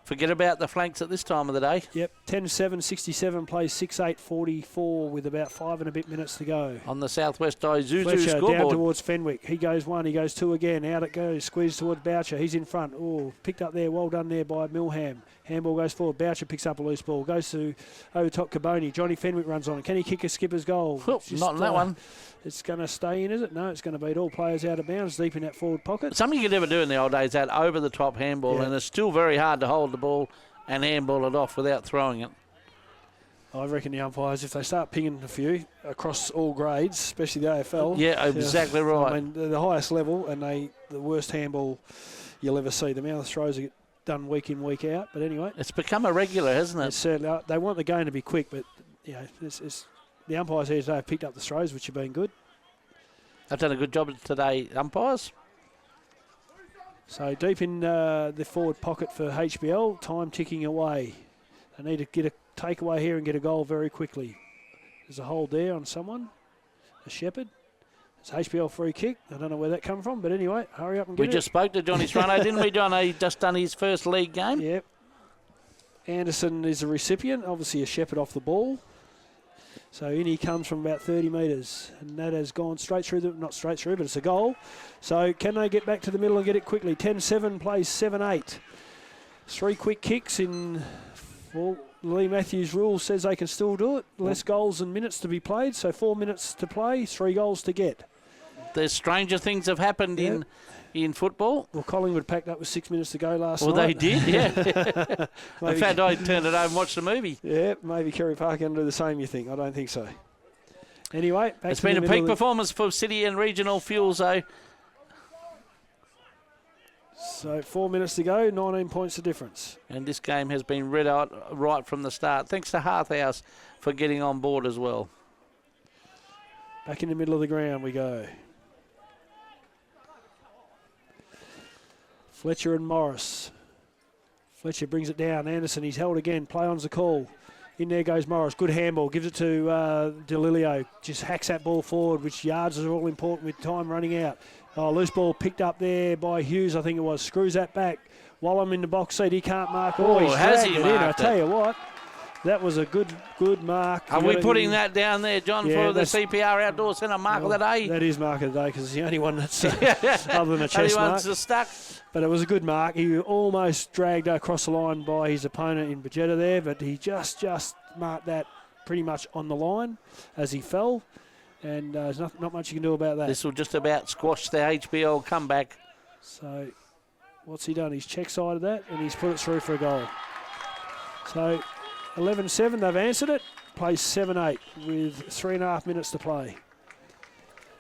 forget about the flanks at this time of the day. Yep, 10-7, 67, plays 6-8, 44 with about 5 and a bit minutes to go. On the Southwest Isuzu Fletcher scoreboard. Down towards Fenwick. He goes 1, he goes 2 again. Out it goes. Squeezed towards Boucher. He's in front. Oh, picked up there. Well done there by Milham. Handball goes forward. Boucher picks up a loose ball. Goes to over top Caboni. Johnny Fenwick runs on. Can he kick a skipper's goal? Not in that one. It's going to stay in, is it? No, it's going to beat all players out of bounds deep in that forward pocket. Something you could never do in the old days, that over-the-top handball, and it's still very hard to hold the ball and handball it off without throwing it. I reckon the umpires, if they start pinging a few across all grades, especially the AFL. Yeah, exactly right. I mean, they're the highest level, and the worst handball you'll ever see. The amount of throws that get done week in, week out. But anyway. It's become a regular, hasn't it? It's certainly. They want the game to be quick, but the umpires here today have picked up the throws, which have been good. They've done a good job today, umpires. So deep in the forward pocket for HBL, time ticking away. They need to get a takeaway here and get a goal very quickly. There's a hold there on someone. a Shepherd. It's HBL free kick. I don't know where that come from, but anyway, hurry up and get We it. just spoke to Johnny Serrano, didn't we, John? He's just done his first league game. Yep. Anderson is the recipient, obviously a Shepherd off the ball. So in he comes from about 30 metres, and that has gone straight through, not straight through, but it's a goal. So can they get back to the middle and get it quickly? 10-7 plays 7-8. 3 quick kicks in, well, Lee Matthews' rule says they can still do it. Less goals and minutes to be played, so 4 minutes to play, 3 goals to get. There's stranger things have happened in football. Well, Collingwood packed up with 6 minutes to go last night. Well, they did, yeah. In fact, I turned it over and watched the movie. Yeah, maybe Carey Park can do the same, you think? I don't think so. Anyway, back it's to been the a peak performance for City and Regional Fuels, though. So 4 minutes to go, 19 points the difference. And this game has been red out right from the start. Thanks to Hearthouse for getting on board as well. Back in the middle of the ground we go. Fletcher and Morris. Fletcher brings it down. Anderson, he's held again. Play on's the call. In there goes Morris. Good handball. Gives it to DeLilio. Just hacks that ball forward, which yards are all important with time running out. Oh, loose ball picked up there by Hughes, I think it was. Screws that back. Wallum in the box seat. He can't mark. Oh, he's has dragged he it in. I marked tell it? you what. That was a good mark. Are we putting that down there, John, for the CPR Outdoor Centre mark of the day? That is mark of the day because it's the only one that's other than a chest mark. Only one's stuck. But it was a good mark. He almost dragged across the line by his opponent in Bajetta there, but he just marked that pretty much on the line as he fell. And there's not much you can do about that. This will just about squash the HBL comeback. So what's he done? He's check side of that and he's put it through for a goal. So 11-7, they've answered it. Plays 7-8 with 3.5 minutes to play.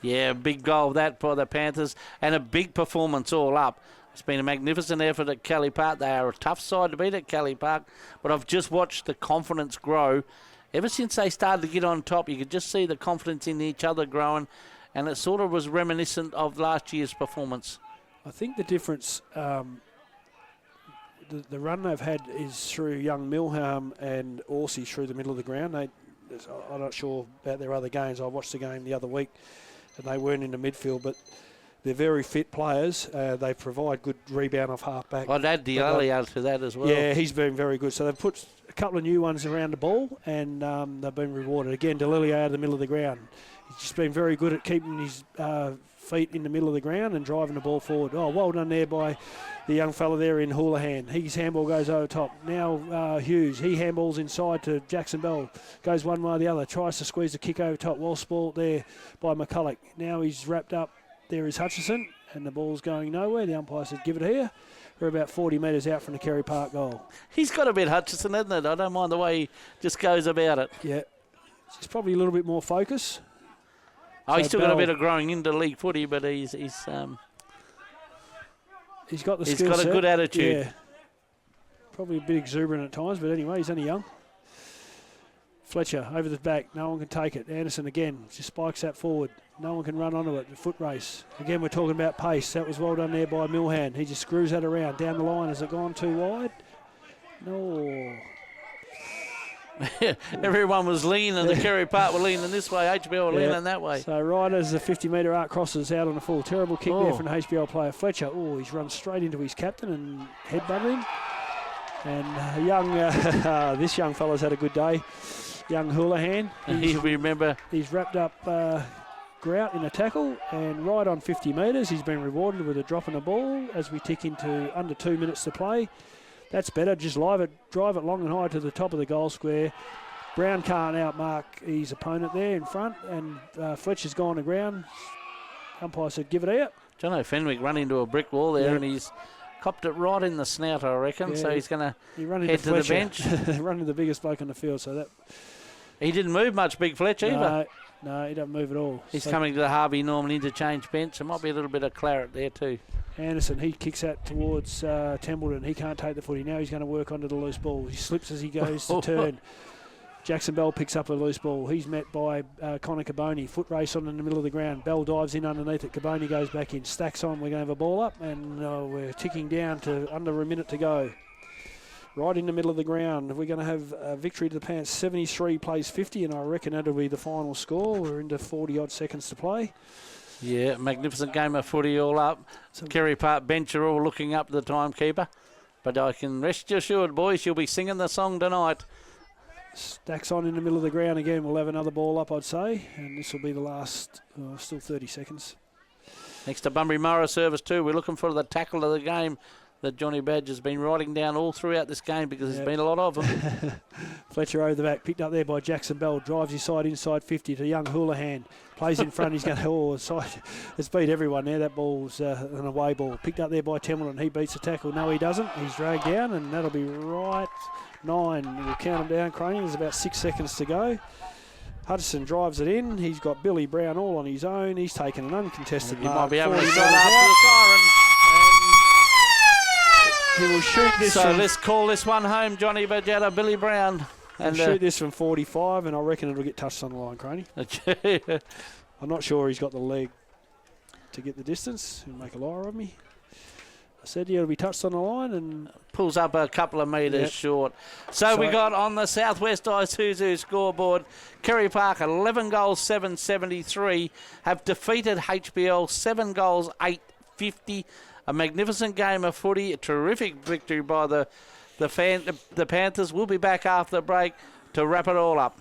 Yeah, big goal that for the Panthers and a big performance all up. It's been a magnificent effort at Kelly Park. They are a tough side to beat at Kelly Park, but I've just watched the confidence grow. Ever since they started to get on top, you could just see the confidence in each other growing, and it sort of was reminiscent of last year's performance. I think the difference, the run they've had is through young Milham and Orsi through the middle of the ground. I'm not sure about their other games. I watched the game the other week, and they weren't in the midfield, but they're very fit players. They provide good rebound off half-back. I'd add D'Alio to that as well. Yeah, he's been very good. So they've put a couple of new ones around the ball, and they've been rewarded. Again, D'Alio out of the middle of the ground. He's just been very good at keeping his feet in the middle of the ground and driving the ball forward. Oh, well done there by the young fella there in Houlihan. His handball goes over top. Now Hughes, he handballs inside to Jackson Bell. Goes one way or the other. Tries to squeeze the kick over top. Well spoilt there by McCulloch. Now he's wrapped up. There is Hutchison, and the ball's going nowhere. The umpire said, give it here. We're about 40 metres out from the Carey Park goal. He's got a bit Hutchison, hasn't it? I don't mind the way he just goes about it. Yeah. It's probably a little bit more focus. Oh, he's still got a bit of growing into league footy, but he's got the skill He's got a good attitude. Yeah. Probably a bit exuberant at times, but anyway, he's only young. Fletcher over the back. No one can take it. Anderson again just spikes that forward. No one can run onto it. The foot race. Again, we're talking about pace. That was well done there by Milhan. He just screws that around. Down the line. Has it gone too wide? No. Everyone was leaning. The Carey Park were leaning this way. HBL were leaning that way. So right as the 50-metre arc crosses out on the full. Terrible kick there from the HBL player. Fletcher. Oh, he's run straight into his captain and headbutted him. And this young fella's had a good day. Young Houlihan. He's wrapped up Grout in a tackle, and right on 50 metres he's been rewarded with a drop in the ball as we tick into under 2 minutes to play. That's better. Just drive it long and high to the top of the goal square. Brown can't outmark his opponent there in front, and Fletcher's gone to ground. Umpire said, give it out. Jono Fenwick run into a brick wall there, and he's copped it right in the snout, I reckon. Yeah, so he's going to head to the bench. Running the biggest bloke on the field, so that... He didn't move much, Big Fletch, either. No, he doesn't move at all. He's coming to the Harvey Norman interchange bench. There might be a little bit of claret there too. Anderson, he kicks that towards Templeton. He can't take the footy. Now he's going to work onto the loose ball. He slips as he goes to turn. Jackson Bell picks up a loose ball. He's met by Connor Caboni. Foot race on in the middle of the ground. Bell dives in underneath it. Caboni goes back in. Stacks on. We're going to have a ball up, and we're ticking down to under a minute to go. right in the middle of the ground. We're going to have a victory to the Pants. 73 plays 50, and I reckon that'll be the final score. We're into 40-odd seconds to play. Yeah, magnificent game of footy all up. Carey Park bench are all looking up the timekeeper. But I can rest you assured, boys, you'll be singing the song tonight. Stacks on in the middle of the ground again. We'll have another ball up, I'd say. And this will be the last, still 30 seconds. Next to Bunbury Murrah service too. We're looking for the tackle of the game that Johnny Badge has been writing down all throughout this game because there's been a lot of them. Fletcher over the back, picked up there by Jackson Bell, drives his side inside 50 to young Houlihan, plays in front, he's going to, it's beat everyone there, that ball's an away ball. Picked up there by Templeton, he beats the tackle, no he doesn't, he's dragged down and that'll be right 9, we'll count them down, Craney, there's about 6 seconds to go. Hudson drives it in, he's got Billy Brown all on his own, he's taken an uncontested He mark. might be able to start after the siren. He will shoot this. So let's call this one home, Johnny Badgetta, Billy Brown. And shoot this from 45, and I reckon it'll get touched on the line, Craney. I'm not sure he's got the leg to get the distance. He'll make a liar of me. I said it'll be touched on the line and pulls up a couple of metres short. So we got on the Southwest Isuzu scoreboard, Carey Park 11 goals 773 have defeated HBL 7 goals 850. A magnificent game of footy, a terrific victory by the Panthers. We'll be back after the break to wrap it all up.